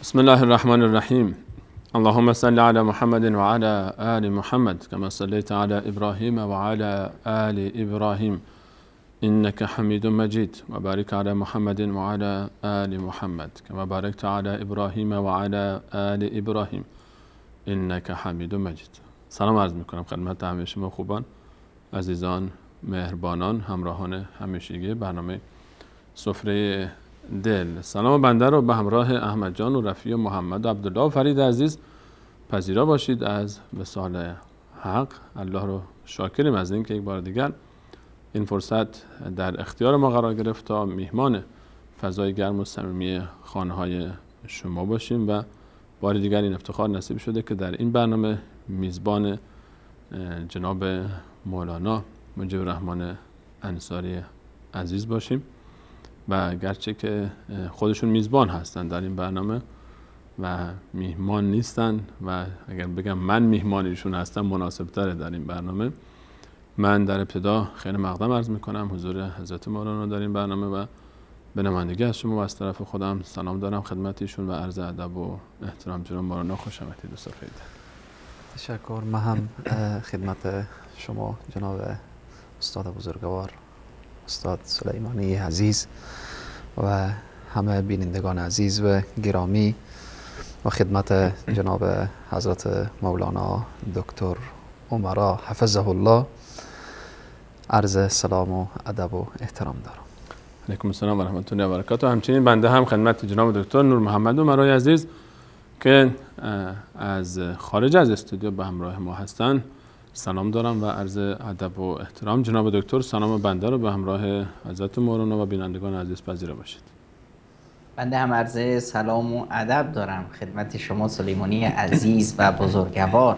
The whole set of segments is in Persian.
بسم الله الرحمن الرحیم. اللهم صل علی محمد و علی آل محمد كما صليت على ابراهیم و علی آل ابراهیم انك حمید مجید و بارک علی محمد و علی آل محمد كما بارکت علی ابراهیم و علی آل ابراهیم انك حمید مجید. سلام عرض میکنم خدمت همه شما خوبان، عزیزان، مهربانان، همراهان همیشگی برنامه سفره دل. سلام بنده رو به همراه احمد جان و رفیع و محمد و عبدالله و فرید عزیز پذیرا باشید از وصال حق. الله رو شاکریم از اینکه یک بار دیگر این فرصت در اختیار ما قرار گرفت تا میهمان فضای گرم و صمیمی خانه‌های شما باشیم و بار دیگر این افتخار نصیب شده که در این برنامه میزبان جناب مولانا مجیب الرحمن انصاری عزیز باشیم و گرچه که خودشون میزبان هستن در این برنامه و میهمان نیستن و اگر بگم من میهمان ایشون هستم مناسب تره در این برنامه، من در ابتدا خیلی مقدم عرض میکنم حضور حضرت مولانا در این برنامه و به نمایندگی از شما و از طرف خودم سلام دارم خدمت ایشون و عرض ادب و احترام. جناب مولانا خوش آمدید. تشکر. من هم خدمت شما جناب استاد بزرگوار استاد سلیمانی عزیز و همه بینندگان عزیز و گرامی و خدمت جناب حضرت مولانا دکتر عمرا حفظه الله عرض سلام و ادب و احترام دارم. علیکم السلام و رحمت الله و برکاته. همچنین بنده هم خدمت جناب دکتر نور محمد عمرای عزیز که از خارج از استودیو به همراه ما هستن سلام دارم و عرض ادب و احترام. جناب دکتر سلام بنده رو به همراه حضرت مولانا و بینندگان عزیز پذیرا باشید. بنده هم عرض سلام و ادب دارم خدمت شما سلیمانی عزیز و بزرگوار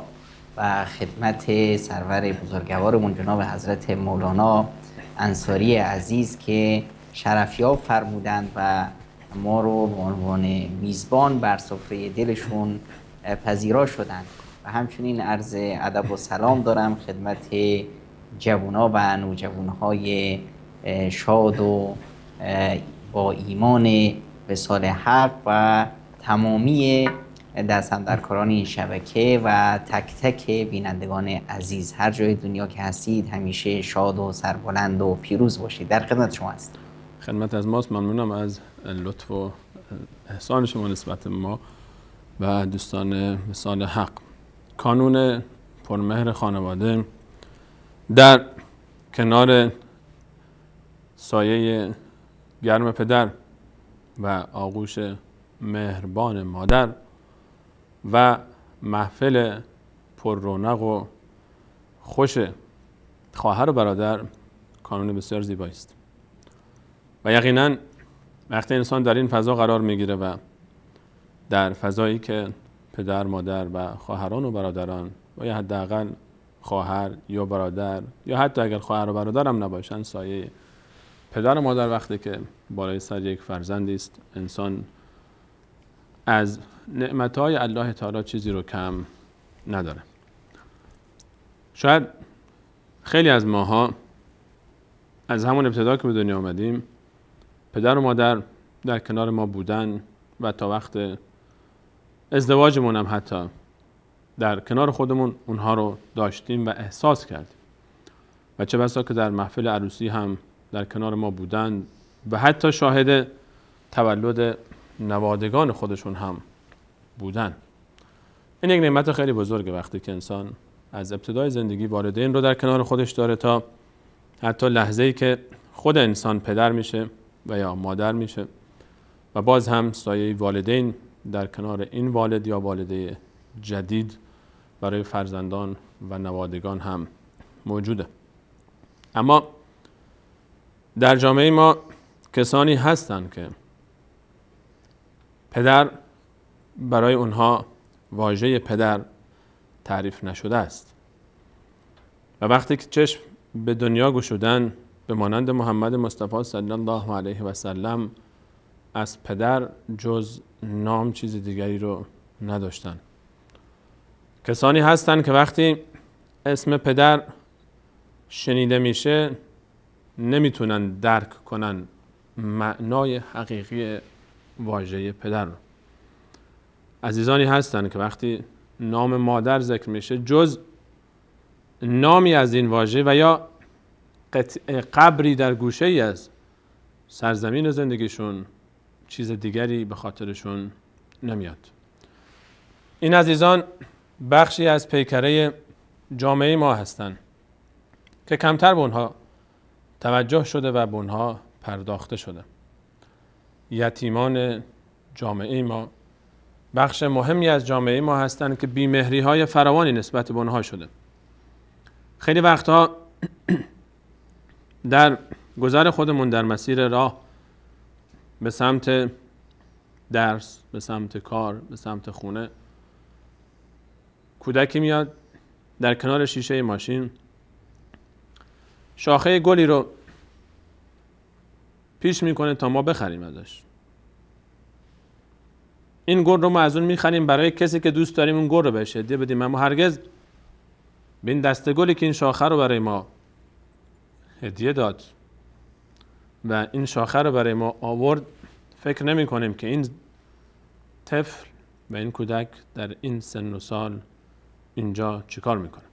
و خدمت سرور بزرگوارمون جناب حضرت مولانا انصاری عزیز که شرفیاب فرمودند و ما رو به عنوان میزبان بر سفره دلشون پذیرا شدند و همچنین عرض ادب و سلام دارم خدمت جوونا و نوجوانهای شاد و با ایمان وصال حق و تمامی دست‌اندرکاران این شبکه و تک تک بینندگان عزیز هر جای دنیا که هستید همیشه شاد و سربلند و پیروز باشید. در خدمت شما هستم. خدمت از ماست. ممنونم از لطف و احسان شما نسبت ما و دوستان وصال حق. کانون پرمهر خانواده در کنار سایه گرم پدر و آغوش مهربان مادر و محفل پر رونق و خوش خواهر و برادر کانون بسیار زیبایی است و یقینا وقتی انسان در این فضا قرار میگیره و در فضایی که پدر، مادر و خواهران و برادران و یا حداقل خواهر یا برادر یا حتی اگر خواهر و برادر هم نباشن سایه پدر و مادر وقتی که بالای سر یک فرزندی است، انسان از نعمتهای الله تعالی چیزی رو کم نداره. شاید خیلی از ماها از همون ابتدا که به دنیا آمدیم پدر و مادر در کنار ما بودن و تا وقت ازدواجمون هم حتی در کنار خودمون اونها رو داشتیم و احساس کردیم و چه بسا که در محفل عروسی هم در کنار ما بودن و حتی شاهد تولد نوادگان خودشون هم بودن. این یک نعمت خیلی بزرگه وقتی که انسان از ابتدای زندگی والدین رو در کنار خودش داره تا حتی لحظه‌ای که خود انسان پدر میشه و یا مادر میشه و باز هم سایه والدین در کنار این والد یا والده جدید برای فرزندان و نوادگان هم موجوده. اما در جامعه ما کسانی هستند که پدر برای اونها واژه پدر تعریف نشده است و وقتی که چشم به دنیا گشودن به مانند محمد مصطفی صلی الله علیه و سلم از پدر جز نام چیز دیگری رو نداشتن. کسانی هستند که وقتی اسم پدر شنیده میشه نمیتونن درک کنن معنای حقیقی واژه پدر رو عزیزانی هستند که وقتی نام مادر ذکر میشه جز نامی از این واژه و یا قبری در گوشه ای از سرزمین زندگیشون چیز دیگری به خاطرشون نمیاد. این عزیزان بخشی از پیکره جامعه ما هستند که کمتر به اونها توجه شده و به اونها پرداخته شده. یتیمان جامعه ما بخش مهمی از جامعه ما هستند که بیمهری های فراوانی نسبت به اونها شده. خیلی وقتها در گذر خودمون در مسیر راه به سمت درس، به سمت کار، به سمت خونه، کودکی میاد در کنار شیشه ماشین شاخه گلی رو پیش میکنه تا ما بخریم ازش. این گل رو ما از اون میخریم برای کسی که دوست داریم اون گل رو بهش هدیه بدیم، اما هرگز به این دسته گلی که این شاخه رو برای ما هدیه داد و این شاخه رو برای ما آورد فکر نمی کنیم که این طفل و این کودک در این سن و سال اینجا چیکار میکنه.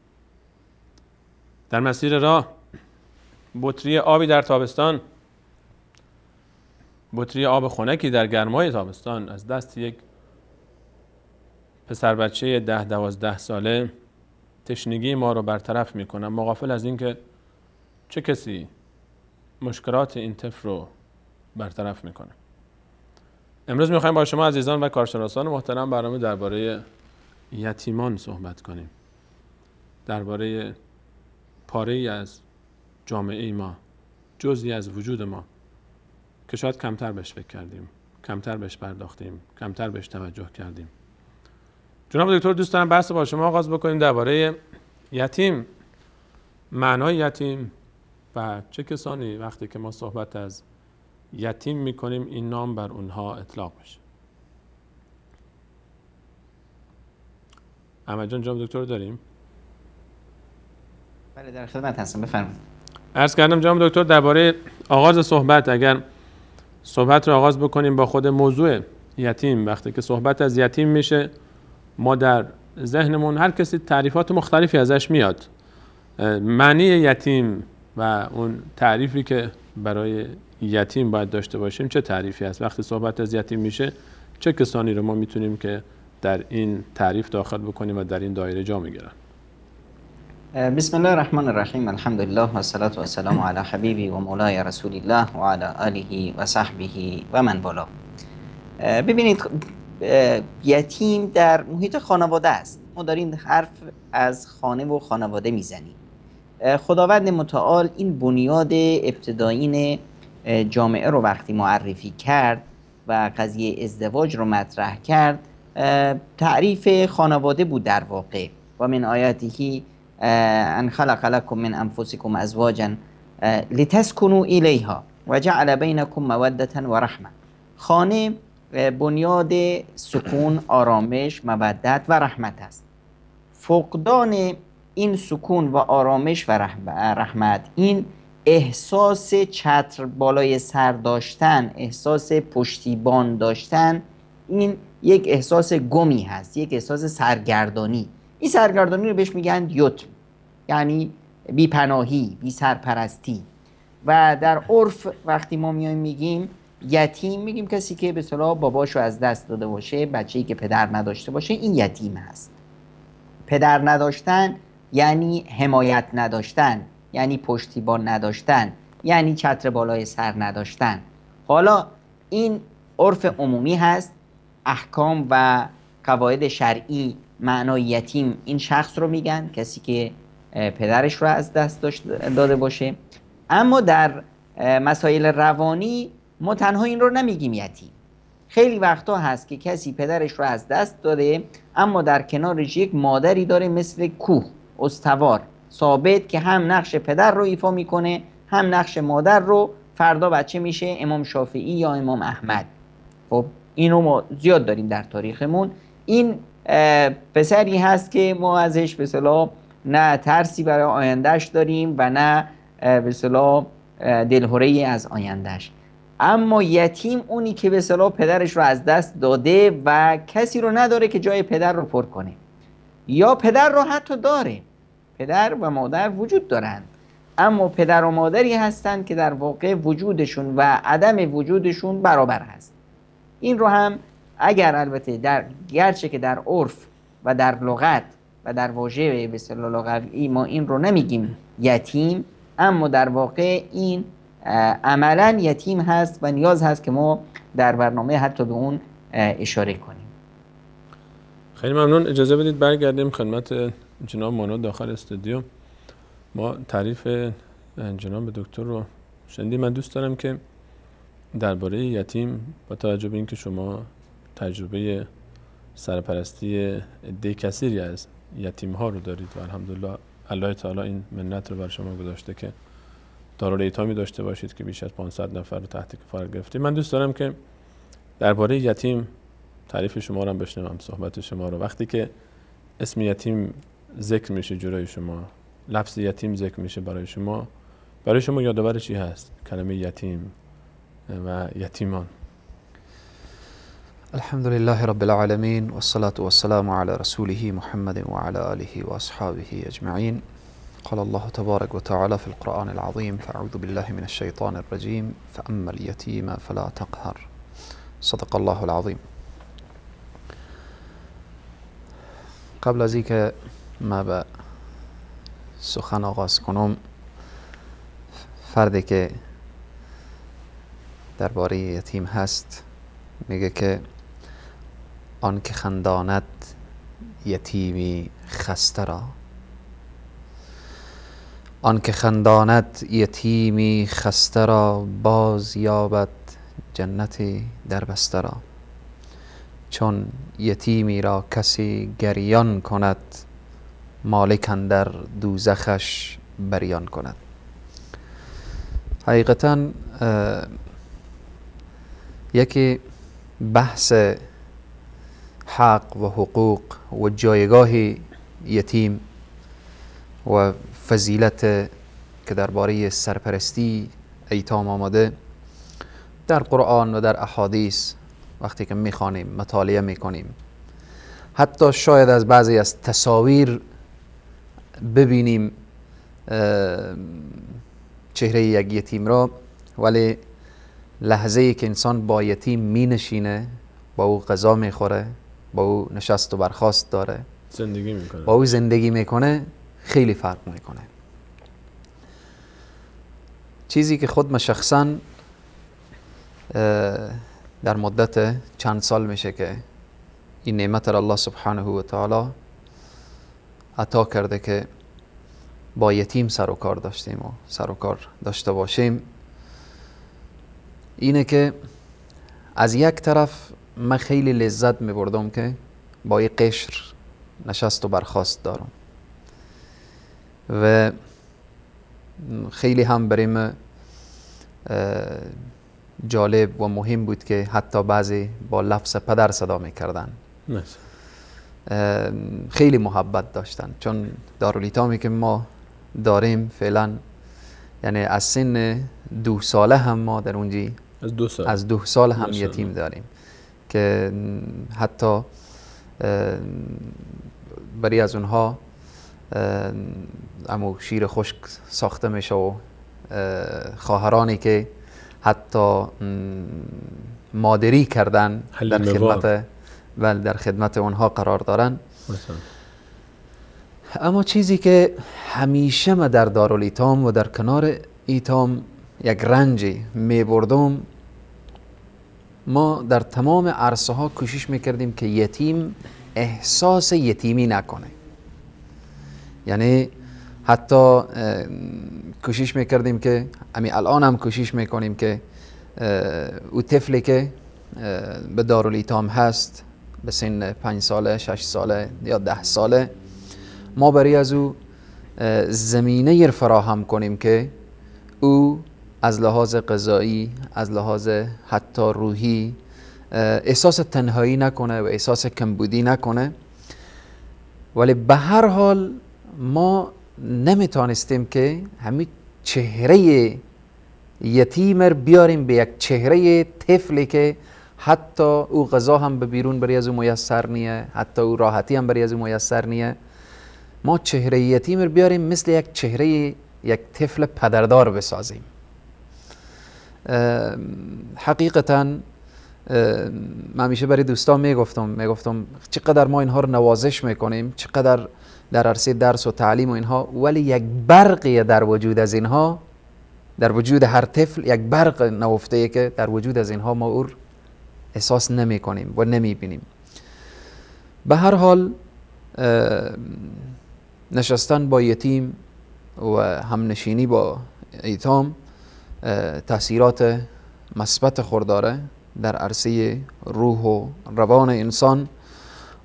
در مسیر راه بطری آبی در تابستان، بطری آب خنکی در گرمای تابستان از دست یک پسر بچه 10-12 ساله تشنگی ما رو برطرف میکنه، مغافل از این که چه کسی مشکلات این طفل رو برطرف میکنه. امروز میخوایم با شما عزیزان و کارشناسان محترم برنامه درباره یتیمان صحبت کنیم، درباره پاره‌ای از جامعه ما، جزئی از وجود ما که شاید کمتر بهش فکر کردیم، کمتر بهش پرداختیم، کمتر بهش توجه کردیم. جناب دکتر دوست دارم بحث با شما آغاز بکنیم درباره یتیم، معنای یتیم و چه کسانی وقتی که ما صحبت از یتیم میکنیم این نام بر اونها اطلاق بشه. احمد جان، جناب دکتر داریم؟ بله در خدمت هستم، بفرمایید. عرض کردم جناب دکتر درباره آغاز صحبت، اگر صحبت رو آغاز بکنیم با خود موضوع یتیم، وقتی که صحبت از یتیم میشه ما در ذهنمون هر کسی تعریفات مختلفی ازش میاد. معنی یتیم و اون تعریفی که برای یتیم باید داشته باشیم چه تعریفی است؟ وقتی صحبت از یتیم میشه چه کسانی رو ما میتونیم که در این تعریف داخل بکنیم و در این دایره جا میگیرن؟ بسم الله الرحمن الرحیم، الحمد لله و الصلاة و السلام علی حبیبی و مولای رسول الله و علی آله و صحبه و من والا. ببینید یتیم در محیط خانواده است. ما داریم حرف از خانه و خانواده میزنیم. خداوند متعال این بنیاد ابتدایین جامعه رو وقتی معرفی کرد و قضیه ازدواج رو مطرح کرد، تعریف خانواده بود در واقع. و من آیاته ان خلق لكم من انفسكم ازواجا لتسكنوا الیها و جعل بینکم موده و رحمه. خانه بنیاد سکون، آرامش، مودت و رحمت است. فقدان این سکون و آرامش و رحمت، این احساس چتر بالای سر داشتن، احساس پشتیبان داشتن، این یک احساس گمی هست، یک احساس سرگردانی. این سرگردانی رو بهش میگن یتم، یعنی بیپناهی، بی سرپرستی. و در عرف وقتی ما میایم میگیم یتیم، میگیم کسی که به اصطلاح باباشو از دست داده باشه، بچه‌ای که پدر نداشته باشه، این یتیم هست. پدر نداشتن یعنی حمایت نداشتن، یعنی پشتیبان نداشتن، یعنی چتر بالای سر نداشتن. حالا این عرف عمومی هست. احکام و قواعد شرعی معنای یتیم این شخص رو میگن، کسی که پدرش رو از دست داده باشه. اما در مسائل روانی ما تنها این رو نمیگیم یتیم. خیلی وقتا هست که کسی پدرش رو از دست داده اما در کنارش یک مادری داره مثل کوه، استوار، ثابت، که هم نقش پدر رو ایفا میکنه هم نقش مادر رو. فردا بچه میشه امام شافعی یا امام احمد. خب اینو ما زیاد داریم در تاریخمون. این پسری هست که ما ازش به اصطلاح نه ترسی برای آیندهش داریم و نه به اصطلاح دلهره‌ای از آیندهش. اما یتیم اونی که به اصطلاح پدرش رو از دست داده و کسی رو نداره که جای پدر رو پر کنه، یا پدر رو حتی داره، پدر و مادر وجود دارند اما پدر و مادری هستند که در واقع وجودشون و عدم وجودشون برابر هست. این رو هم اگر البته گرچه که در عرف و در لغت و در واژه به اصطلاح لغوی ما این رو نمیگیم یتیم، اما در واقع این عملا یتیم هست و نیاز هست که ما در برنامه حتی به اون اشاره کنیم. خیلی ممنون. اجازه بدید برگردیم خدمت جناب مانا داخل استودیو. ما تعریف جناب دکتر رو شنیدیم. من دوست دارم که درباره یتیم با توجه به اینکه شما تجربه سرپرستی عده کثیری از یتیم ها رو دارید و الحمدلله الله تعالی این منت رو بر شما گذاشته که دارالایتامی داشته باشید که بیش از 500 نفر رو تحت کفایت گرفتید. من دوست دارم که درباره یتیم تعریف شما رو هم بشنوم، صحبت شما رو. وقتی که اسم یتیم ذکر میشه جلوی شما، لفظ یتیم ذکر میشه برای شما یادآور چی هست کلمه یتیم و یتیمان؟ الحمد لله رب العالمين والصلاة والسلام على رسوله محمد وعلى آله وأصحابه أجمعين. قال الله تبارك وتعالى في القرآن العظيم: فأعوذ بالله من الشيطان الرجيم فأما اليتيم فلا تقهر. صدق الله العظيم. قبل از اینکه ما به سخن آغاز کنم، فردی که درباره یتیم هست میگه که آن که خنداند یتیمی خسته را، آن که خنداند یتیمی خسته را، باز یابد جنتی در بسته را. چون یتیمی را کسی گریان کند، مالک اندر دوزخش بریان کند. حقیقتا یکی بحث حق و حقوق و جایگاه یتیم و فضیلت که درباره سرپرستی ایتام آمده در قرآن و در احادیث وقتی که میخوانیم، مطالعه میکنیم، حتی شاید از بعضی از تصاویر ببینیم چهره یک یتیم را، ولی لحظه ای که انسان با یتیم می نشینه، با او غذا میخوره، با او نشست و برخاست داره، زندگی میکنه، با او زندگی میکنه، خیلی فرق میکنه. چیزی که خود من شخصا در مدت چند سال میشه که این نعمت را الله سبحانه و تعالی عطا کرده که با یتیم سر و کار داشتیم و سر و کار داشته باشیم، اینه که از یک طرف من خیلی لذت میبردم که با این قشر نشست و برخاست دارم و خیلی هم بریم جالب و مهم بود که حتی بعضی با لفظ پدر صدا میکردن. خیلی محبت داشتن، چون دارالایتامی که ما داریم فعلا یعنی از سن 2 ساله هم ما در اونجی از 2 سال هم یتیم داریم که حتی برای از اونها امو شیر خشک ساخته میشه و خواهرانی که حتی مادری کردن در خدمت اونها قرار دارن. اما چیزی که همیشه ما در دارالایتام و در کنار ایتام یک رنجی میبردم، ما در تمام عرصه ها کوشش میکردیم که یتیم احساس یتیمی نکنه. یعنی حتی کوشش میکردیم که الان هم کوشش میکنیم که او طفلی که به دارالایتام هست به سن 5 ساله 6 ساله یا 10 ساله، ما برای از او زمینه فراهم کنیم که او از لحاظ غذایی، از لحاظ حتی روحی احساس تنهایی نکنه و احساس کمبودی نکنه. ولی به هر حال ما نمیتونستیم که همین چهره یتیم رو بیاریم به یک چهره طفلی که حتی او غذا هم به بیرون بری از او میسر نیه، حتی او راحتی هم بری از او میسر نیه. ما چهره یتیم رو بیاریم مثل یک چهره یک طفل پدردار بسازیم. حقیقتا من همیشه برای دوستان میگفتم چقدر ما اینها رو نوازش میکنیم، چقدر در عرصه درس و تعلیم و اینها، ولی یک برقی در وجود از اینها، در وجود هر طفل یک برق نهفته که در وجود از اینها ما او احساس نمی کنیم و نمی بینیم. به هر حال نشستن با یتیم و همنشینی با ایتام تأثیرات مثبت خود داره در عرصه روح و روان انسان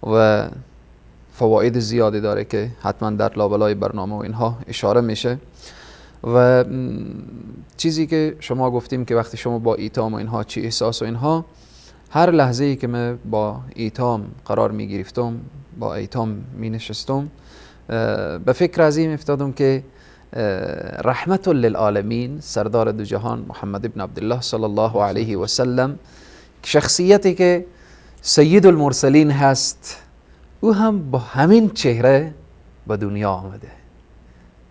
و فواید زیادی داره که حتما در لابلای برنامه و اینها اشاره میشه. و چیزی که شما گفتیم که وقتی شما با ایتام و اینها چی احساس و اینها، هر لحظه ای که من با ایتام قرار می گرفتم، با ایتام می نشستم، به فکر از این افتادم که رحمت للعالمین سردار دو جهان محمد ابن عبدالله صلی الله علیه و سلم، شخصیتی که سید المرسلین هست، او هم با همین چهره به دنیا آمده،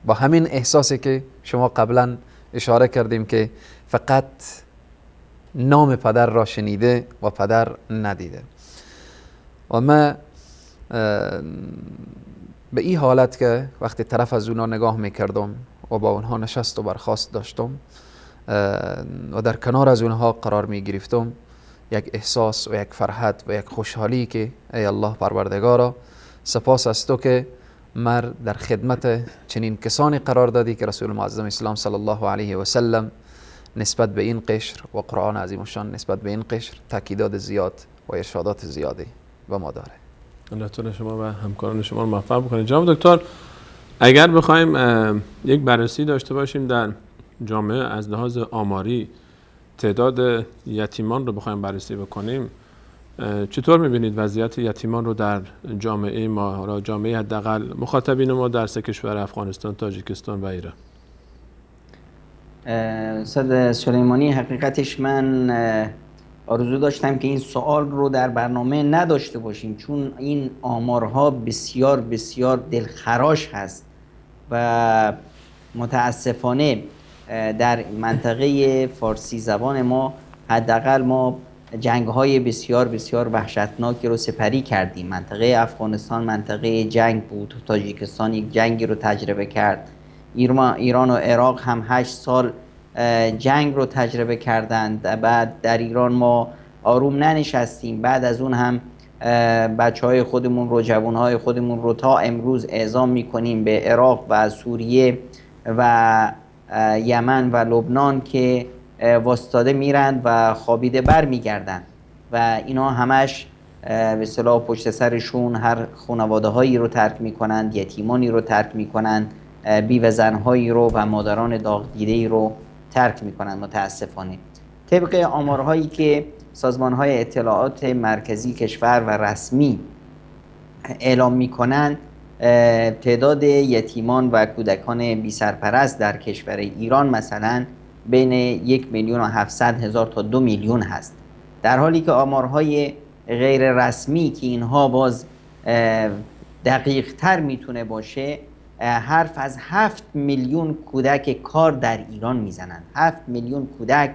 با همین احساسی که شما قبلا اشاره کردیم که فقط نام پدر را شنیده و پدر ندیده. و من به این حالت که وقتی طرف از اونا نگاه میکردم و با اونها نشست و برخاست داشتم و در کنار از اونها قرار میگرفتم، یک احساس و یک فرحت و یک خوشحالی که ای الله پروردگارا، سپاس از تو که مر در خدمت چنین کسانی قرار دادی که رسول معظم اسلام صلی الله علیه و سلم نسبت به این قشر و قرآن عظیم الشان نسبت به این قشر تاکیدات زیاد و ارشادات زیادی به ما داره. الله تعالی شما و همکاران شما رو موفق بکنه. جناب دکتر، اگر بخوایم یک بررسی داشته باشیم در جامعه از لحاظ آماری، تعداد یتیمان رو بخوایم بررسی بکنیم، چطور می‌بینید وضعیت یتیمان رو در جامعه ما، جامعه حداقل مخاطبین ما در سه کشور افغانستان، تاجیکستان و ایران؟ استاد سلیمانی، حقیقتش من آرزو داشتم که این سوال رو در برنامه نداشته باشیم، چون این آمارها بسیار بسیار دلخراش هست و متاسفانه در منطقه فارسی زبان ما حداقل ما جنگ‌های بسیار بسیار وحشتناکی رو سپری کردیم. منطقه افغانستان منطقه جنگ بود، تاجیکستان یک جنگی رو تجربه کرد، ایران و عراق هم 8 سال جنگ رو تجربه کردند. بعد در ایران ما آروم ننشستیم، بعد از اون هم بچه‌های خودمون رو، جوانهای خودمون رو تا امروز اعزام می‌کنیم به عراق و سوریه و یمن و لبنان که واسطاده میرند و خوابیده بر میگردند و اینا همش به اصطلاح پشت سرشون هر خانواده هایی رو ترک میکنند، یتیمانی رو ترک میکنند، بیوه زنهایی رو و مادران داغ دیده‌ای رو ترک میکنند. متاسفانه طبق آمارهایی که سازمانهای اطلاعات مرکزی کشور و رسمی اعلام میکنند، تعداد یتیمان و کودکان بی سرپرست در کشور ایران مثلا بین 1,700,000 تا 2 میلیون هست، در حالی که آمارهای غیر رسمی که اینها باز دقیق تر میتونه باشه، حرف از 7 میلیون کودک کار در ایران میزنند. 7 میلیون کودک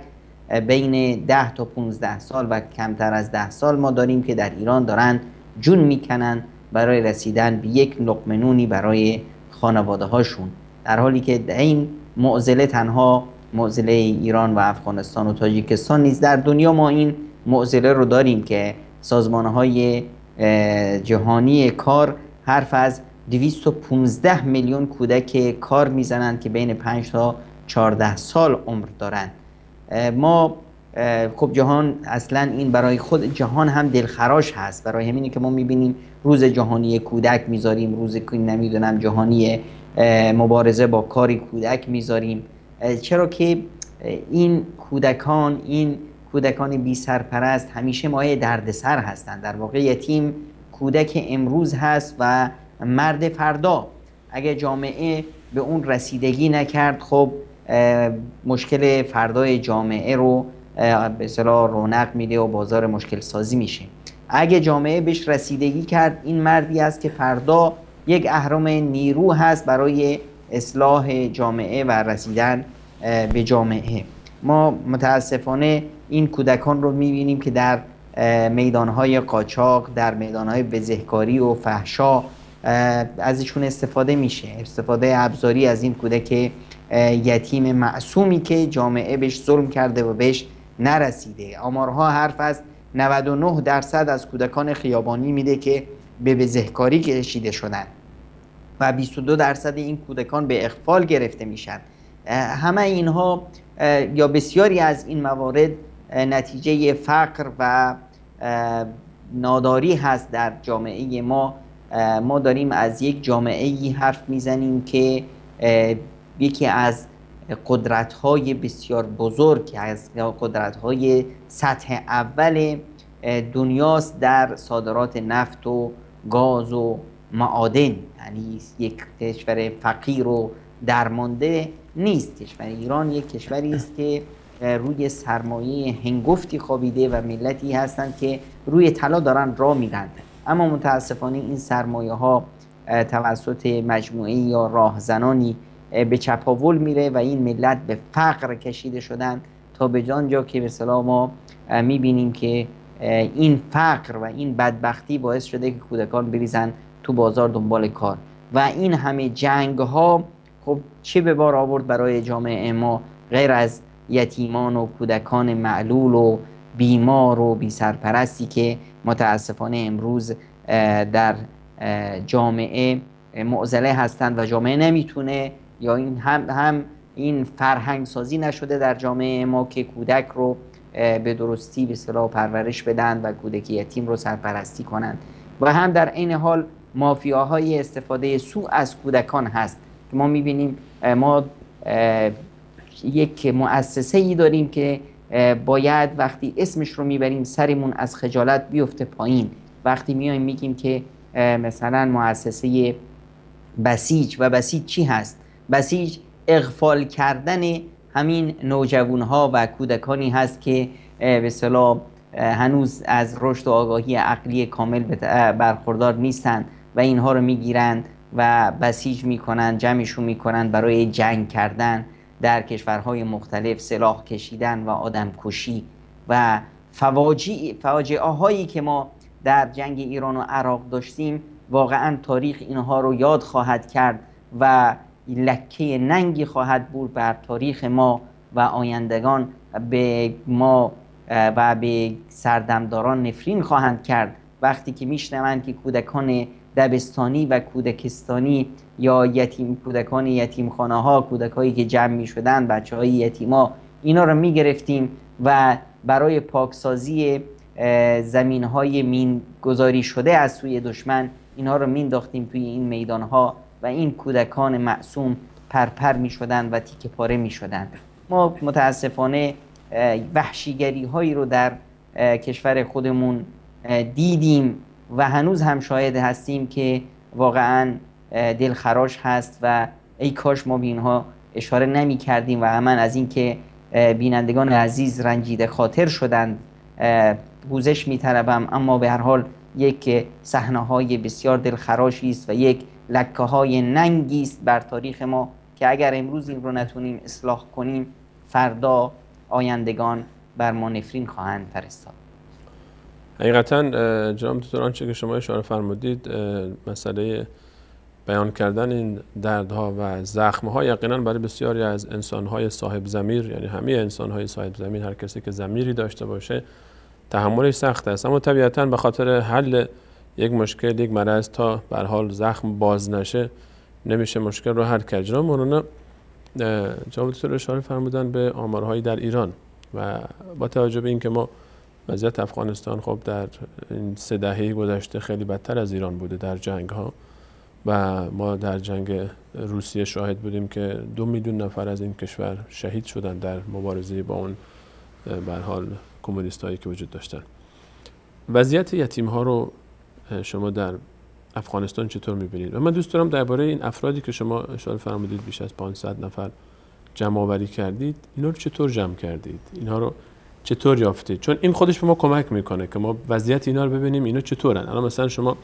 بین 10 تا 15 سال و کمتر از 10 سال ما داریم که در ایران دارن جون میکنن برای رسیدن به یک لقمه نونی برای خانواده هاشون، در حالی که این معضله تنها معضله ایران و افغانستان و تاجیکستان نیست، در دنیا ما این معضله رو داریم که سازمانهای جهانی کار حرف از 215 میلیون کودک کار میزنند که بین 5 تا 14 سال عمر دارند. ما خب جهان اصلا این برای خود جهان هم دلخراش هست، برای همینه که ما میبینیم روز جهانی کودک میذاریم، روز نمیدونم جهانی مبارزه با کاری کودک میذاریم، چرا که این کودکان بی سرپرست همیشه مایه دردسر هستند. در واقع یتیم کودک امروز هست و مرد فردا. اگه جامعه به اون رسیدگی نکرد، خب مشکل فردای جامعه رو به اصطلاح رونق میده و بازار مشکل سازی میشه. اگه جامعه بهش رسیدگی کرد، این مردی است که فردا یک اهرم نیرو هست برای اصلاح جامعه و رسیدن به جامعه. ما متاسفانه این کودکان رو میبینیم که در میدانهای قاچاق، در میدانهای بزهکاری و فحشا ازشون استفاده میشه، استفاده ابزاری از این کودک یتیم معصومی که جامعه بهش ظلم کرده و بهش نرسیده. آمارها حرف از 99% از کودکان خیابانی میده که به بزهکاری کشیده شدن و 22% این کودکان به اغفال گرفته میشن. همه اینها یا بسیاری از این موارد نتیجه فقر و ناداری هست در جامعه ما. ما داریم از یک جامعه‌ای حرف میزنیم که یکی از قدرت‌های بسیار بزرگ، از قدرت‌های سطح اول دنیاست در صادرات نفت و گاز و معادن. یعنی یک کشور فقیر و درمانده نیست. کشور ایران یک کشوری است که روی سرمایه هنگفتی خوابیده و ملتی هستند که روی طلا دارن راه میرند، اما متاسفانه این سرمایه ها توسط مجموعه یا راهزنانی به چپاول میره و این ملت به فقر کشیده شدن تا به جا که به اصطلاح ما میبینیم که این فقر و این بدبختی باعث شده که کودکان بریزن تو بازار دنبال کار. و این همه جنگ ها خب چه به بار آورد برای جامعه ما غیر از یتیمان و کودکان معلول و بیمار و بی سرپرستی که متاسفانه امروز در جامعه معضله هستند و جامعه نمیتونه، یا این هم این فرهنگ سازی نشده در جامعه ما که کودک رو به درستی به اصطلاح پرورش بدن و کودک یتیم رو سرپرستی کنند، و هم در عین حال مافیاهای استفاده سوء از کودکان هست که ما میبینیم. ما یک مؤسسه‌ای داریم که باید وقتی اسمش رو میبریم سرمون از خجالت بیفته پایین. وقتی میایم میگیم که مثلا مؤسسه بسیج، و بسیج چی هست؟ بسیج اغفال کردن همین نوجوانها و کودکانی هست که به اصطلاح هنوز از رشد و آگاهی عقلی کامل برخوردار نیستند و اینها رو میگیرند و بسیج میکنن، جمعشون میکنن برای جنگ کردن در کشورهای مختلف، سلاح کشیدن و آدم کشی و فواجعه هایی که ما در جنگ ایران و عراق داشتیم. واقعا تاریخ اینها رو یاد خواهد کرد و لکه ننگی خواهد بود بر تاریخ ما و آیندگان. به ما و به سردمداران نفرین خواهند کرد وقتی که میشنوند که کودکان دبستانی و کودکستانی یا کودکان یتیمخانه ها، کودکایی که جمع می شدن، بچه های یتیما، اینا رو می گرفتیم و برای پاکسازی زمین های مین گذاری شده از سوی دشمن اینا رو مینداختیم توی این میدان ها و این کودکان معصوم پرپر می شدن و تیکه پاره می شدن. ما متاسفانه وحشیگری هایی رو در کشور خودمون دیدیم و هنوز هم شاهد هستیم که واقعا دلخراش هست و ای کاش ما به اینها اشاره نمی کردیم و همان از این که بینندگان عزیز رنجیده خاطر شدند پوزش می طلبم. اما به هر حال یک صحنه های بسیار دلخراشی است و یک لکه های ننگی است بر تاریخ ما که اگر امروز این رو نتونیم اصلاح کنیم، فردا آیندگان بر ما نفرین خواهند فرستاد. حقیقتا جناب دکتر آنچه که شما اشاره فرمودید، مسئله بیان کردن این دردها و زخمها یقینا برای بسیاری از انسانهای صاحب ضمیر، یعنی همه انسانهای صاحب ضمیر، هر کسی که ضمیری داشته باشه، تحملش سخت است. اما طبیعتا به خاطر حل یک مشکل، یک مرض، تا به هر حال زخم باز نشه نمیشه مشکل رو حل کرد. جناب مولانا جناب دکتر اشاره فرمودن به آمارهایی در ایران و با توجه به اینکه ما وضعیت افغانستان خب در این 3 دهه گذشته خیلی بدتر از ایران بوده در جنگ ها و ما در جنگ روسیه شاهد بودیم که 2 میلیون نفر از این کشور شهید شدن در مبارزه با اون به هر حال کمونیست هایی که وجود داشتن. وضعیت یتیم ها رو شما در افغانستان چطور میبینید؟ و من دوست دارم درباره این افرادی که شما اشاره فرمودید بیش از 500 نفر جمع آوری کردید، اینا رو چطور جمع کردید؟ اینا رو چطور یافتید؟ چون این خودش به ما کمک میکنه که ما وضعیت اینا رو ببینیم اینا چطورن. الان مثلا شما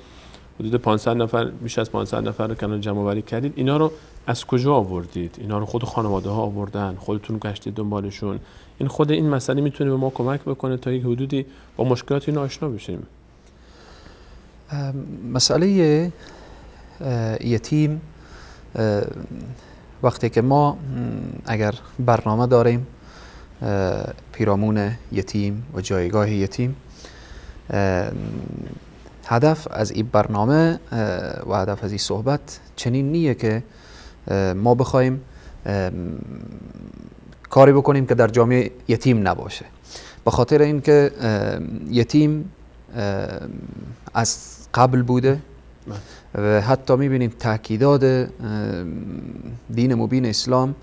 حدود 500 نفر، بیش از 500 نفر رو کنار جمع آوری کردید، اینا رو از کجا آوردید؟ اینا رو خود خانواده ها آوردن، خودتون گشتید دنبالشون؟ این خود این مسئله میتونه به ما کمک بکنه تا یک حدودی با مشکلات اینا آشنا بشیم. مسئله یتیم، وقتی که ما اگر برنامه داریم پیرامون یتیم و جایگاه یتیم، هدف از این برنامه و هدف از این صحبت چنین نیه که ما بخوایم کاری بکنیم که در جامعه یتیم نباشه. به خاطر اینکه یتیم از قبل بوده و حتی میبینیم تاکیدات دین مبین اسلام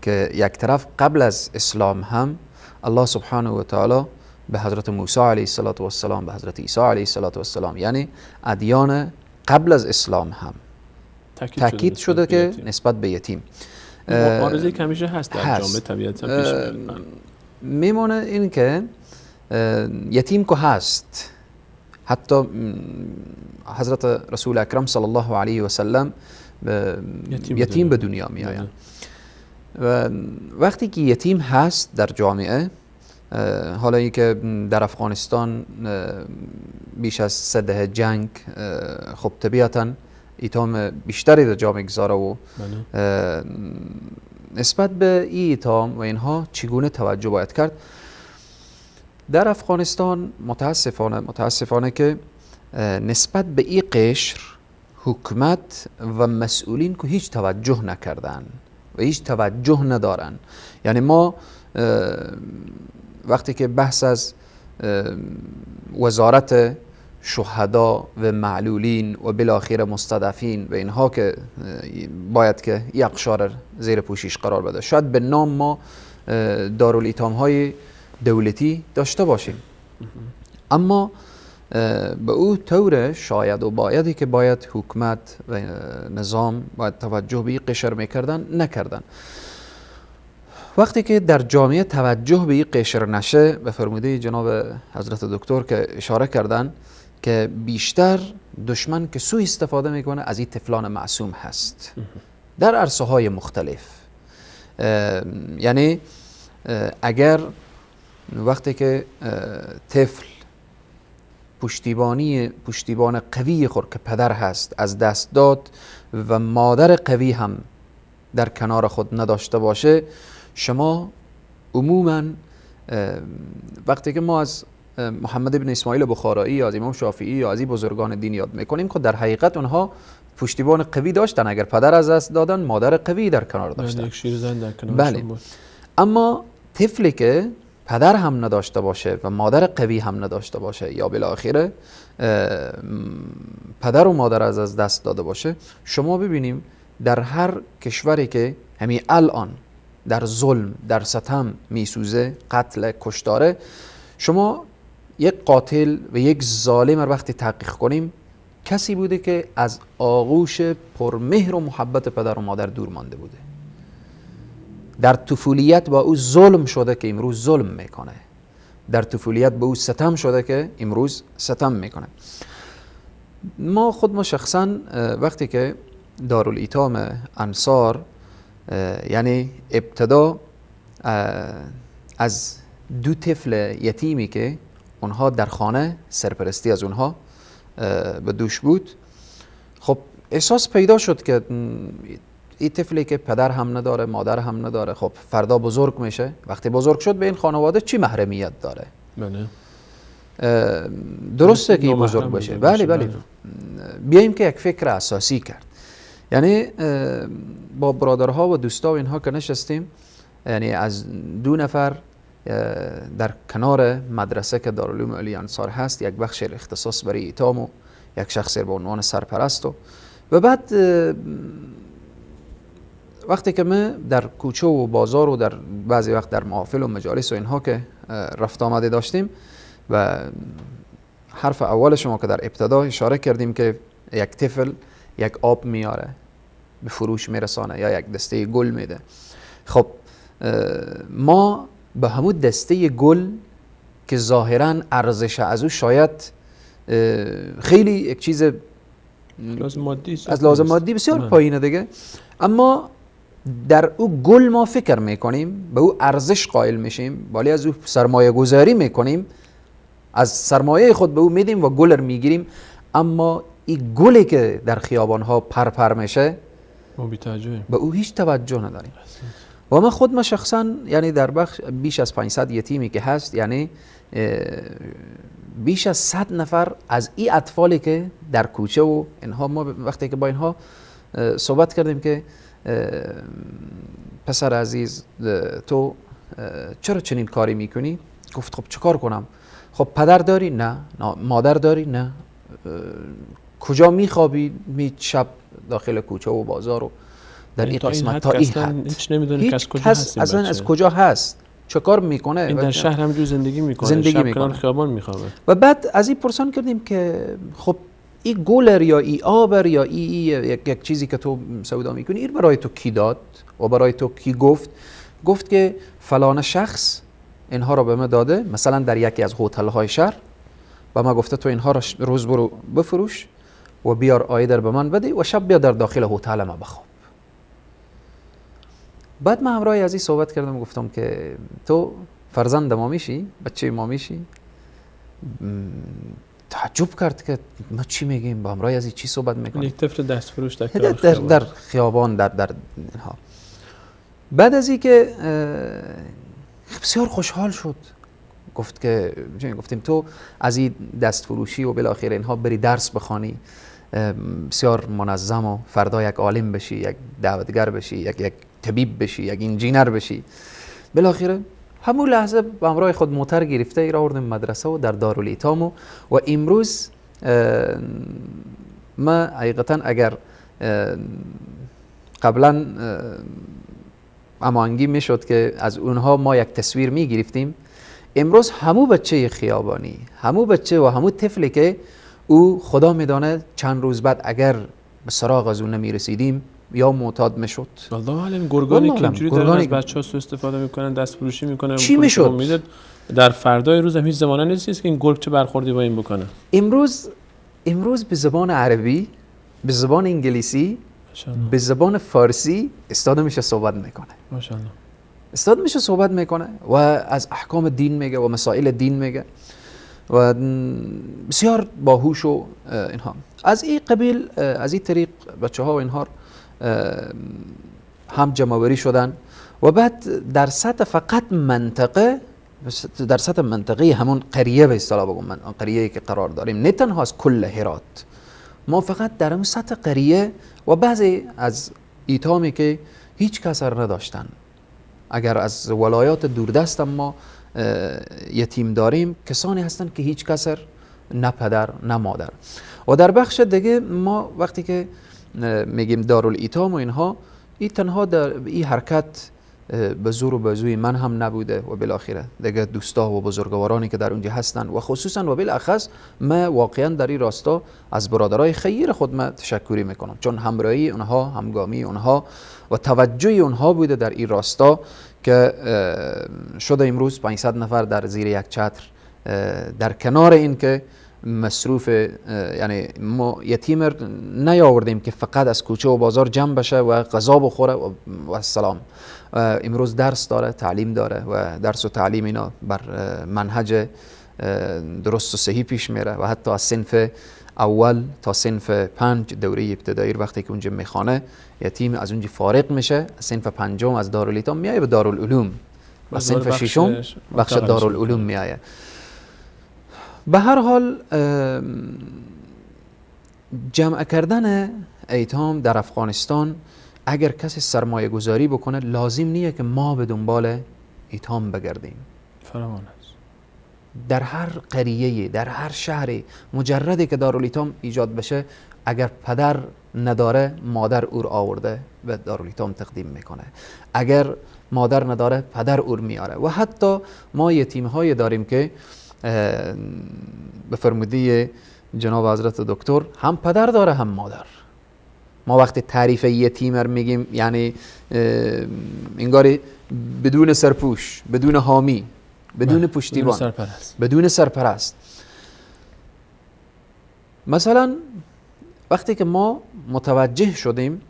که یک طرف قبل از اسلام هم الله سبحانه و تعالی به حضرت موسی علیه السلام، به حضرت عیسی علیه السلام، یعنی ادیان قبل از اسلام هم تاکید شده که نسبت به یتیم مبارزه که همیشه هست در جامعه طبیعتا پیش میاد. میمونه این که یتیم که هست، حتی حضرت رسول اکرم صلی الله علیه و سلم یتیم به دنیا می آیند. و وقتی که یتیم هست در جامعه، حالا ای که در افغانستان بیش از 3 دهه جنگ، خب طبیعتا ایتام بیشتری در جامعه گذاره و نسبت به این ایتام و اینها چگونه توجه باید کرد؟ در افغانستان متاسفانه که نسبت به این قشر حکومت و مسئولین که هیچ توجه نکردن و هیچ توجه ندارن. یعنی ما وقتی که بحث از وزارت شهدا و معلولین و بالاخره مستضعفین و اینها که باید که یک اقشار زیر پوشش قرار بده، شاید به نام ما دارالایتام های دولتی داشته باشیم، اما به او طور شاید و بایدی که باید حکومت و نظام باید توجه به این قشر میکردن نکردن. وقتی که در جامعه توجه به این قشر نشه، به فرموده جناب حضرت دکتر که اشاره کردن که بیشتر دشمن که سوء استفاده میکنه از این طفلان معصوم هست در عرصه های مختلف. یعنی اگر وقتی که طفل پشتیبان قوی خود که پدر هست از دست داد و مادر قوی هم در کنار خود نداشته باشه، شما عموما وقتی که ما از محمد ابن اسماعیل بخارایی یا از امام شافعی یا از این بزرگان دین یاد میکنیم که در حقیقت اونها پشتیبان قوی داشتن، اگر پدر از دست دادن مادر قوی در کنار داشتن. یک شیرزن در کنار بله. بود. اما طفلی که پدر هم نداشته باشه و مادر قوی هم نداشته باشه یا بالاخره پدر و مادر از دست داده باشه، شما ببینیم در هر کشوری که همین الان در ظلم در ستم میسوزه، قتل کشتاره، شما یک قاتل و یک ظالم رو وقتی تحقیق کنیم کسی بوده که از آغوش پرمهر و محبت پدر و مادر دور مانده بوده، در طفولیت با او ظلم شده که امروز ظلم میکنه، در طفولیت با او ستم شده که امروز ستم میکنه. ما شخصا وقتی که دارالایتام انصار، یعنی ابتدا از 2 طفل یتیمی که اونها در خانه سرپرستی از اونها به دوش بود، خب احساس پیدا شد که این طفلی که پدر هم نداره مادر هم نداره، خب فردا بزرگ میشه، وقتی بزرگ شد به این خانواده چی محرمیت داره؟ بله. درسته که بزرگ بشه. بله. بیاییم که یک فکر اساسی کرد. یعنی با برادرها و دوستا و اینها که نشستیم، یعنی از 2 نفر در کنار مدرسه که دارالعلوم علی انصار هست یک بخش اختصاص برای ایتام و یک شخص به عنوان سرپرست و بعد وقتی که ما در کوچه و بازار و در بعضی وقت در محافل و مجالس و اینها که رفت آمده داشتیم و حرف اول شما که در ابتدا اشاره کردیم که یک طفل یک آب میاره به فروش میرسانه یا یک دسته گل میده، خب ما به همون دسته گل که ظاهرا ارزش از او شاید خیلی یک چیز از لازم مادی بسیار پایینه دیگه، اما در او گل ما فکر میکنیم، به او ارزش قائل میشیم، ولی از او سرمایه گذاری میکنیم، از سرمایه خود به او میدیم و گل میگیریم، اما این گلی که در خیابان ها پر میشه به او هیچ توجه نداریم. و من شخصا یعنی در بخش بیش از 500 یتیمی که هست، یعنی بیش از 100 نفر از این اطفالی که در کوچه و اینها، ما وقتی که با اینها صحبت کردیم که پسر عزیز تو چرا چنین کاری میکنی؟ گفت خب چه کار کنم؟ خب پدر داری؟ نه. مادر داری؟ نه. کجا میخوابی؟ شب داخل کوچه و بازار و در این قسمت تا این حد هیچ نمیدونه از کجا هست، اصلا از کجا هست، چه کار میکنه. این در شهر همجور زندگی میکنه، شب کنار خیابان میخوابه. و بعد از این پرسان کردیم که خب این گولر یا ای آبر یا ای یک چیزی که تو سودا میکنی، این برای تو کی داد و برای تو کی گفت؟ گفت که فلان شخص اینها رو به من داده، مثلا در یکی از هتل های شهر، و ما گفته تو اینها رو روز برو بفروش و بیار آیدر به من بده و شب بیا در داخل هتل ما بخواب. بعد من همراه از این صحبت کردم و گفتم که تو فرزند ما میشی، بچه ما میشی. تعجب کرد که ما چی میگیم، با همراه از این چی صحبت میکنیم؟ یک طفل دست فروش در خیابان در اینها. بعد از این که بسیار خوشحال شد، گفت که گفتیم تو از این دست فروشی و بالاخره اینها بری درس بخوانی، بسیار منظم و فردا یک عالم بشی، یک دعوتگر بشی، یک طبیب بشی، یک انجینر بشی. بالاخره همون لحظه با همراه خود موتر گرفته ای را آوردیم مدرسه و در دارالایتام و امروز ما حقیقتا اگر قبلا امانگی میشد که از اونها ما یک تصویر می گرفتیم، امروز همو بچه خیابانی، همو بچه و همو طفلی که او خدا میدانه چند روز بعد اگر به سراغ از اون نمی رسیدیم یا معتاد میشد. والله حالا این گرگانی که اینجوری دارن از بچه‌ها سوء استفاده میکنن، دست فروشی میکنن، چی میشد؟ در فردای روز هم هیچ زمانه نیست که این گرگ چه برخوردی با این بکنه. امروز به زبان عربی، به زبان انگلیسی، به زبان فارسی استاد میشه صحبت میکنه. ماشاءالله. استاد میشه صحبت میکنه و از احکام دین میگه و مسائل دین میگه و بسیار باهوش و اینها. از این قبیل، از این طریق بچه ها و اینها هم جمع‌آوری شدن و بعد در سطح فقط منطقه، در سطح منطقه همون قریه به اصطلاح بگم، من قریه‌ای که قرار داریم، نه تنها از کل هرات، ما فقط در همون سطح قریه و بعضی از ایتامی که هیچ کسر نداشتن، اگر از ولایات دوردست ما یتیم داریم، کسانی هستند که هیچ کسر، نه پدر نه مادر. و در بخش دیگه ما وقتی که میگیم دارالایتام و اینها، این تنها در این حرکت به زور و بازوی من هم نبوده و بالاخره دیگه دوستا و بزرگوارانی که در اونجا هستن و خصوصا و بالاخص ما واقعا در این راستا از برادرای خیر خود ما تشکری میکنم، چون همراهی اونها، همگامی اونها و توجه اونها بوده در این راستا که شده امروز 500 نفر در زیر یک چتر، در کنار این که مصروف، یعنی ما یتیم نیاوردیم که فقط از کوچه و بازار جمع بشه و غذا بخوره و سلام. امروز درس داره، تعلیم داره و درس و تعلیم اینا بر منهج درست و صحیح پیش میره و حتی از صنف اول تا صنف 5 دوره ابتدایی وقتی که اونجا میخوانه، یتیم از اونجا فارغ میشه، صنف 5 از دارالایتام میایه به دارالعلوم و صنف 6 بخش دارالعلوم میایه. به هر حال جمع کردن ایتام در افغانستان، اگر کسی سرمایه گذاری بکنه، لازم نیه که ما به دنبال ایتام بگردیم. فراوان است. در هر قریه، در هر شهری، مجردی که دارالایتام ایجاد بشه، اگر پدر نداره، مادر او رو آورده به دارالایتام تقدیم میکنه. اگر مادر نداره، پدر او رو میاره. و حتی ما یتیم‌های داریم که به فرموده جناب حضرت دکتر هم پدر داره هم مادر. ما وقتی تعریف یتیم رو میگیم یعنی انگاری بدون سرپوش، بدون حامی، بدون پشتیبان، بدون سرپرست. مثلا وقتی که ما متوجه شدیم،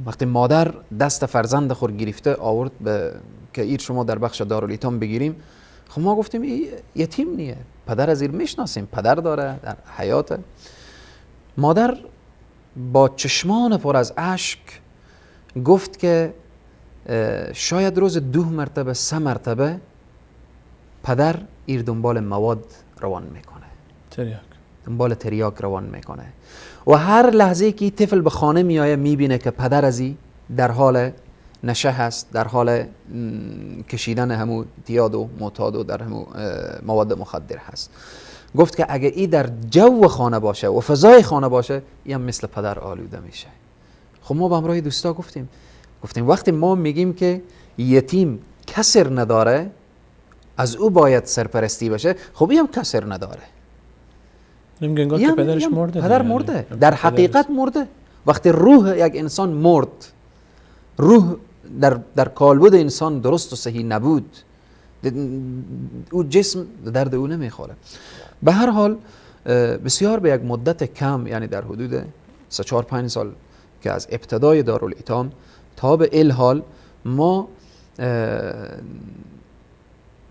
وقتی مادر دست فرزند خود گرفته آورد به که ایر شما در بخش دارالایتام بگیریم، خب ما گفتیم این یتیم نیه، پدر از ایر میشناسیم، پدر داره در حیاته. مادر با چشمان پر از اشک گفت که شاید روز 2 مرتبه 3 مرتبه پدر ایر دنبال مواد روان میکنه، تریاک، دنبال تریاک روان میکنه و هر لحظه که طفل به خانه میآید میبینه که پدر ازی در حال نشه هست، در حال کشیدن همو تیاد و معتاد و در همو مواد مخدر هست. گفت که اگه ای در جو خانه باشه و فضای خانه باشه، ای هم مثل پدر آلوده میشه. خب ما به همراه دوستا گفتیم وقتی ما میگیم که یتیم کسر نداره، از او باید سرپرستی بشه، خب ای هم کسر نداره. نمیگن که پدرش مرده، پدر مرده، در حقیقت مرده. وقتی روح یک انسان مرد، روح در کالبد انسان درست و صحیح نبود، او جسم درد او نمیخوره. به هر حال بسیار به یک مدت کم، یعنی در حدود 3-4-5 سال که از ابتدای دارالایتام تا به الحال ما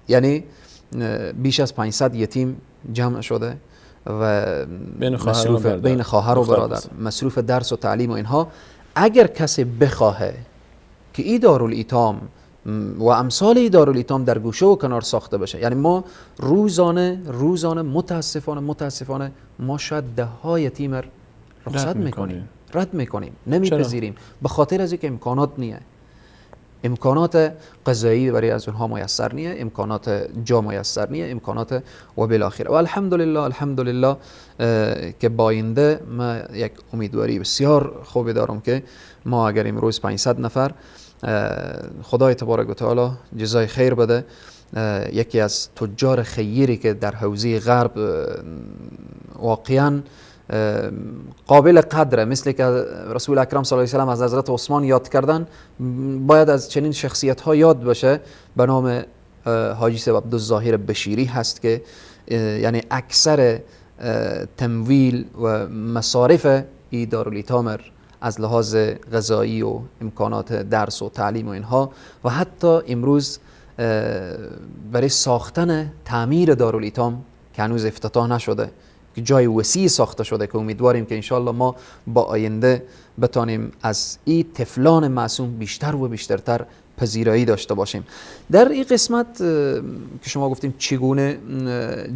یعنی بیش از 500 یتیم جمع شده و بین خواهر و برادر مصروف درس و تعلیم و اینها. اگر کسی بخواهه که ای دارالایتام و امثال ای دارالایتام در گوشه و کنار ساخته بشه، یعنی ما روزانه متاسفانه ما شاید 10 یتیم رخصت میکنیم، رد میکنیم، نمیپذیریم، به خاطر از اینکه امکانات نیه، امکانات غذایی برای از اونها میسر نیه، امکانات جا میسر نیه، امکانات و بالاخره. و الحمدلله که با آینده ما یک امیدواری بسیار خوبی دارم که ما اگر امروز 500 نفر، خدای تبارک و تعالی جزای خیر بده، یکی از تجار خیری که در حوزه غرب واقعا قابل قدره، مثل که رسول اکرم صلی الله علیه و سلم از حضرت عثمان یاد کردن، باید از چنین شخصیت ها یاد بشه. به نام حاجی صاحب عبدالظاهر بشیری هست که یعنی اکثر تمویل و مصارف ای دارالایتام از لحاظ غذایی و امکانات درس و تعلیم و اینها، و حتی امروز برای ساختن تعمیر دارالایتام که هنوز افتتاح نشده، که جای وسیع ساخته شده، که امیدواریم که انشالله ما با آینده بتانیم از این طفلان معصوم بیشتر و بیشترتر پذیرایی داشته باشیم. در این قسمت که شما گفتیم چگونه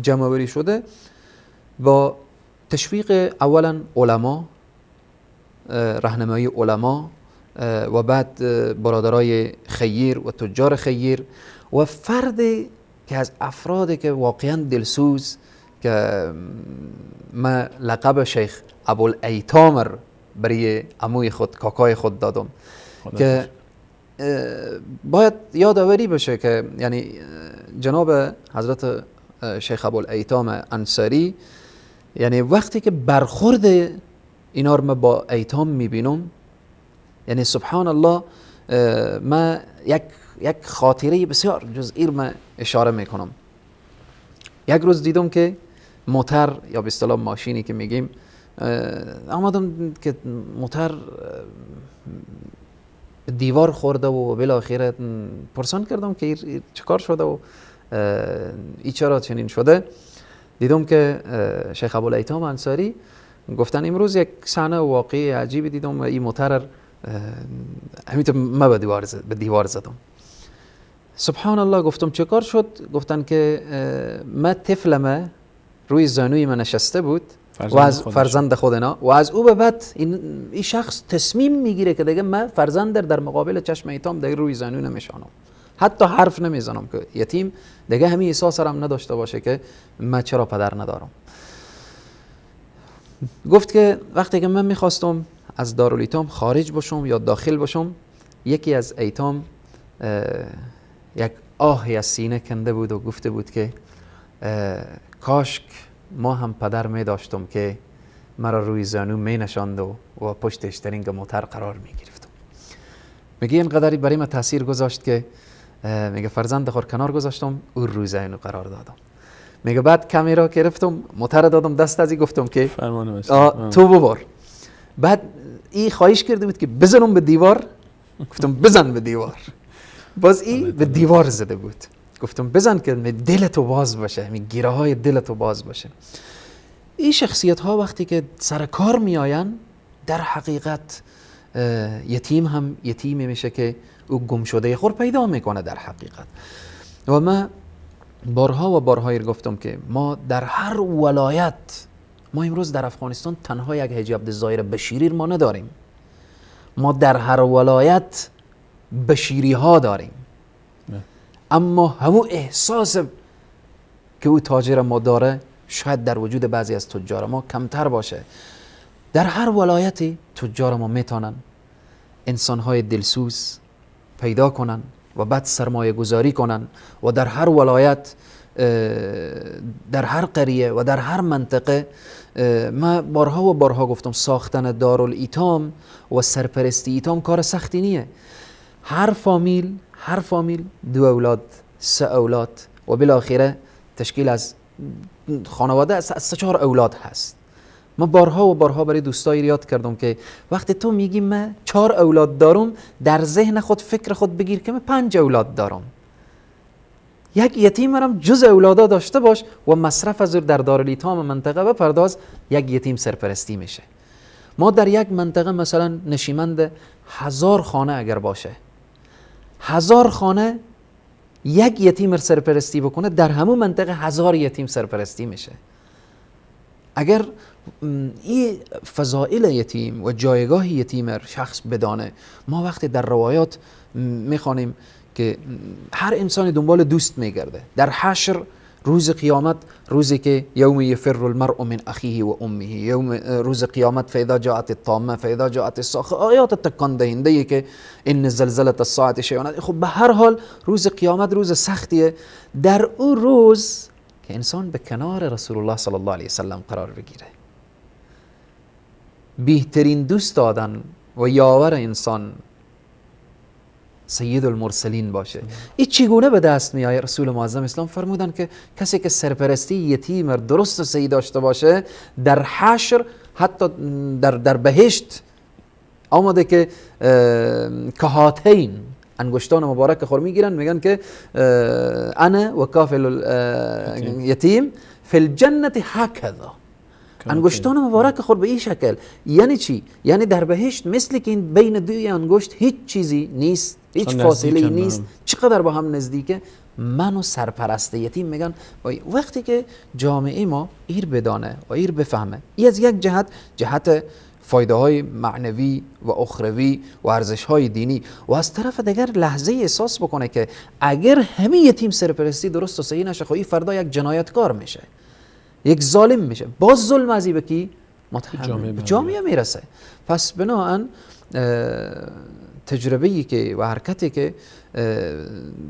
جمع‌آوری شده، با تشویق اولا علما، راهنمایی علما و بعد برادرای خیر و تجار خیر و فردی که از افرادی که واقعا دلسوز، که ما لقب شیخ ابوالایتام برای عموی خود، کاکای خود دادم، که باید یادآوری بشه که یعنی جناب حضرت شیخ ابوالایتام انصاری، یعنی وقتی که برخورد اینا رو ما با ایتام میبینم، یعنی سبحان الله، ما یک خاطره بسیار جزئی رو ما اشاره میکنم. یک روز دیدم که موتر یا به اصطلاح ماشینی که میگیم، آمدم که موتر دیوار خورده و بالاخره پرسان کردم که چه کار شده و ای چرا چنین شده. دیدم که شیخ ابوالایتام انصاری گفتن امروز یک صحنه واقعی عجیبی دیدم و این موتر همینطور ما به دیوار زدم. سبحان الله، گفتم چه کار شد؟ گفتن که ما طفلم روی زانوی من نشسته بود و از فرزند خودنا، و از او به بعد این شخص تصمیم میگیره که دیگه من فرزند در مقابل چشم ایتام دیگه روی زانو نمیشانم، حتی حرف نمیزنم که یتیم دیگه همین احساس هم نداشته باشه که من چرا پدر ندارم. گفت که وقتی که من میخواستم از دارالایتام خارج باشم یا داخل باشم، یکی از ایتام یک آهی از سینه کنده بود و گفته بود که کاش ما هم پدر می داشتم که مرا روی زانو می نشاند و پشت اشترینگ موتر قرار می گرفتم. میگه اینقدری برای من تاثیر گذاشت که میگه فرزند خور کنار گذاشتم او روی زانو قرار دادم. میگه بعد کامیرا گرفتم موتر دادم دست ازی گفتم که تو ببر. بعد این خواهش کرده بود که بزنم به دیوار، گفتم بزن به دیوار. باز این به دیوار زده بود، گفتم بزن که دلتو باز باشه، گیره های دلتو باز باشه. این شخصیت ها وقتی که سر کار می آین در حقیقت یتیم هم یتیمی میشه که او گم شده خور پیدا میکنه در حقیقت. و من بارها و بارها گفتم که ما در هر ولایت، ما امروز در افغانستان تنها یک حاجی عبدالظاهر بشیری ما نداریم، ما در هر ولایت بشیری ها داریم. اما همون احساس که او تاجر ما داره شاید در وجود بعضی از تجار ما کمتر باشه. در هر ولایتی تجار ما میتونن انسانهای دلسوز پیدا کنن و بعد سرمایه گذاری کنن و در هر ولایت، در هر قریه و در هر منطقه. ما بارها و بارها گفتم ساختن دارالایتام و سرپرستی ایتام کار سختی نیه. هر فامیل 2 اولاد 3 اولاد و بالاخره تشکیل از خانواده از 3-4 اولاد هست. ما بارها و بارها برای دوستایی یاد کردم که وقتی تو میگی من 4 اولاد دارم، در ذهن خود فکر خود بگیر که من 5 اولاد دارم. یک یتیم هم جز اولادا داشته باش و مصرف از در دارالایتام منطقه بپرداز، یک یتیم سرپرستی میشه. ما در یک منطقه مثلا نشیمند 1000 خانه اگر باشه، 1000 خانه یک یتیم سرپرستی بکنه، در همون منطقه 1000 یتیم سرپرستی میشه. اگر این فضائل یتیم و جایگاه یتیم شخص بدانه، ما وقتی در روایات میخوانیم که هر انسانی دنبال دوست میگرده. در حشر روز قیامت، روزی که یوم یفر المرء من اخیه و امه، یوم روز قیامت فاذا جاءت الطامه فاذا جاءت الصاخه، آیات تکان دهنده ای که ان زلزله الساعه شیء. خب به هر حال روز قیامت روز سختیه. در اون روز که انسان به کنار رسول الله صلی الله علیه وسلم قرار بگیره، بهترین دوست دادن و یاور انسان سید المرسلین باشه. این چگونه به دست می آید؟ رسول معظم اسلام فرمودن که کسی که سرپرستی یتیم درست و صحیح داشته باشه، در حشر حتی در بهشت آمده که کهاتین انگشتان مبارک خور میگیرن، میگن که انا و کافل یتیم فی الجنت هکذا. انگشتان مبارک خود به این شکل. یعنی چی؟ یعنی در بهشت مثل که این بین 2 انگشت هیچ چیزی نیست، هیچ فاصله نیست، چقدر با هم نزدیکه. من و سرپرست یتیم میگن وقتی که جامعه ما ایر بدانه و ایر بفهمه، این از یک جهت فایده های معنوی و اخروی و ارزش های دینی، و از طرف دیگر لحظه احساس بکنه که اگر همه یتیم سرپرستی درست و صحیح نشه، خب این فردا یک جنایتکار میشه، یک ظالم میشه. باز ظلم ازی به کی؟ جامعه میرسه. پس بناهن تجربه‌ای که و حرکتی که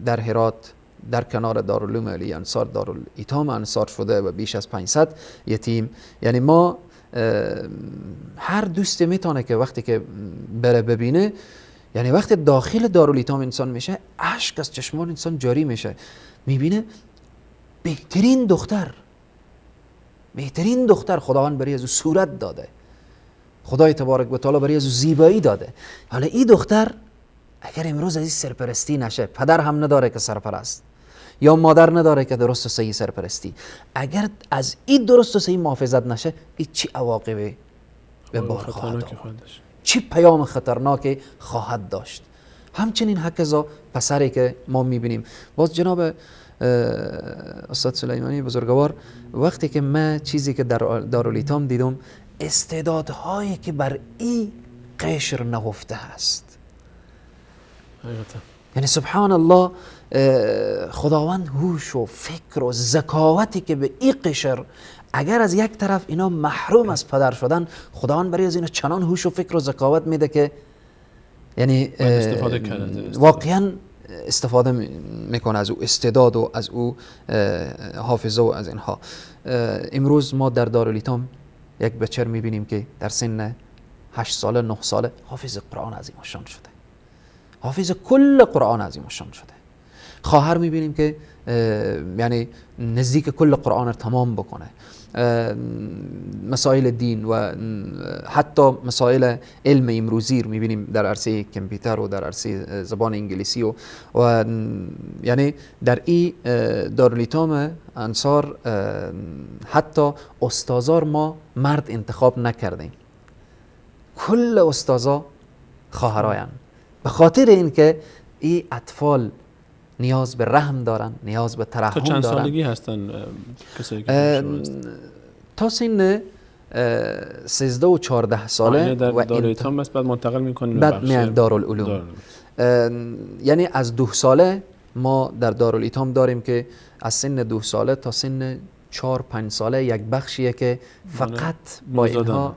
در هرات در کنار دارالعلوم علی انصار دارالایتام انصار شده و بیش از 500 یتیم، یعنی ما هر دوست میتونه که وقتی که بره ببینه، یعنی وقتی داخل دارالایتام انسان میشه اشک از چشمان انسان جاری میشه، میبینه بهترین دختر خداوند برای از او صورت داده، خدای تبارک و تعالی برای از او زیبایی داده. حالا این دختر اگر امروز از این سرپرستی نشه، پدر هم نداره که سرپرست یا مادر نداره که درست و صحیح سرپرستی، اگر از این درست و صحیح محافظت نشه، این چی عواقبی به بار خواهد آورد، چی پیام خطرناکی خواهد داشت. همچنین هکذا پسری که ما میبینیم. باز جناب استاد سلیمانی بزرگوار، وقتی که من چیزی که در دارالایتام دیدم، استعدادهایی که بر این قشر نهفته هست، یعنی سبحان الله، خداوند هوش و فکر و ذکاوتی که به این قشر، اگر از یک طرف اینا محروم از پدر شدن، خداوند برای از اینا چنان هوش و فکر و ذکاوت میده که یعنی واقعا استفاده میکنه از او استعداد و از او حافظه و از اینها. امروز ما در دارالایتام یک بچه رو میبینیم که در سن 8 ساله 9 ساله حافظ قرآن عظیم الشان شده، حافظ کل قرآن عظیم الشان شده. خواهر میبینیم که یعنی نزدیک کل قرآن رو تمام بکنه. مسائل دین و حتی مسائل علم امروزی رو میبینیم در عرصه کامپیوتر و در عرصه زبان انگلیسی و یعنی در این دارالایتام انصار حتی استازار ما مرد انتخاب نکردیم، کل استازا خواهرایان، به خاطر اینکه این اطفال نیاز به رحم دارن، نیاز به ترحم دارن. تا چند سالگی هستن کسایی که تا سن 13 و 14 ساله در و دارالایتام بس بعد منتقل میکنیم بعد میان دارالعلوم. یعنی از 2 ساله ما در دارالایتام داریم که از سن 2 ساله تا سن 4-5 ساله یک بخشیه که فقط با اینها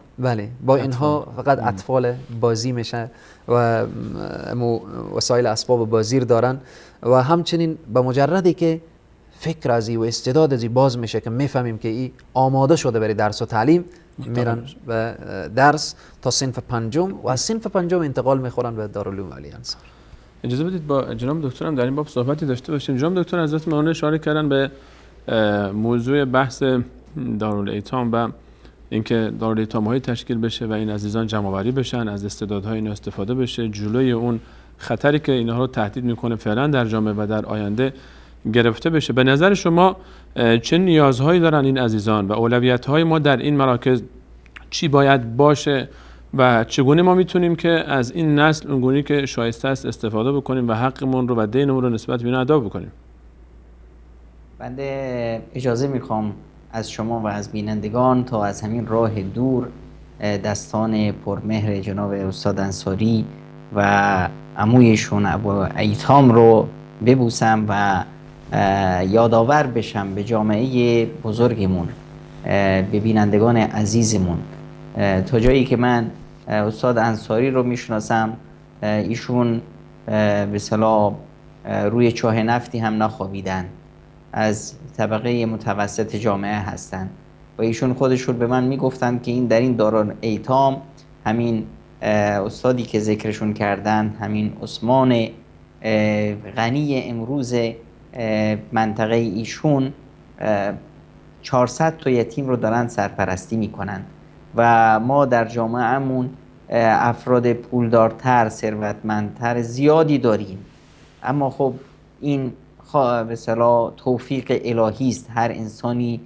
با اینها فقط اطفال بازی میشه و وسایل اسباب بازی دارن و همچنین به مجردی که فکر ازی و استعداد ازی باز میشه که میفهمیم که این آماده شده برای درس و تعلیم، میرن به درس تا صنف 5 و از صنف 5 انتقال میخورن به دارالعلوم علی انصار. اجازه بدید با جناب دکترم در این باب صحبتی داشته باشیم. جناب دکتر حضرت مولانا اشاره کردن به موضوع بحث دارالایتام و اینکه دارالایتام‌های تشکیل بشه و این عزیزان جمع‌آوری بشن، از استعدادهای اینا استفاده بشه، جلوی اون خطری که اینها رو تهدید میکنه فعلا در جامعه و در آینده گرفته بشه. به نظر شما چه نیازهایی دارن این عزیزان و اولویت‌های ما در این مراکز چی باید باشه و چگونه ما میتونیم که از این نسل اونگونی که شایسته است استفاده بکنیم و حقمون رو و دینمون رو نسبت به اینا ادا بکنیم؟ بنده اجازه میخوام از شما و از بینندگان تا از همین راه دور دستان پرمهر جناب استاد انصاری و عمویشون ابو ایتام رو ببوسم و یادآور بشم به جامعه بزرگمون، به بینندگان عزیزمون. تا جایی که من استاد انصاری رو میشناسم، ایشون به اصطلاح روی چاه نفتی هم نخوابیدن، از طبقه متوسط جامعه هستند و ایشون خودشون به من میگفتن که این در این دارالایتام همین استادی که ذکرشون کردن، همین عثمان غنی امروز منطقه ایشون 400 تا یتیم رو دارن سرپرستی میکنن و ما در جامعهمون افراد پولدارتر، ثروتمندتر زیادی داریم، اما خب این به اصطلاح توفیق الهی است. هر انسانی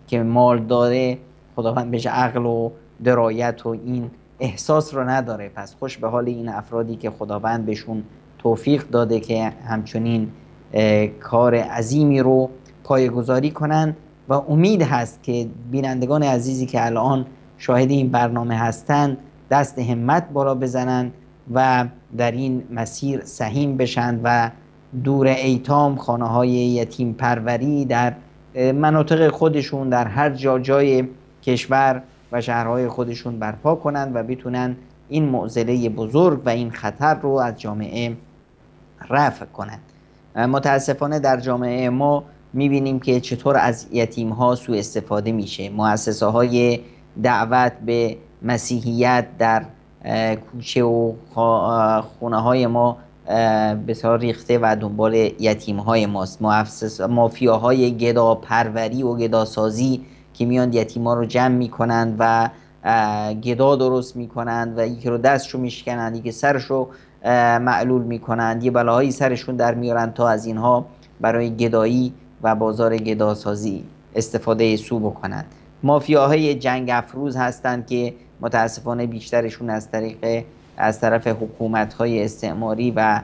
که مال داره خداوند بهش عقل و درایت و این احساس رو نداره. پس خوش به حال این افرادی که خداوند بهشون توفیق داده که همچنین کار عظیمی رو پایه‌گذاری کنن و امید هست که بینندگان عزیزی که الان شاهد این برنامه هستند دست همت بالا بزنن و در این مسیر سهیم بشن و دور ایتام، خانه‌های یتیم پروری در مناطق خودشون در هر جای کشور و شهرهای خودشون برپا کنن و بتونن این معضله بزرگ و این خطر رو از جامعه رفع کنن. متاسفانه در جامعه ما میبینیم که چطور از یتیم ها سوء استفاده میشه. مؤسسه های دعوت به مسیحیت در کوچه و خونه های ما بسیار ریخته و دنبال یتیم های ماست. مافیاهای گدا پروری و گدا سازی که میان یتیم ها رو جمع میکنند و گدا درست میکنند و یکی رو دستشو میشکنند، یکی سرشو معلول میکنند، یه بلاهایی سرشون در میارن تا از اینها برای گدایی و بازار گداسازی استفاده سو بکنند. مافیاهای جنگ افروز هستند که متاسفانه بیشترشون از طرف حکومت‌های استعماری و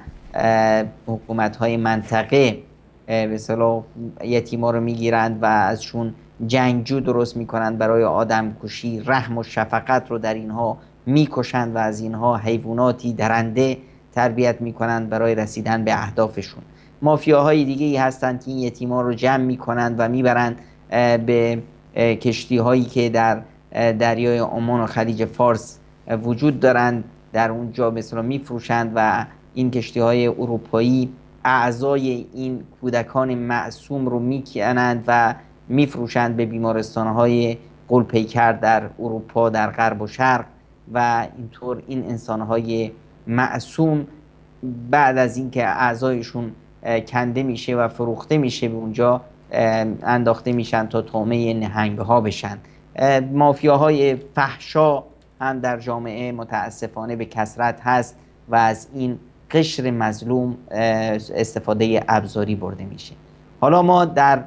حکومت‌های منطقه به اصطلاح یتیما رو میگیرند و ازشون جنگجو درست میکنند برای آدم کشی. رحم و شفقت رو در اینها میکشند و از اینها حیواناتی درنده تربیت میکنند برای رسیدن به اهدافشون. مافیاهای دیگه ای هستند که این یتیما رو جمع میکنند و میبرند به کشتی هایی که در دریای عمان و خلیج فارس وجود دارند، در اونجا مثلا میفروشند و این کشتی های اروپایی اعضای این کودکان معصوم رو میکنند و میفروشند به بیمارستان های غول‌پیکر در اروپا، در غرب و شرق و اینطور این انسانهای معصوم بعد از اینکه اعضایشون کنده میشه و فروخته میشه به اونجا انداخته میشن تا طعمه نهنگ ها بشن. مافیاهای فحشا هم در جامعه متاسفانه به کثرت هست و از این قشر مظلوم استفاده ابزاری برده میشه. حالا ما در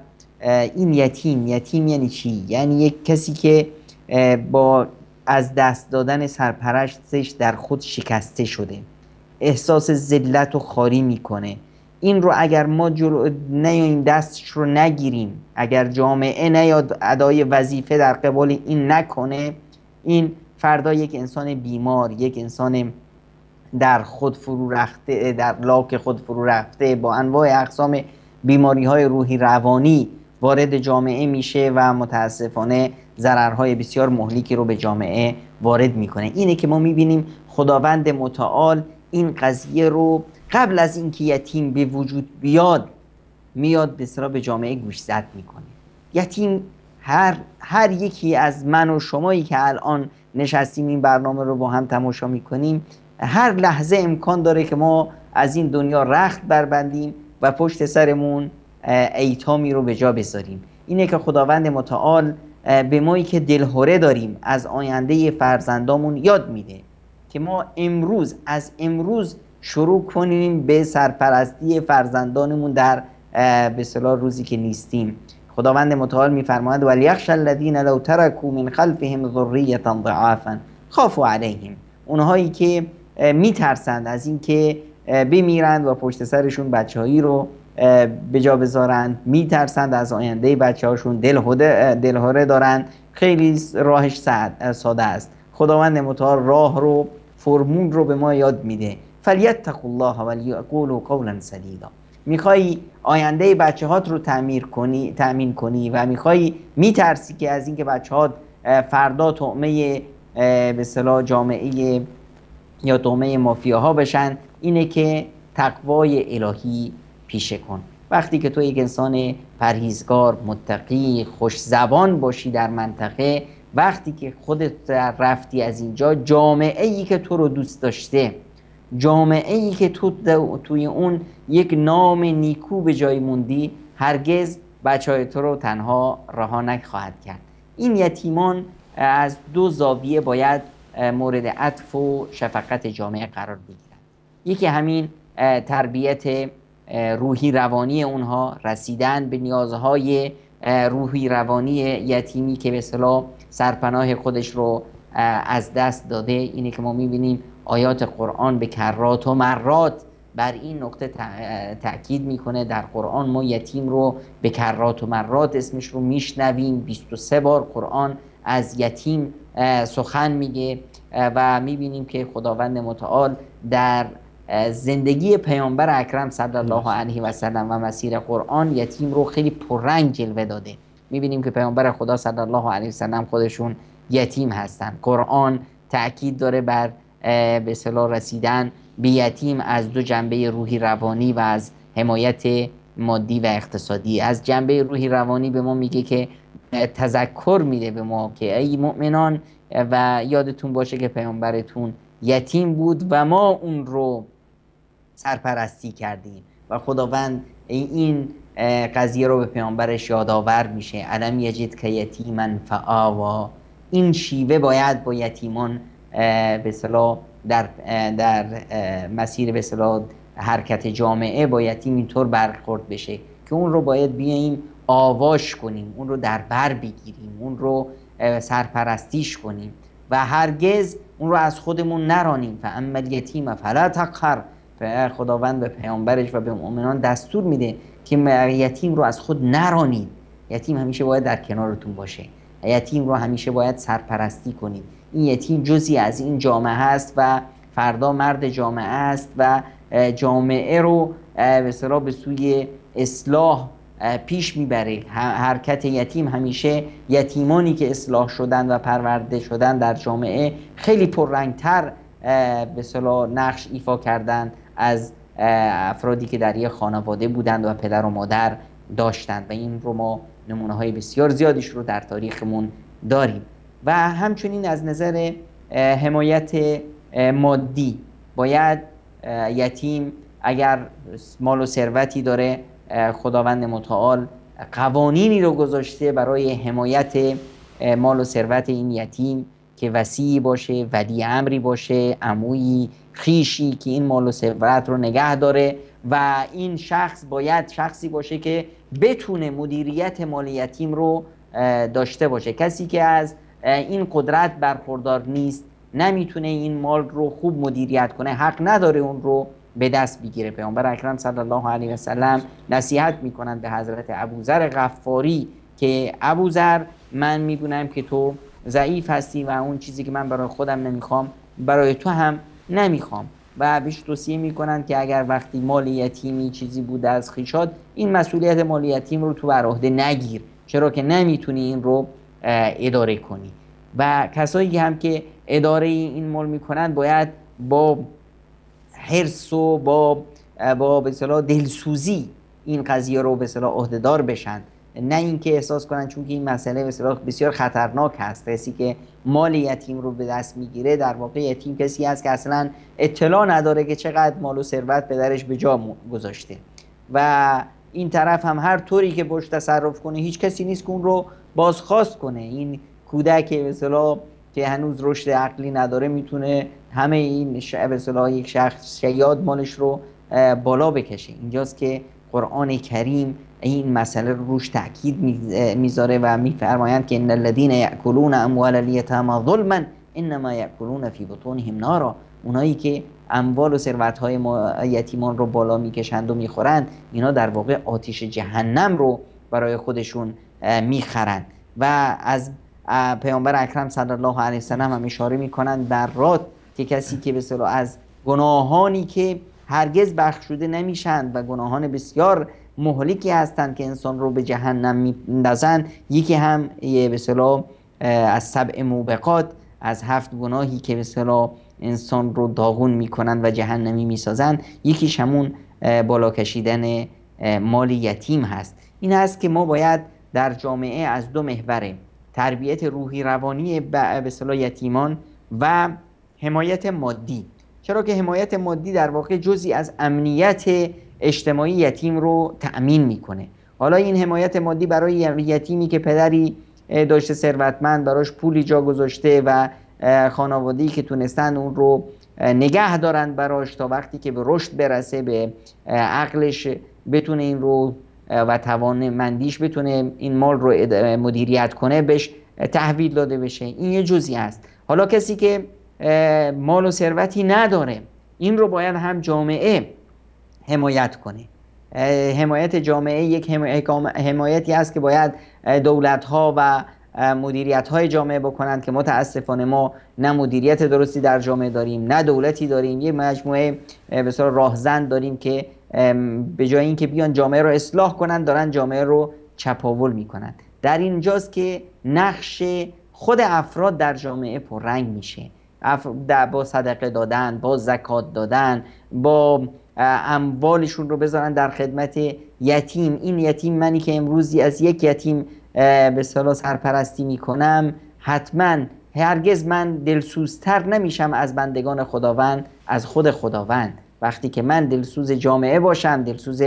این یتیم یعنی چی؟ یعنی یک کسی که با از دست دادن سرپرستش در خود شکسته شده، احساس ذلت و خواری میکنه. این رو اگر ما نیاییم دستش رو نگیریم، اگر جامعه نیاد ادای وظیفه در قبال این نکنه، این فردا یک انسان بیمار، یک انسان در خود فرو رفته، در لاک خود فرو رفته با انواع اقسام بیماری های روحی روانی وارد جامعه میشه و متاسفانه ضررهای بسیار مهلکی رو به جامعه وارد میکنه. اینه که ما میبینیم خداوند متعال این قضیه رو قبل از اینکه یتیم به وجود بیاد میاد به اصطلاح به جامعه گوشزد میکنه. یتیم هر یکی از من و شمایی که الان نشستیم این برنامه رو با هم تماشا میکنیم، هر لحظه امکان داره که ما از این دنیا رخت بربندیم و پشت سرمون ایتامی رو به جا بذاریم. اینه که خداوند متعال به مایی که دلهره داریم از آینده فرزندامون یاد میده که ما از امروز شروع کنیم به سرپرستی فرزندانمون در به اصطلاح روزی که نیستیم. خداوند متعال میفرماید ولیخشى الذین لو ترکوا من خلفهم ذریة ضعافا خافوا علیهم، اونهایی که میترسند از این که بمیرند و پشت سرشون بچه‌هایی رو به جا بذارند، میترسند از آینده بچه‌هاشون، دلهره دارند. خیلی راهش ساده است. خداوند متعال راه رو، فرمون رو به ما یاد میده. فلیتقوا الله ولیقولوا قولا سدیدا. میخوای آینده بچه‌هات رو تأمین کنی و میترسی که از اینکه بچه‌هات فردا طعمه به اصطلاح جامعه یا طعمه مافیاها بشن، اینه که تقوای الهی پیشه کن. وقتی که تو یک انسان پرهیزگار، متقی، خوش زبان باشی در منطقه، وقتی که خودت رفتی از اینجا، جامعه ای که تو رو دوست داشته، جامعه ای که توی اون یک نام نیکو به جای موندی، هرگز بچهای تو رو تنها رها نخواهد کرد. این یتیمان از دو زاویه باید مورد عطف و شفقت جامعه قرار بگیرند. یکی همین تربیت روحی روانی اونها، رسیدن به نیازهای روحی روانی یتیمی که به اصطلاح سرپناه خودش رو از دست داده. اینه که ما میبینیم آیات قرآن به کرات و مرات بر این نقطه تأکید میکنه. در قرآن ما یتیم رو به کرات و مرات اسمش رو میشنویم. 23 بار قرآن از یتیم سخن میگه و میبینیم که خداوند متعال در زندگی پیامبر اکرم صلی الله علیه و سلم و مسیر قرآن یتیم رو خیلی پررنگ جلوه داده. میبینیم که پیامبر خدا صلی الله علیه و سلم خودشون یتیم هستن. قرآن تأکید داره بر به اصطلاح رسیدن به یتیم از دو جنبه روحی روانی و از حمایت مادی و اقتصادی. از جنبه روحی روانی به ما میگه که تذکر میده به ما که ای مؤمنان و یادتون باشه که پیامبرتون یتیم بود و ما اون رو سرپرستی کردیم و خداوند این قضیه رو به پیامبرش یادآور میشه. الم یجد که یتیما فآوا. این شیوه باید با یتیمان به اصطلاح در مسیر به اصطلاح حرکت جامعه با یتیم اینطور برخورد بشه که اون رو باید بیاییم آواش کنیم، اون رو در بر بگیریم، اون رو سرپرستیش کنیم و هرگز اون رو از خودمون نرانیم. فاما الیتیم فلا تقهر. خداوند به پیامبرش و به مؤمنان دستور میده که یتیم رو از خود نرانید. یتیم همیشه باید در کنارتون باشه. یتیم رو همیشه باید سرپرستی کنید. این یتیم جزئی از این جامعه هست و فردا مرد جامعه است و جامعه رو به اصطلاح به سوی اصلاح پیش میبره. حرکت یتیم همیشه یتیمانی که اصلاح شدن و پرورده شدن در جامعه خیلی پررنگتر به اصطلاح نقش ایفا کردن از افرادی که در یک خانواده بودند و پدر و مادر داشتند و این رو ما نمونه های بسیار زیادیش رو در تاریخمون داریم. و همچنین از نظر حمایت مادی باید یتیم اگر مال و ثروتی داره، خداوند متعال قوانینی رو گذاشته برای حمایت مال و ثروت این یتیم که وصی باشه، ولی امری باشه، عمویی، خویشی که این مال و ثروت رو نگه داره و این شخص باید شخصی باشه که بتونه مدیریت مال یتیم رو داشته باشه. کسی که از این قدرت برخوردار نیست، نمیتونه این مال رو خوب مدیریت کنه، حق نداره اون رو به دست بگیره. پیامبر اکرم صلی الله علیه و سلم نصیحت میکنند به حضرت ابوذر غفاری که ابوذر، من میدونم که تو ضعیف هستی و اون چیزی که من برای خودم نمیخوام برای تو هم نمیخوام، و بهش توصیه میکنند که اگر وقتی مال یتیمی چیزی بوده از خویشات، این مسئولیت مال یتیم رو تو بر عهده نگیر، چرا که نمیتونی این رو اداره کنی. و کسایی هم که اداره این مال میکنند باید با حرص و با به اصطلاح دلسوزی این قضیه رو به اصطلاح عهدهدار بشن، نه اینکه احساس کنن چون که این مسئله به اصطلاح بسیار خطرناک هست. کسی که مال یتیم رو به دست میگیره، در واقع یتیم کسی هست که اصلا اطلاع نداره که چقدر مال و ثروت پدرش به جا گذاشته و این طرف هم هر طوری که باش تصرف کنه هیچ کسی نیست که اون رو بازخواست کنه. این کودک به اصطلاح که هنوز رشد عقلی نداره میتونه همه این به اصطلاح یک شخص شیاد مالش رو بالا بکشه. اینجاست که قرآن کریم این مسئله رو روش تاکید میذاره و میفرمایند که ان الذين ياكلون اموال اليتامى ظلما انما ياكلون في بطونهم نارا. اونایی که اموال و ثروت‌های یتیمان رو بالا میکشند و میخورند، اینا در واقع آتش جهنم رو برای خودشون میخرند. و از پیامبر اکرم صلی الله علیه و سلم هم اشاره میکنند بر راد که کسی که به اصطلاح از گناهانی که هرگز بخشوده نمیشند و گناهان بسیار مهلکی هستند که انسان رو به جهنم میندازند، یکی هم به اصطلاح از 7 موبقات، از 7 گناهی که به اصطلاح انسان رو داغون میکنند و جهنمی میسازند، یکیش همون بالا کشیدن مال یتیم هست. این هست که ما باید در جامعه از 2 محور، تربیت روحی روانی به اصطلاح یتیمان و حمایت مادی، چرا که حمایت مادی در واقع جزئی از امنیت اجتماعی یتیم رو تأمین میکنه. حالا این حمایت مادی برای یتیمی که پدری داشته ثروتمند براش پولی جا گذاشته و خانواده‌ای که تونستن اون رو نگه دارن براش تا وقتی که به رشد برسه، به عقلش بتونه این رو و توانمندیش بتونه این مال رو مدیریت کنه، بهش تحویل داده بشه. این یه جزئی است. حالا کسی که مال و ثروتی نداره، این رو باید هم جامعه حمایت کنه. حمایت جامعه یک حمایتی است که باید دولت‌ها و مدیریت‌های جامعه بکنند که متاسفانه ما نه مدیریت درستی در جامعه داریم، نه دولتی داریم. یه مجموعه به اصطلاح راهزن داریم که به جای اینکه بیان جامعه رو اصلاح کنند، دارن جامعه رو چپاول میکنند. در اینجاست که نقش خود افراد در جامعه پررنگ میشه، با صدقه دادن، با زکات دادن، با اموالشون رو بذارن در خدمت یتیم. این یتیم، منی که امروزی از یک یتیم به اصطلاح سرپرستی میکنم، حتما هرگز من دلسوزتر نمیشم از بندگان خداوند از خود خداوند. وقتی که من دلسوز جامعه باشم، دلسوز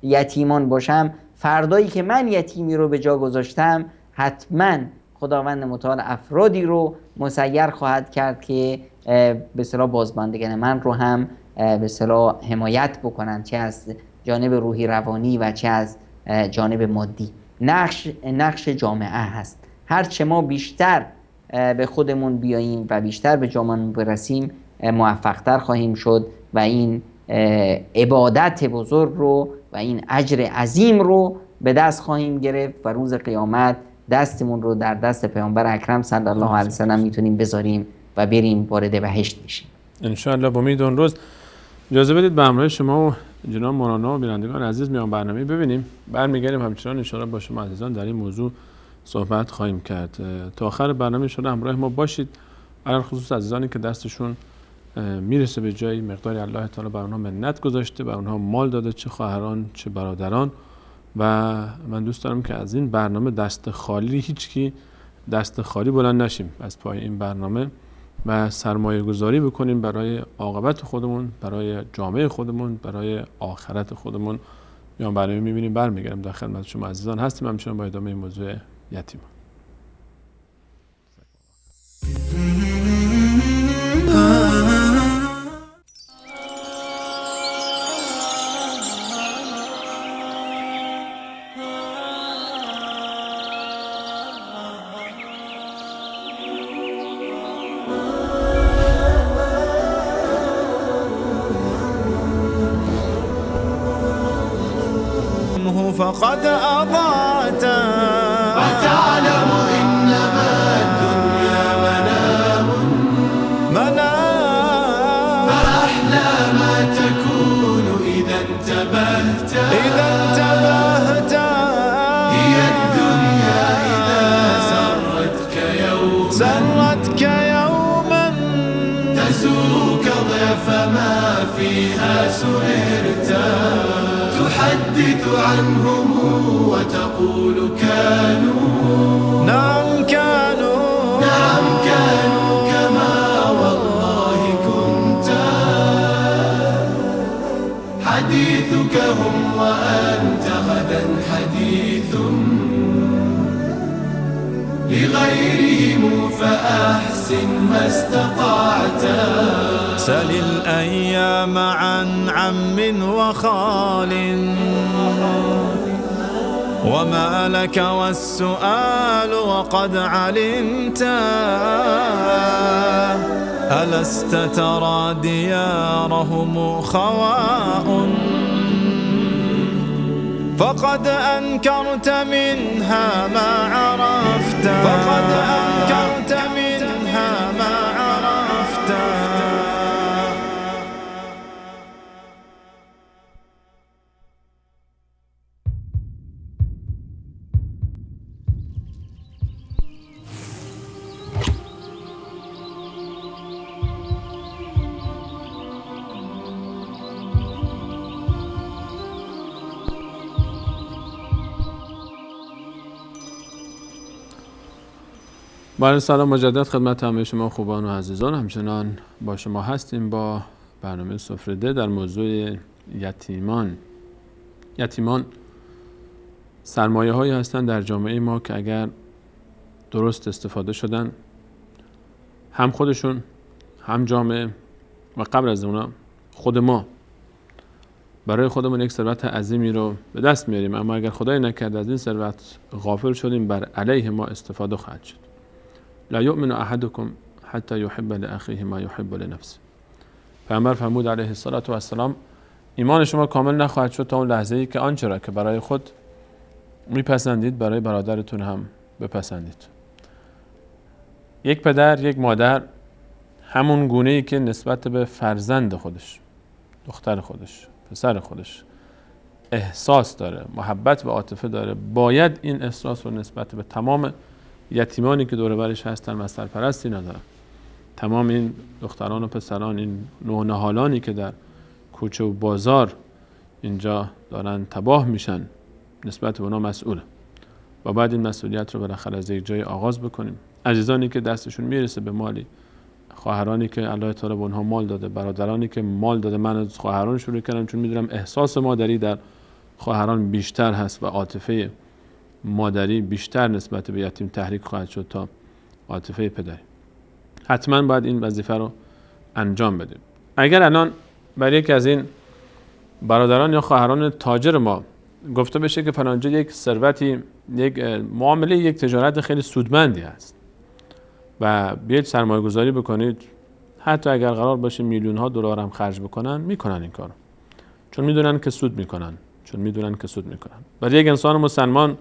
یتیمان باشم، فردایی که من یتیمی رو به جا گذاشتم، حتما خداوند متعال افرادی رو مسیر خواهد کرد که به اصطلاح بازماندگان من رو هم به اصطلاح حمایت بکنن، چه از جانب روحی روانی و چه از جانب مادی. نقش جامعه هست. هرچه ما بیشتر به خودمون بیاییم و بیشتر به جامعه برسیم، موفقتر خواهیم شد و این عبادت بزرگ رو و این اجر عظیم رو به دست خواهیم گرفت و روز قیامت دستمون رو در دست پیامبر اکرم صلی الله علیه و سلم میتونیم بذاریم و بریم وارد بهشت بشیم ان شاء الله. با امید اون روز اجازه بدید به همراه شما و جناب مولانا و بینندگان عزیز میان برنامه ببینیم، برمیگردیم همچنان ان شاء الله با شما عزیزان در این موضوع صحبت خواهیم کرد. تا آخر برنامه ان شاء الله همراه ما باشید. علل خصوص عزیزانی که دستشون میرسه به جایی، مقداری الله تعالی بر اونها منت گذاشته، بر اونها مال داده، چه خواهران چه برادران، و من دوست دارم که از این برنامه دست خالی هیچکی دست خالی بلند نشیم از پای این برنامه و سرمایه گذاری بکنیم برای عاقبت خودمون، برای جامعه خودمون، برای آخرت خودمون. یا برنامه می‌بینیم برمیگردیم در خدمت شما عزیزان هستیم همچنان با ادامه این موضوع یتیمان. فقد أضعت وتعلم إنما الدنيا منام فأحلى ما تكون إذا انتبهت هي الدنيا إذا سرتك يوما تسوك ضعف ما فيها سهرت تحدث عنهم وتقول كانوا نعم كانوا كما والله كنت حديثك هم وأنت غدا حديث لغيرهم فأحسن ما استطعت سل الأيام عن عم وخال وما لك والسؤال وقد علمت ألست ترى ديارهم خواء فقد أنكرت منها ما عرفت بله سلام مجدد خدمت همه شما خوبان و عزیزان. همچنان با شما هستیم با برنامه سفره در موضوع یتیمان سرمایه هایی هستند در جامعه ما که اگر درست استفاده شدن هم خودشون هم جامعه و قبل از اونا خود ما برای خودمون یک ثروت عظیمی رو به دست میاریم، اما اگر خدای نکرده از این ثروت غافل شدیم بر علیه ما استفاده خواهد شد. لا یؤمن احدکم حتی یحب لاخیه ما یحب لنفسه. پیامبر فرمود علیه السلام ایمان شما کامل نخواهد شد تا اون لحظه ای که آنچه را که برای خود میپسندید برای برادرتون هم بپسندید. یک پدر، یک مادر همون گونه ای که نسبت به فرزند خودش، دختر خودش، پسر خودش احساس داره، محبت و عاطفه داره، باید این احساس رو نسبت به تمام یتیمانی که دور برش هستن و سرپرستی ندارن، تمام این دختران و پسران، این نونهالانی که در کوچه و بازار اینجا دارن تباه میشن، نسبت به اونا مسئوله و بعد این مسئولیت رو بالاخره از یک جای آغاز بکنیم. عزیزانی که دستشون میرسه به مالی، خواهرانی که الله تعالی به اونها مال داده، برادرانی که مال داده، من از خواهران شروع کردم چون میدونم احساس مادری در خواهران بیشتر هست و عاطفه مادری بیشتر نسبت به یتیم تحریک خواهد شد تا عاطفه پدری. حتما باید این وظیفه رو انجام بدیم. اگر الان برای یکی از این برادران یا خواهران تاجر ما گفته بشه که فلانجا یک ثروتی، یک معامله، یک تجارت خیلی سودمندی هست و بیاید سرمایه گذاری بکنید، حتی اگر قرار باشه میلیون ها دلار هم خرج بکنن، میکنن این کارو، چون میدونن که سود میکنن. برای یک انسان مسلمان،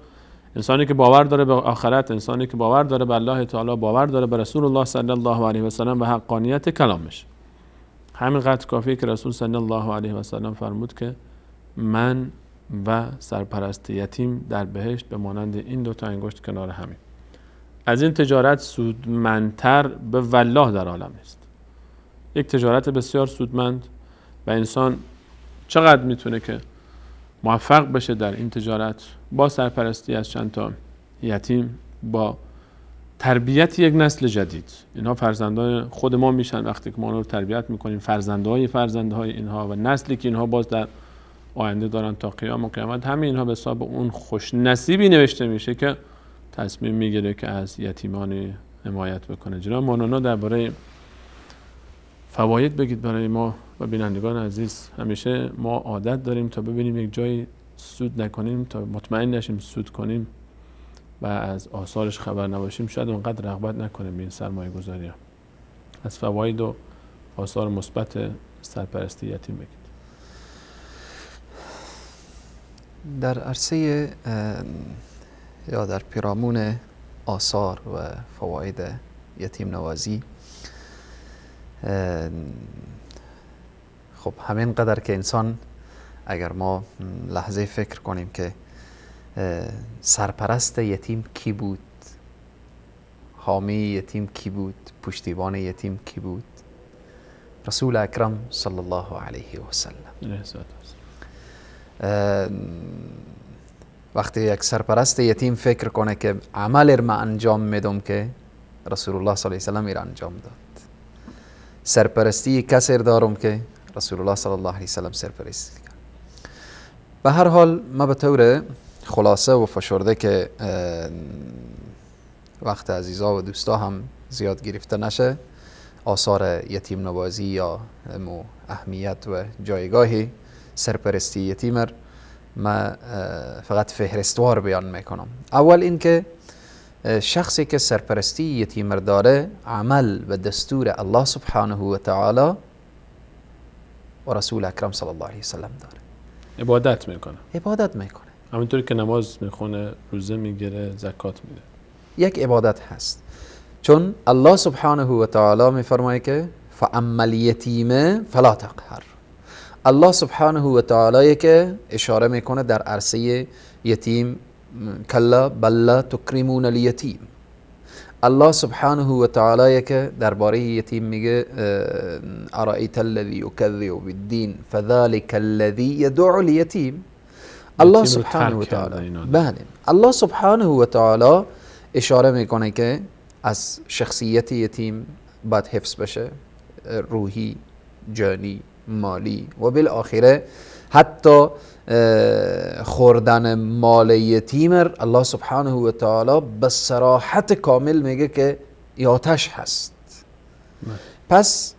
انسانی که باور داره به آخرت، انسانی که باور داره به الله تعالی، باور داره به رسول الله صلی الله علیه و سلم و حقانیت کلامش، همین قدر کافیه که رسول صلی الله علیه و سلم فرمود که من و سرپرست یتیم در بهشت به مانند این دو تا انگشت کنار همین. از این تجارت سودمندتر به والله در عالم است. یک تجارت بسیار سودمند و انسان چقدر میتونه که موفق بشه در این تجارت با سرپرستی از چند تا یتیم، با تربیت یک نسل جدید. اینها فرزندان خود ما میشن وقتی که ما رو تربیت میکنیم، فرزندهای اینها و نسلی که اینها باز در آینده دارن تا قیام و قیامت، همه اینها به حساب اون خوش نصیبی نوشته میشه که تصمیم میگیره که از یتیمان حمایت بکنه. جناب مولانا درباره فواید بگید برای ما و بینندگان عزیز. همیشه ما عادت داریم تا ببینیم یک جایی سود نکنیم تا مطمئن نشیم سود کنیم و از آثارش خبر نباشیم، شاید اونقدر رغبت نکنیم به این سرمایه گذاری. از فواید و آثار مثبت سرپرستی یتیم بگید. در عرصه یا در پیرامون آثار و فواید یتیم نوازی، خب همین قدر که انسان اگر ما لحظه فکر کنیم که سرپرست یتیم کی بود، حامی یتیم کی بود، پشتیبان یتیم کی بود؟ رسول اکرم صلی الله علیه و سلم. وقتی یک سرپرست یتیم فکر کنه که عمل ما انجام میدم که رسول الله صلی الله علیه و سلم ایر انجام داد، سرپرستی کسی دارم که رسول الله صلی الله علیه و سلم سرپرستی کرد. به هر حال ما به طور خلاصه و فشرده که وقت عزیزا و دوستا هم زیاد گرفته نشه، آثار یتیم نوازی یا اهمیت و جایگاه سرپرستی یتیمر ما فقط فهرستوار بیان میکنم. اول اینکه شخصی که سرپرستی یتیمر داره عمل و دستور الله سبحانه و تعالی و رسول اکرم صلی الله علیه و سلم داره، عبادت میکنه همینطوری که نماز میخونه، روزه میگیره، زکات میده، یک عبادت هست. چون الله سبحانه و تعالی میفرمایه که فاما الیتیم فلا تقهر. الله سبحانه و تعالی که اشاره میکنه در عرصه یتیم، کلا بل لا تکرمون الیتیم. الله سبحانه و تعالی که درباره یتیم میگه ارایت الذی یکذب بالدین فذلک الذی یدعو الیتیم. الله سبحانه و تعالی، بله، الله سبحانه و تعالی اشاره میکنه که از شخصیت یتیم باید حفظ بشه، روحی، جانی، مالی و بالاخره حتی خوردن مال یتیمر الله سبحانه و تعالی به صراحت کامل میگه که آتش هست. پس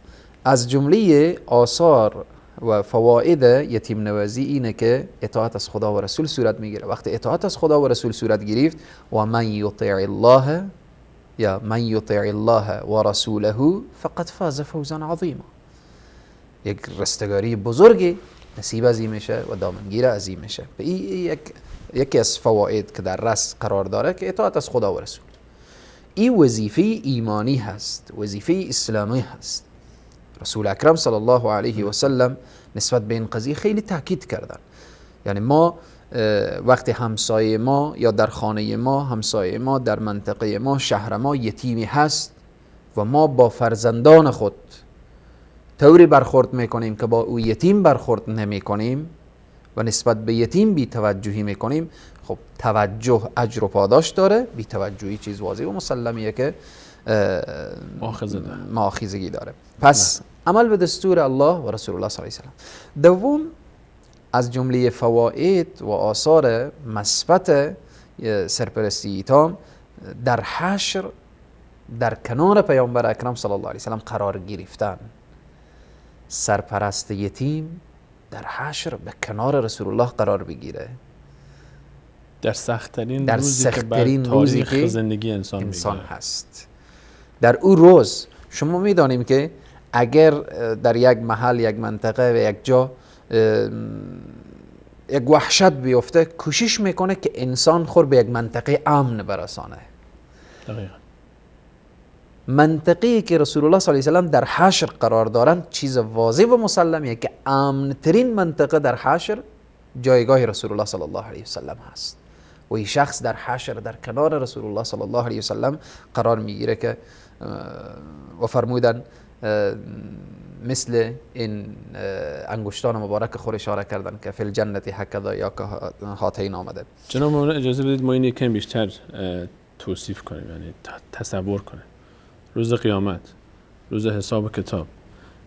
از جمله آثار و فواید یتیم نوازی اینه که اطاعت از خدا و رسول صورت میگیره. وقتی اطاعت از خدا و رسول صورت گرفت و من یطیع الله یا من یطیع الله و رسوله فقد فاز فوزا عظیما، یک رستگاری بزرگی نصیب عظیم میشه و دامنگیر عظیم میشه. یکی از فواید که در رأس قرار داره که اطاعت از خدا و رسول، این وظیفه ایمانی هست، وظیفه اسلامی هست. رسول اکرم صلی الله علیه و سلم نسبت به این قضیه خیلی تاکید کردن. یعنی ما وقتی همسایه ما یا در خانه ما، همسایه ما در منطقه ما، شهر ما یتیمی هست و ما با فرزندان خود طوری برخورد میکنیم که با او یتیم برخورد نمی کنیم و نسبت به یتیم بی توجهی میکنیم، خب توجه اجر و پاداش داره، بی توجهی چیز واضح و مسلمیه که مؤاخذگی داره. پس عمل به دستور الله و رسول الله صلی الله علیه و سلم. دوم از جمله فواید و آثار مثبت سرپرستی یتیم در حشر در کنار پیامبر اکرم صلی الله علیه و سلم قرار گرفتن. سرپرست یتیم در حشر به کنار رسول الله قرار بگیره، در سخت‌ترین روزی که زندگی انسان هست. در او روز شما میدانیم که اگر در یک محل، یک منطقه و یک جا یک وحشت بیفته، کوشش میکنه که انسان خود به یک منطقه امن برسانه. دقیقا منطقه‌ای که رسول الله صلی الله علیه و سلم در حشر قرار دارند چیز واضح و مسلمیه که امن ترین منطقه در حشر جایگاه رسول الله صلی الله علیه و سلم هست و این شخص در حشر در کنار رسول الله صلی الله علیه و سلم قرار میگیره که و فرمودن مثل این انگشتان مبارک خور اشاره کردن که فی الجنت هکذا یا که هاتین آمده. جناب مولانا اجازه بدید ما این کم بیشتر توصیف کنیم، یعنی تصور کنیم. روز قیامت، روز حساب کتاب،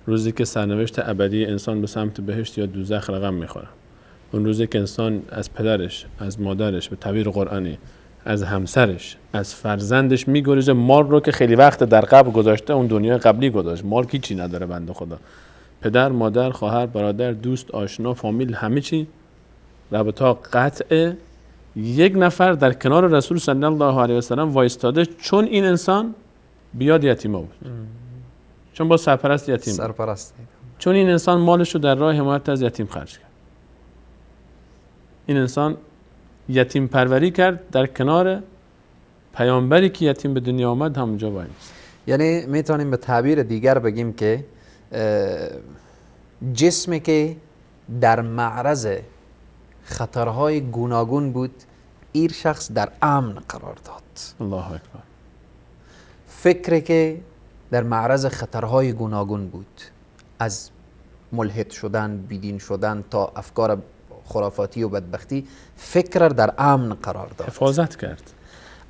روزی که سرنوشت ابدی انسان به سمت بهشت یا دوزخ رقم میخوره. اون روزی که انسان از پدرش، از مادرش، به تعبیر قرآنی از همسرش، از فرزندش میگریزه. مال رو که خیلی وقت در قبر گذاشته، اون دنیای قبلی گذاشت. مال هیچی نداره بنده خدا. پدر، مادر، خواهر، برادر، دوست، آشنا، فامیل، همه چی رابطه قطعه. یک نفر در کنار رسول صلی الله علیه و سلم وایستاده چون این انسان بیاد یتیمه بود، چون با سرپرست یتیم سرپرست، چون این انسان مالش رو در راه حمایت از یتیم خرج کرد. این انسان یتیم پروری کرد در کنار پیامبری که یتیم به دنیا آمد، همونجا وای میست. یعنی میتونیم به تعبیر دیگر بگیم که جسمی که در معرض خطرهای گوناگون بود، این شخص در امن قرار داد. الله اکبر. فکری که در معرض خطرهای گوناگون بود، از ملحد شدن، بیدین شدن تا افکار خرافاتی و بدبختی، فکر در امن قرار داد، حفاظت کرد.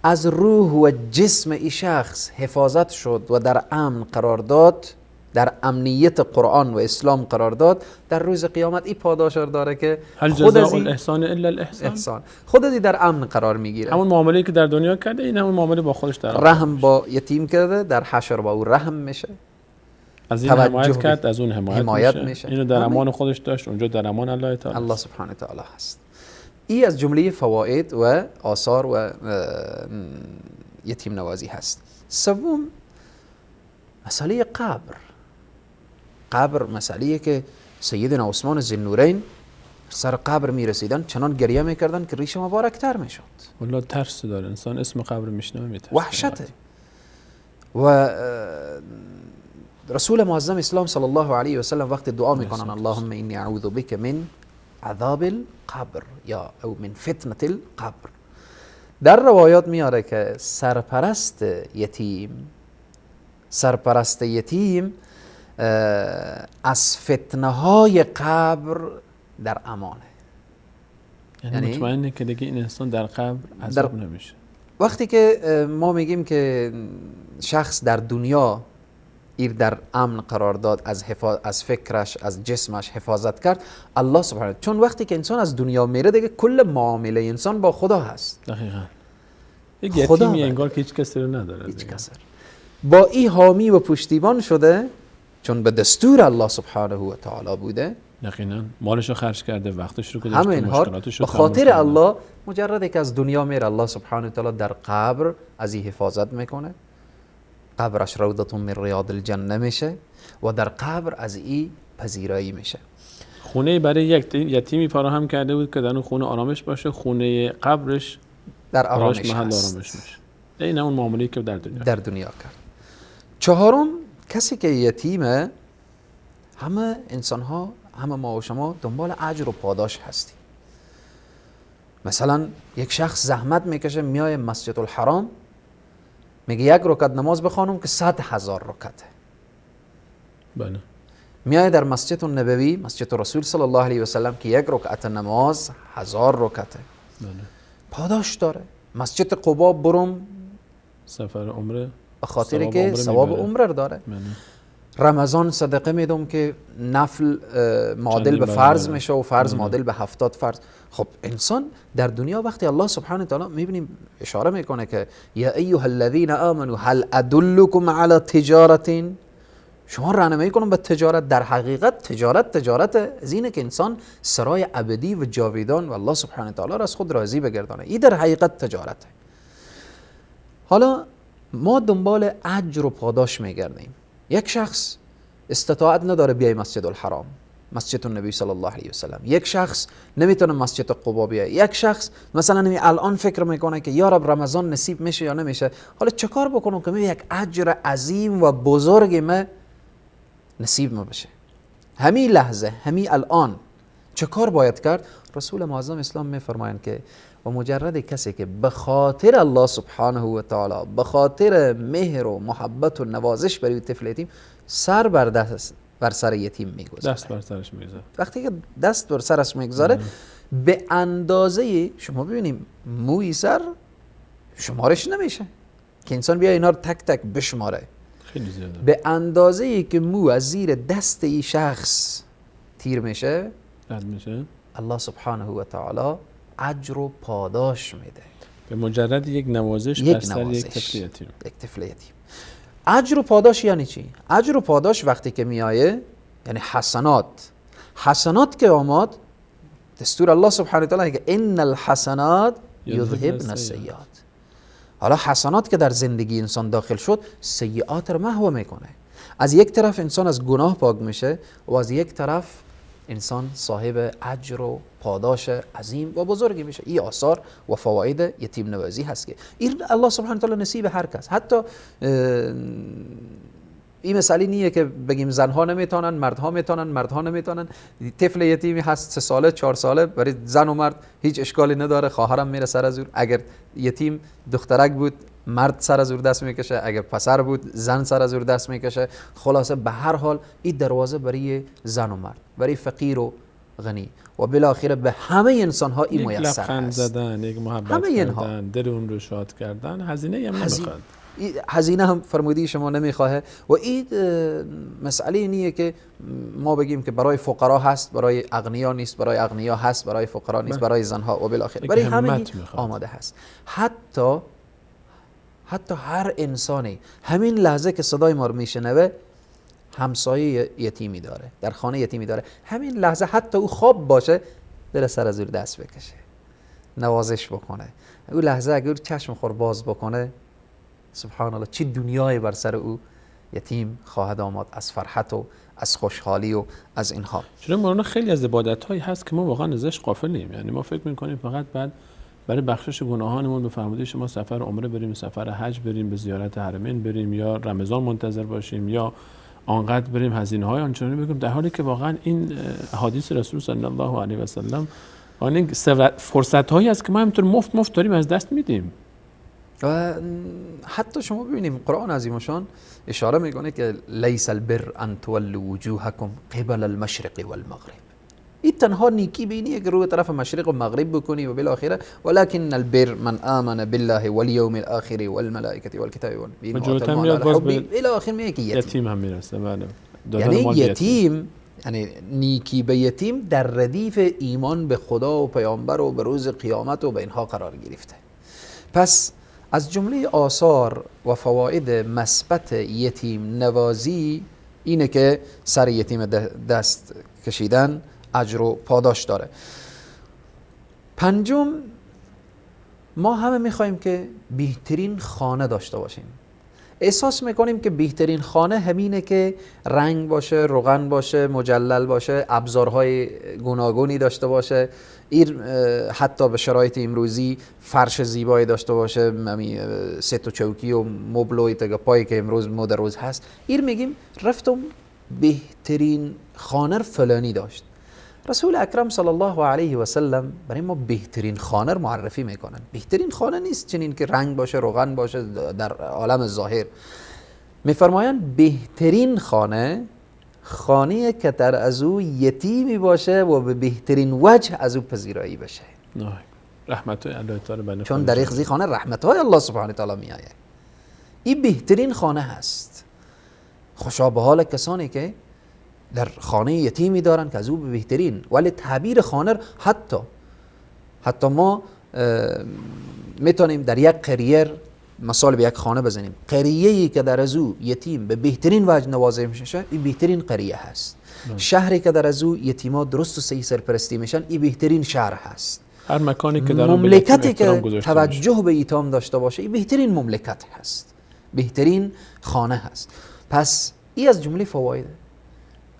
از روح و جسم این شخص حفاظت شد و در امن قرار داد، در امنیت قرآن و اسلام قرار داد. در روز قیامت این پاداش داره که هل خود جزاء الاحسان الا الاحسان. خود از در امن قرار میگیره. همون معامله‌ای که در دنیا کرده، این همون معامله با خودش در رحم با یتیم کرده، در حشر با او رحم میشه. از این حمایت کرد، از اون حمایت میشه. اینو در امان خودش داشت، اونجا در امان الله تعالی. الله سبحانه تعالی هست. این از جمله فواید و آثار و یتیم نوازی هست. سوم، مسئله قبر. قبر مسئله‌ای که سیدنا عثمان ذوالنورین سر قبر میرسیدن، چنان گریه میکردن که ریش مبارکتر میشد. والله ترس داره انسان، اسم قبر میشنوه میترسه، وحشته. و رسول معظم اسلام صلی الله علیه و سلم وقت دعا میکنن اللهم انی اعوذ بک من عذاب القبر یا او من فتنه القبر، در روایات میاره که سرپرست یتیم از فتنه های قبر در امانه. یعنی مطمئنه که دیگه این انسان در قبر عذاب نمیشه. وقتی که ما میگیم که شخص در دنیا ایر در امن قرار داد، از فکرش، از جسمش حفاظت کرد، الله سبحانه، چون وقتی که انسان از دنیا میره دیگه کل معامله انسان با خدا هست. دقیقاً. یک یتیمی انگار که هیچ کسی رو نداره. هیچ کسی. با این حامی و پشتیبان شده، چون به دستور الله سبحانه و تعالی بوده. یقینا مالش رو خرج کرده، وقتش رو گذاشته، مشکلاتش رو به خاطر الله. مجرد که از دنیا میره، الله سبحانه و تعالی در قبر از این حفاظت میکنه. قبرش روضة من ریاض الجنه میشه و در قبر از این پذیرایی میشه. خونه برای یک یتیمی فراهم کرده بود که در اون خونه آرامش باشه، خونه قبرش در آرامش محل آرامش میشه. این اون معامله‌ای که در دنیا کرد. چهارم، کسی که یتیمه، همه انسان ها، همه ما و شما دنبال اجر و پاداش هستیم. مثلا یک شخص زحمت میکشه، میای مسجد الحرام، میگه یک رکعت نماز بخوانم که 100,000 رکعته. بله. میای در مسجد النبوی، مسجد رسول صلی الله علیه و سلم، که یک رکعت نماز 1000 رکعته. بله. پاداش داره. مسجد قبا برم سفر عمره، به خاطر که ثواب عمره داره. بله. رمضان صدقه میدم که نفل معادل به فرض میشه و فرض معادل به 70 فرض. خب انسان در دنیا وقتی الله سبحانه و تعالی میبینیم اشاره میکنه که یا ایها الذین آمنوا هل ادلکم علی تجارت، شما راهنمایی کنم به تجارت. در حقیقت تجارت از اینه که انسان سرای ابدی و جاویدان و الله سبحانه و تعالی را از خود راضی بگردانه. این در حقیقت تجارته. حالا ما دنبال اجر و پاداش میگردیم. یک شخص استطاعت نداره بیای مسجد الحرام، مسجد النبی صلی الله علیه و سلم. یک شخص نمیتونه مسجد قبا بیای. یک شخص مثلا الان فکر میکنه که یا رب رمضان نصیب میشه یا نمیشه. حالا چه کار بکنم که یک اجر عظیم و بزرگ ما نصیب ما بشه؟ همین لحظه، همین الان چه کار باید کرد؟ رسول معظم اسلام میفرمایند که و مجرد کسی که به خاطر الله سبحانه و تعالی، به خاطر مهر و محبت و نوازش برای طفل یتیم، سر بر سر یتیم میگذاره، دست بر سرش میگذاره. وقتی که دست بر سرش میگذاره، به اندازه، شما ببینیم موی سر شمارش نمیشه که انسان بیا اینا رو تک تک بشماره. خیلی زیاده. به اندازه ای که مو از زیر دست ای شخص تیر میشه، رد میشه. الله سبحانه و تعالی اجر و پاداش میده. به مجرد یک نوازش یک بر سر نوازش. یک طفل یتیم. یک طفل یتیم. اجر و پاداش یعنی چی؟ اجر و پاداش وقتی که میایه یعنی حسنات که آمد، دستور الله سبحانه و تعالی که ان الحسنات یذهبن السیئات. حالا حسنات که در زندگی انسان داخل شد سیئات رو محو میکنه. از یک طرف انسان از گناه پاک میشه و از یک طرف انسان صاحب اجر و پاداش عظیم و بزرگی میشه. این آثار و فواید یتیم نوازی هست که این الله سبحانه و تعالی نصیب هر کس. حتی این مسئله نیه که بگیم زنها نمیتونن مردها میتونن، مردها نمیتونن. طفل یتیمی هست 3 ساله 4 ساله، برای زن و مرد هیچ اشکالی نداره. خواهرم میره سر از اگر یتیم دخترک بود مرد سر از دست میکشه، اگر پسر بود زن سر از دست میکشه. خلاصه به هر حال این دروازه برای زن و مرد، برای فقیر و غنی و بالاخره به همه انسان ها این میسر هست. یک لبخند زدن، یک محبت کردن، دل اون رو شاد کردن هزینه هم نمیخواد. هزینه هم فرمودی شما نمیخواه. و این مسئله نیه که ما بگیم که برای فقرا هست، برای اغنیا نیست، برای اغنیا هست، برای فقرا نیست، برای زنها و بالاخره برای همه آماده هست. حتی هر انسانی همین لحظه که صدای ما رو میشنوه همسایه یتیمی داره، در خانه یتیمی داره، همین لحظه حتی او خواب باشه بره سر از دست بکشه، نوازش بکنه. اون لحظه اگر چشم خور باز بکنه سبحان الله چه دنیای بر سر او یتیم خواهد آمد از فرحت و از خوشحالی و از اینها. چون مولانا خیلی از عبادت‌هایی هست که ما واقعا ازش غافلیم. یعنی ما فکر می‌کنیم فقط بعد برای بخشش گناهانمون به فرموده شما سفر عمره بریم، سفر حج بریم، به زیارت حرمین بریم، یا رمضان منتظر باشیم، یا آنقدر بریم هزینه‌های آنچنانی بگیم، در حالی که واقعا این احادیث رسول صلی الله علیه و سلم این فرصت‌هایی است که ما همینطور مفت داریم از دست میدیم. و حتی شما ببینیم قرآن عظیم شان اشاره میکنه که لیس البر ان تولوا وجوهکم قبل المشرق والمغرب. این تنها نیکی بینیه که روی طرف مشرق و مغرب بکنی و بالاخره ولکن البر من آمن بالله والیوم الاخر والملائکه والکتاب والنبیین الی آخر میگه که یتیم هم میرسه. بله. یعنی یتیم یعنی نیکی به یتیم در ردیف ایمان به خدا و پیامبر و به روز قیامت و به اینها قرار گرفته. پس از جمله آثار و فواید مثبت یتیم نوازی اینه که سر یتیم دست کشیدن اجر و پاداش داره. پنجم، ما همه میخوایم که بهترین خانه داشته باشیم. احساس میکنیم که بهترین خانه همینه که رنگ باشه، روغن باشه، مجلل باشه، ابزارهای گوناگونی داشته باشه، حتی به شرایط امروزی فرش زیبایی داشته باشه، ست و چوکی و مبل و پایی که امروز مد روز هست. میگیم رفتم بهترین خانه فلانی داشت. رسول اکرم صلی الله علیه و سلم برای ما بهترین خانه معرفی میکنن. بهترین خانه نیست چنین که رنگ باشه، روغن باشه در عالم ظاهر. میفرمایند بهترین خانه که در از او یتیمی باشه و به بهترین وجه از او پذیرایی بشه. رحمت های الله تعالی بنده، چون در این خانه رحمت های الله سبحانه تعالی می آید. این بهترین خانه هست. خوشا به حال کسانی که در خانه یتیمی دارن که از او به بهترین، ولی تعبیر خانه حتی ما میتونیم در یک قریه مثال به یک خانه بزنیم. قریه‌ای که در از او یتیم به بهترین وجه نوازش میشه این بهترین قریه هست. شهری که در از او یتیما درست و صحیح سرپرستی میشن این بهترین شهر هست. هر مکانی که در مملکتی که توجه به ایتام داشته باشه این بهترین مملکت هست، بهترین خانه هست. پس این از جمله فواید.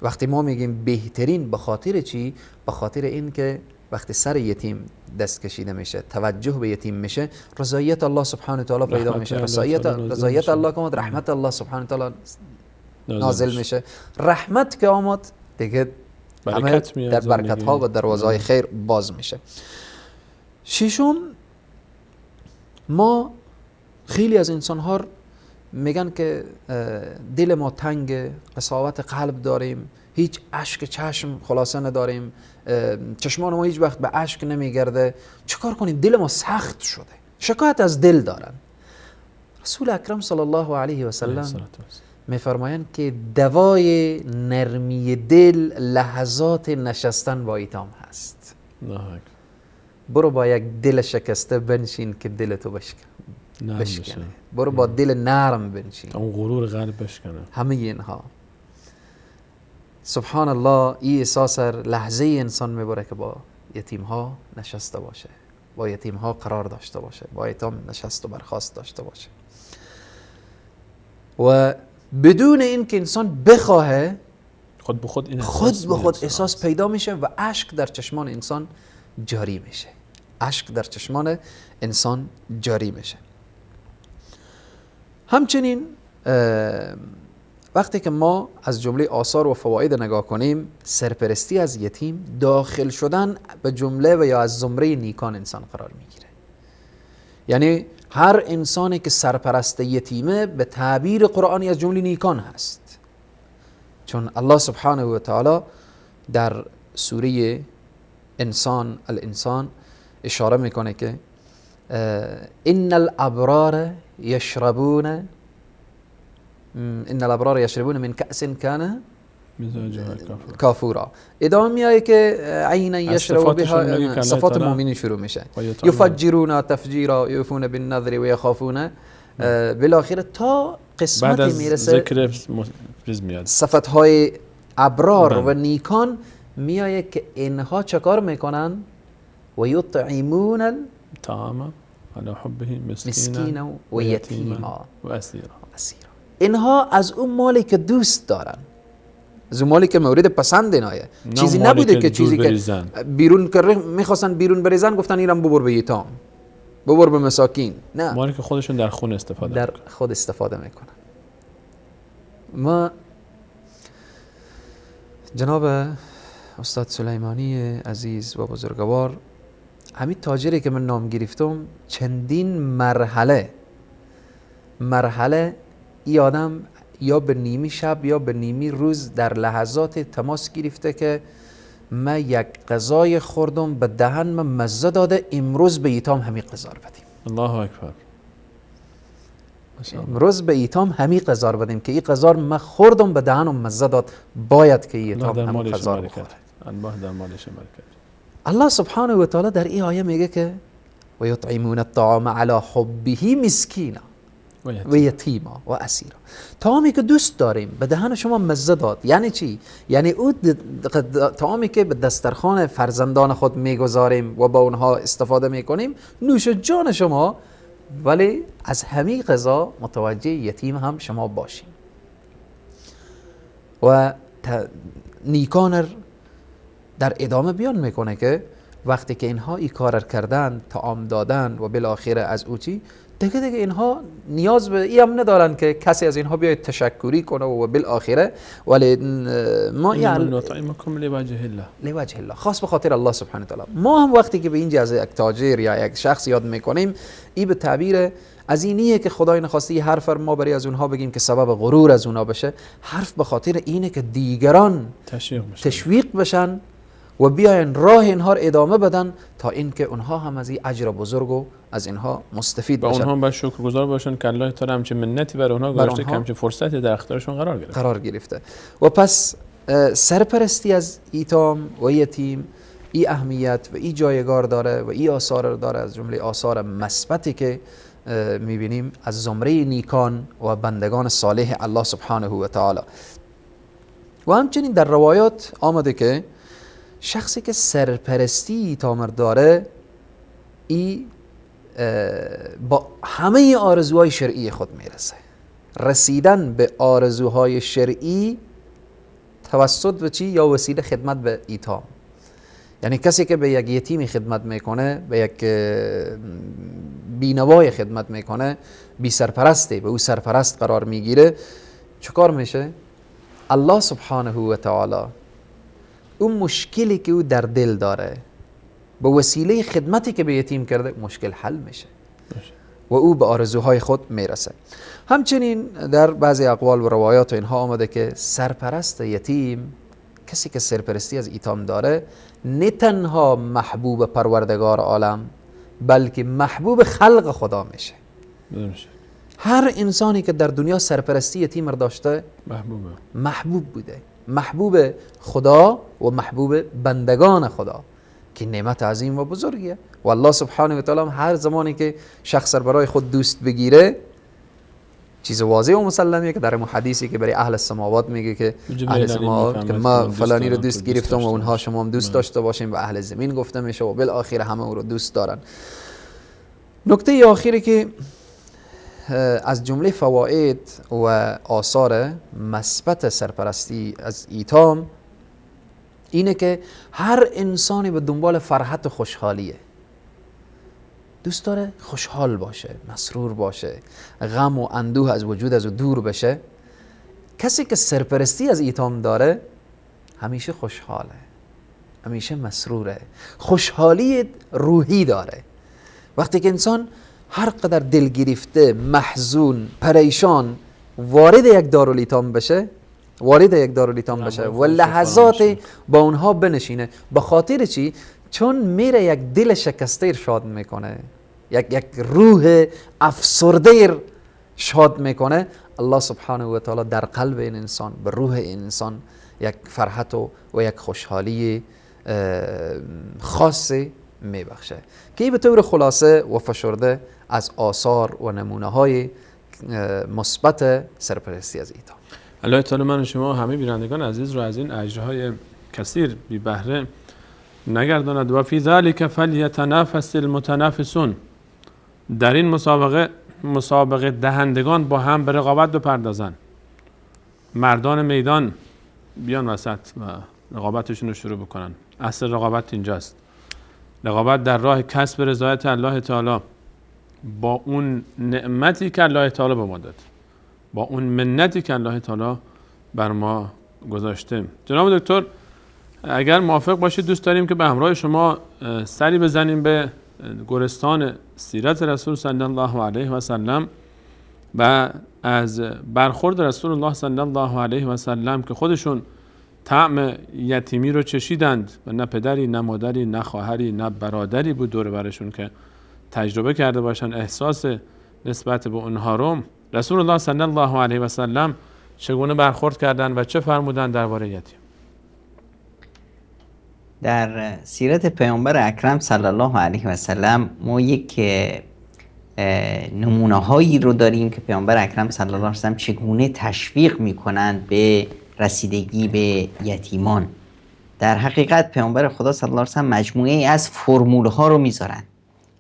وقتی ما میگیم بهترین، به خاطر چی؟ به خاطر این که وقتی سر یتیم دست کشیده میشه، توجه به یتیم میشه، رضایت الله سبحانه و تعالی پیدا میشه. رضایت الله که آمد، رحمت الله سبحانه و تعالی نازل میشه. رحمت که آمد دیگه همه در برکت ها و دروازه های خیر باز میشه. ششم، ما خیلی از انسان ها میگن که دل ما تنگ، قساوت قلب داریم، هیچ اشک چشم خلاصه نداریم، چشمان ما هیچ وقت به اشک نمیگرده. چیکار کنیم؟ دل ما سخت شده. شکایت از دل دارن. رسول اکرم صلی الله علیه و سلم میفرمایند که دوای نرمی دل لحظات نشستن با ایتام هست. برو با یک دل شکسته بنشین که دلتو بشکنه. برو با دل نرم بنشین، اون غرور قلب بشکنه. همه اینها سبحان الله، این احساس لحظه انسان میبره که با یتیم ها نشسته باشه، با یتیم ها قرار داشته باشه، با یتیم نشست و برخاست داشته باشه و بدون اینکه انسان بخواهه خود به خود احساس پیدا میشه و اشک در چشمان انسان جاری میشه. اشک در چشمان انسان جاری میشه. همچنین وقتی که ما از جمله آثار و فواید نگاه کنیم، سرپرستی از یتیم داخل شدن به جمله و یا از زمره نیکان انسان قرار میگیره. یعنی هر انسانی که سرپرست یتیمه به تعبیر قرآنی از جمله نیکان هست، چون الله سبحانه و تعالی در سوره الانسان اشاره میکنه که ان الابرار یشربون من کأس کان کافورا. ادامه میایه که عینا یشرب بها، صفات مؤمنین شروع میشه، یفجرون تفجیرا یوفون بالنذر و یخافون، بالاخره تا قسمتی میرسه ذکر میاد صفات های ابرار و نیکان میایه که اینها چکار میکنن؟ و یطعمون الطعام على حبه مسکینا و یتیما و اسیرا. اینها از اون مالی که دوست دارن، از اون مالی که مورد پسند اینایه، چیزی نبوده که چیزی که بیرون میخواستن بیرون بریزن گفتن اینم ببر به یتام، ببر به مساکین. نه، مالی که خودشون در خود استفاده میکنن. ما جناب استاد سلیمانی عزیز و بزرگوار، همین تاجری که من نام گرفتم چندین مرحله ای آدم یا به نیمی شب یا به نیمی روز در لحظات تماس گرفته که من یک غذای خوردم به دهن من مزه داده، امروز به ایتام همین غذا رو بدیم. الله اکبر. امروز به ایتام همین غذا رو بدیم که این غذا من خوردم به دهنم مزه داد، باید که ایتام همین غذا رو بخوره. الله در مالش برکت. الله سبحانه و تعالی در این آیه میگه که و یطعمون الطعام علی حبه مسکینا و یتیما و اسیرا. طعامی که دوست داریم به دهن شما مزه داد. یعنی چی؟ یعنی اون طعامی که به دسترخوان فرزندان خود میگذاریم و با اونها استفاده میکنیم، نوش جان شما، ولی از همین غذا متوجه یتیم هم شما باشیم. و نیکان در ادامه بیان میکنه که وقتی که اینها این کار کردن، طعام دادن و بالاخره از او چی دیگه اینها نیاز به این هم ندارن که کسی از اینها بیاید تشکری کنه و بالاخره ولی ما نطعمکم لوجه الله، خاص به خاطر الله سبحانه و تعالی. ما هم وقتی که به اینجا از یک تاجر یا یک شخص یاد میکنیم، این به تعبیر از اینیه که خدای نخواسته این حرف ما برای از اونها بگیم که سبب غرور از اونها بشه. حرف به خاطر اینه که دیگران تشویق بشن و بیاین راه اینها ادامه بدن تا اینکه اونها هم از این اجر بزرگ از اینها مستفید بشن. و اونها باید شکرگزار باشن که الله تعالی همچین منتی برای اونها گذاشته که همچین فرصتی در اختیارشون قرار گرفته. و پس سرپرستی از ایتام و یتیم این اهمیت و این جایگاه داره و این آثار داره، از جمله آثار مثبتی که میبینیم از زمره نیکان و بندگان صالح الله سبحانه و تعالی. و همچنین در روایات آمده که شخصی که سرپرستی ایتام داره، ای با همه آرزوهای شرعی خود میرسه. رسیدن به آرزوهای شرعی توسط به چی؟ یا وسیله خدمت به ایتام. یعنی کسی که به یک یتیمی خدمت میکنه، به یک بینوای خدمت میکنه، بی سرپرسته، به او سرپرست قرار میگیره، چکار میشه؟ الله سبحانه و تعالی اون مشکلی که او در دل داره به وسیله خدمتی که به یتیم کرده مشکل حل میشه و او به آرزوهای خود میرسه. همچنین در بعضی اقوال و روایات و اینها آمده که سرپرست یتیم، کسی که سرپرستی از ایتام داره، نه تنها محبوب پروردگار عالم بلکه محبوب خلق خدا میشه. درست. هر انسانی که در دنیا سرپرستی یتیم را داشته محبوب بوده، محبوب خدا و محبوب بندگان خدا که نعمت عظیم و بزرگیه. و الله سبحانه و تعالی هر زمانی که شخص برای خود دوست بگیره، چیز واضح و مسلمیه که در حدیثی که برای اهل السماوات میگه که اهل السماوات که ما فلانی رو دوست گرفتم و اونها شما هم دوست داشته باشین، و اهل زمین گفته میشه و بالاخره همه او رو دوست دارن. نکته آخری که از جمله فواید و آثار مثبت سرپرستی از ایتام اینه که هر انسانی به دنبال فرحت و خوشحالیه، دوست داره خوشحال باشه، مسرور باشه، غم و اندوه از وجود از دور بشه. کسی که سرپرستی از ایتام داره همیشه خوشحاله، همیشه مسروره، خوشحالی روحی داره. وقتی که انسان هر قدر دل گرفته، محزون، پریشان وارد یک دارالایتام بشه، و لحظات با اونها بنشینه، به خاطر چی؟ چون میره یک دل شکسته شاد میکنه، یک روح افسرده شاد میکنه. الله سبحانه و تعالی در قلب این انسان، به روح این انسان یک فرحت و یک خوشحالی خاصی میبخشه که به طور خلاصه و فشرده از آثار و نمونه های مثبت سرپرستی از ایتام. الله تعالی من و شما همه بینندگان عزیز رو از این اجرهای کثیر بی بهره نگرداند. و فی ذلک فلیتنافس المتنافسون، در این مسابقه دهندگان با هم به رقابت بپردازند. مردان میدان بیان وسط و رقابتشون رو شروع بکنن. اصل رقابت اینجاست، رقابت در راه کسب رضایت الله تعالی با اون نعمتی که الله تعالی به ما داد، با اون منتی که الله تعالی بر ما گذاشته. جناب دکتر اگر موافق باشید دوست داریم که به همراه شما سری بزنیم به گورستان سیرت رسول صلی الله علیه و سلم و از برخورد رسول الله صلی الله علیه و سلم که خودشون طعم یتیمی رو چشیدند و نه پدری، نه مادری، نه خواهری، نه برادری بود دور برشون که تجربه کرده باشن احساس نسبت به اونها رو. رسول الله صلی الله علیه و سلم چگونه برخورد کردند و چه فرمودند درباره یتیم؟ در سیرت پیامبر اکرم صلی الله علیه و سلم ما یک نمونه هایی رو داریم که پیامبر اکرم صلی الله علیه و سلم چگونه تشویق میکنند به رسیدگی به یتیمان. در حقیقت پیامبر خدا صلی الله علیه و سلم مجموعه از فرمول ها رو میذارن.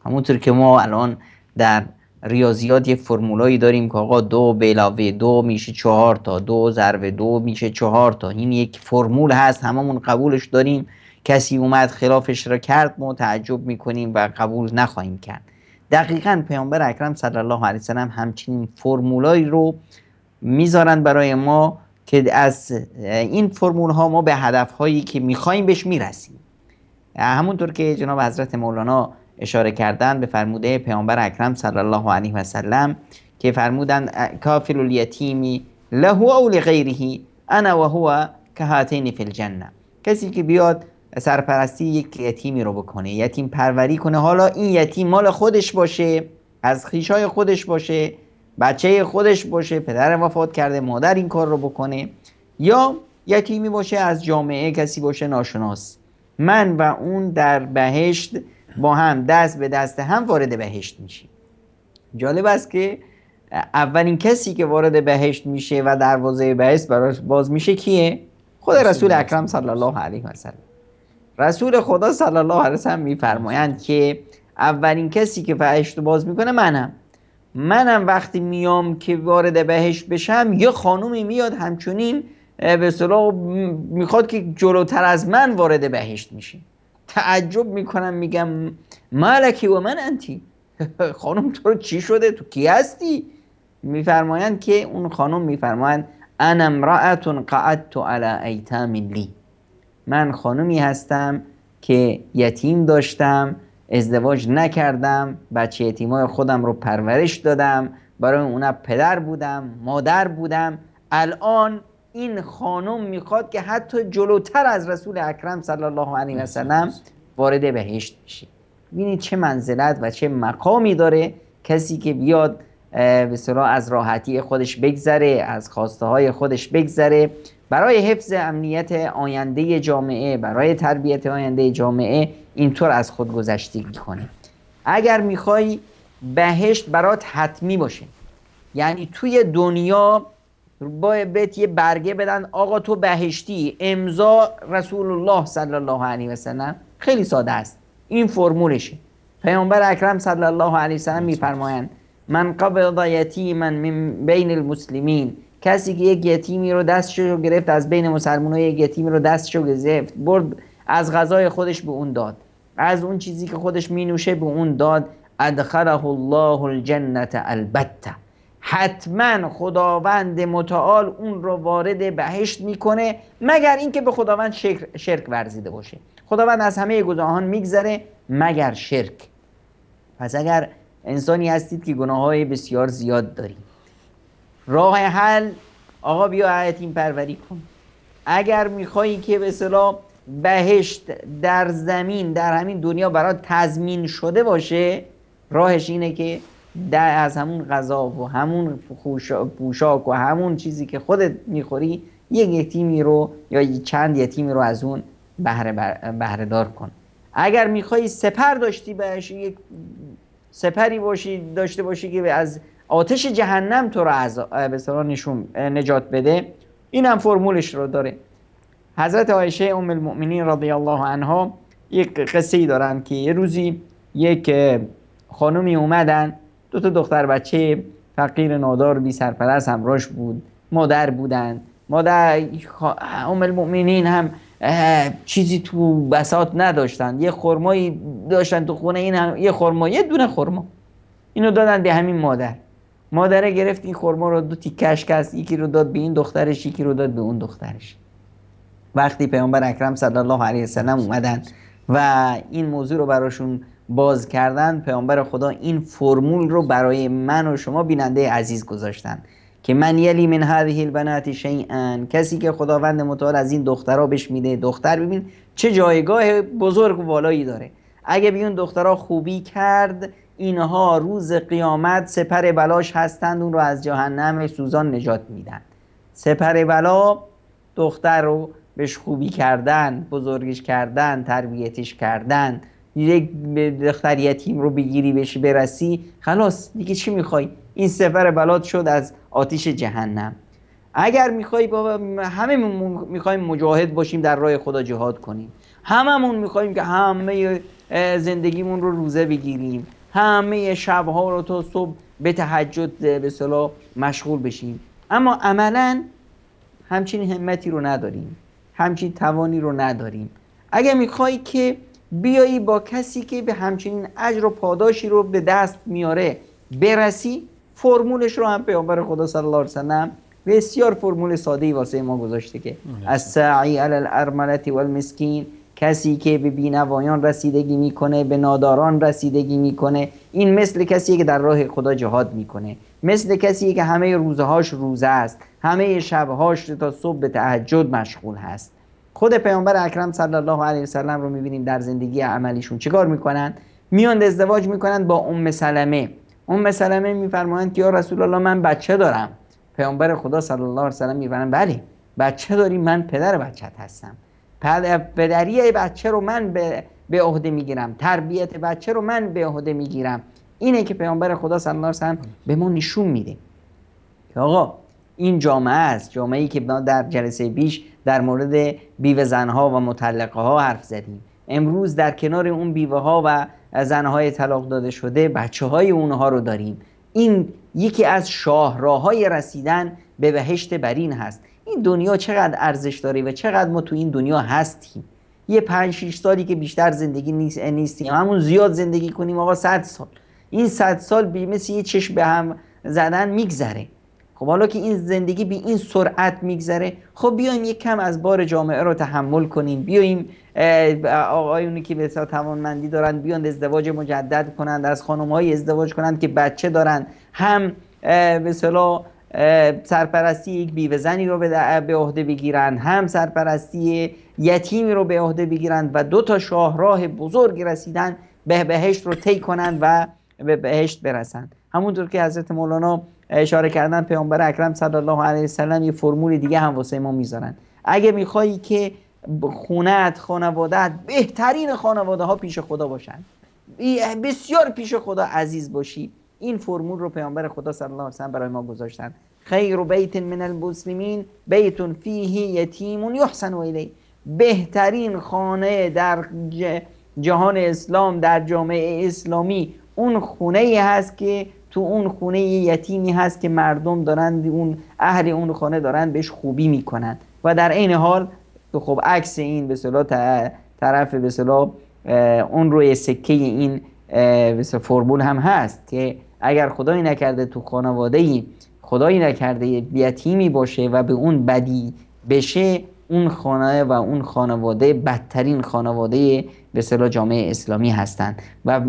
همونطور که ما الان در ریاضیات یک فرمولایی داریم که آقا 2 به علاوه 2 میشه 4 تا، 2 ضرب 2 میشه 4 تا. این یک فرمول هست، هممون قبولش داریم. کسی اومد خلافش را کرد ما تعجب میکنیم و قبول نخواهیم کرد. دقیقاً پیامبر اکرم صلی الله علیه و سلم همچنین فرمولایی رو میذارن برای ما که از این فرمول ها ما به هدف هایی که میخوایم بهش میرسیم. همونطور که جناب حضرت مولانا اشاره کردن به فرموده پیامبر اکرم صلی الله علیه و سلم که فرمودن کافل الیتیمی له او لغیره انا و هو کهاتین فی الجنه. کسی که بیاد سرپرستی یک یتیمی رو بکنه، یتیم پروری کنه، حالا این یتیم مال خودش باشه، از خویشای خودش باشه، بچه خودش باشه، پدر وفات کرده، مادر این کار رو بکنه، یا یتیمی باشه از جامعه، کسی باشه ناشناس، من و اون در بهشت با هم دست به دست هم وارد بهشت میشیم. جالب است که اولین کسی که وارد بهشت میشه و دروازه بهشت براش باز میشه کیه؟ خود رسول اکرم صلی الله علیه و سلم. رسول خدا صلی الله علیه و سلم میفرمایند که اولین کسی که بهشت باز میکنه منم وقتی میام که وارد بهشت بشم یه خانومی میاد همچنین به اصطلاح میخواد که جلوتر از من وارد بهشت میشه. تعجب میکنم، میگم مالکی و من انتی، خانم تو چی شده، تو کی هستی؟ میفرمایند که اون خانم میفرمایند انا امرأة قعدت علی ایتام لی، من خانمی هستم که یتیم داشتم، ازدواج نکردم، بچه یتیمای خودم رو پرورش دادم، برای اونا پدر بودم، مادر بودم. الان این خانم میخواد که حتی جلوتر از رسول اکرم صلی الله علیه و سلم وارد بهشت بشه. ببینید چه منزلت و چه مقامی داره کسی که بیاد به اصطلاح از راحتی خودش بگذره، از خواسته های خودش بگذره، برای حفظ امنیت آینده جامعه، برای تربیت آینده جامعه اینطور از خود گذشتگی کنه. اگر میخوای بهشت برات حتمی باشه، یعنی توی دنیا باید یه برگه بدن آقا تو بهشتی، امضا رسول الله صلی الله علیه و سلم، خیلی ساده است، این فرمولشه. پیامبر اکرم صلی الله علیه و سلم میفرمایند من قبض یتیما من بین المسلمین، کسی که یک یتیمی رو دستشو گرفت از بین مسلمان‌ها، یک یتیمی رو دستشو گرفت برد از غذای خودش به اون داد، از اون چیزی که خودش می نوشه به اون داد، ادخله الله الجنة البته، حتما خداوند متعال اون رو وارد بهشت میکنه، مگر اینکه به خداوند شرک ورزیده باشه. خداوند از همه گناهان میگذره مگر شرک. پس اگر انسانی هستید که گناههای بسیار زیاد دارید، راه حل آقا بیا یتیم پروری کن. اگر میخوایی که به اصطلاح بهشت در زمین در همین دنیا برات تضمین شده باشه، راهش اینه که از همون غذا و همون پوشاک و همون چیزی که خودت میخوری یک یتیمی رو یا چند یتیمی رو از اون بهره دار کن. اگر میخوای سپر داشتی باشی، یک سپری داشته باشی که از آتش جهنم تو رو از به اصطلاح نجات بده، این هم فرمولش رو داره. حضرت عایشه ام المؤمنین رضی الله عنها یک قصه ای دارن که یه روزی یک خانومی اومدن، دو تا دختر بچه فقیر نادار بی سرپرست همراهش بود، مادر بودن. مادر ام المؤمنین هم چیزی تو بساط نداشتن، یه خرمایی داشتن تو خونه، این هم یه خرما، یه دونه خرما، اینو دادن به همین مادر. مادره گرفت این خرما رو دو تیکش کرد، یکی رو داد به این دخترش، یکی رو داد به اون دخترش. وقتی پیامبر اکرم صلی الله علیه وسلم اومدن و این موضوع رو براشون باز کردن، پیامبر خدا این فرمول رو برای من و شما بیننده عزیز گذاشتن که من یلی من هذه البنات شیئا، کسی که خداوند متعال از این دخترها بهش میده، دختر ببین چه جایگاه بزرگ و والایی داره، اگه بیون دخترها خوبی کرد اینها روز قیامت سپر بلاش هستند، اون رو از جهنم سوزان نجات میدن. سپر بلا دختر رو بهش خوبی کردن، بزرگش کردن، تربیتش کردن. یک دختر یتیم رو بگیری بهش برسی، خلاص دیگه چی میخوای؟ این سپر بلات شد از آتش جهنم. اگر میخوای بابا، همه میخوایم مجاهد باشیم در راه خدا جهاد کنیم، هممون میخوایم که همه زندگیمون رو روزه بگیریم، همه شبها رو تا صبح به تهجد به اصطلاح مشغول بشیم، اما عملاً همچین همتی رو نداریم، همچین توانی رو نداریم. اگر میخوای که بیایی با کسی که به همچنین اجر و پاداشی رو به دست میاره برسی، فرمولش رو هم پیامبر خدا صلی الله علیه وسلم بسیار فرمول ساده‌ای واسه ما گذاشته که الساعی علی الارمله والمسکین، کسی که به بینوایان رسیدگی میکنه، به ناداران رسیدگی میکنه، این مثل کسی که در راه خدا جهاد میکنه، مثل کسی که همه روزهاش روزه است، همه شبهاش تا صبح به تهجد مشغول هست. خود پیامبر اکرم صلی الله علیه و سلم رو میبینیم در زندگی عملیشون چیکار میکنن؟ میان ازدواج میکنن با ام سلمه. ام سلمه میفرمایند که یا رسول الله من بچه دارم. پیامبر خدا صلی الله علیه و سلم میفرمایند بله بچه داری، من پدر بچت هستم، پدری بچه رو من به عهده میگیرم، تربیت بچه رو من به عهده میگیرم. اینه که پیامبر خدا صلی الله علیه و سلم به ما نشون میده که آقا این جامعه است، جامعه‌ای که ما در جلسه پیش در مورد بیوه زنها و مطلقه ها حرف زدیم. امروز در کنار اون بیوه ها و زنهای طلاق داده شده بچه های اونها رو داریم. این یکی از شاهراهای رسیدن به بهشت برین هست. این دنیا چقدر ارزش داره و چقدر ما تو این دنیا هستیم. یه 5-6 سالی که بیشتر زندگی نیستیم، همون زیاد زندگی کنیم آقا 100 سال. این 100 سال مثل یه چشم به هم زدن میگذره. خب حالا که این زندگی به این سرعت میگذره، خب بیایم یک کم از بار جامعه رو تحمل کنیم، بیایم آقایونی که بسیار توانمندی دارن بیان ازدواج مجدد کنند، از خانم‌های ازدواج کنند که بچه دارن، هم به اصطلاح سرپرستی یک بیوه زنی رو به عهده بگیرند، هم سرپرستی یتیمی رو به عهده بگیرند و 2 تا شاهراه بزرگ رسیدن به بهشت رو طی کنند و به بهشت برسند. همونطور که حضرت مولانا اشاره کردن، پیامبر اکرم صلی الله علیه و سلم یه فرمول دیگه هم واسه ما میذارن. اگه میخوایی که خونت، خانواده‌ات بهترین خانواده ها پیش خدا باشن، بسیار پیش خدا عزیز باشی، این فرمول رو پیامبر خدا صلی الله علیه و سلم برای ما گذاشتن. خیر بیت من المسلمین بیت فیه یتیم یحسن الیه. بهترین خانه در جهان اسلام، در جامعه اسلامی، اون خونه ای هست که تو اون خونه یتیمی هست که مردم دارن، اون اهل اون خانه دارن بهش خوبی میکنن. و در این حال خب عکس این به اصطلاح طرف به اصطلاح اون روی سکه این به اصطلاح فرمول هم هست که اگر خدایی نکرده تو خانواده‌ای، خدایی نکرده یتیمی باشه و به اون بدی بشه، اون خانه و اون خانواده بدترین خانواده به اصطلاح جامعه اسلامی هستند. و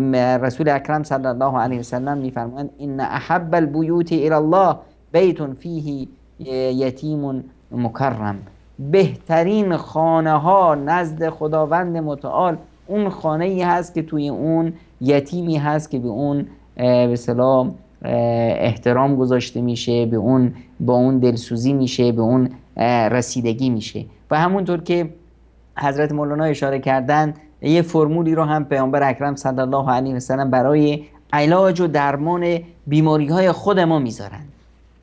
رسول اکرم صلی الله علیه و سلم میفرمایند ان احب البیوت الی الله بیت فیه یتیم مکرم. بهترین خانه ها نزد خداوند متعال اون خانه ای هست که توی اون یتیمی هست که به اون به اصطلاح احترام گذاشته میشه، به اون با اون دلسوزی میشه، به اون رسیدگی میشه. و همونطور که حضرت مولانا اشاره کردن، یه فرمولی رو هم پیامبر اکرم صلی الله علیه و سلم برای علاج و درمان بیماری های خود ما میذارن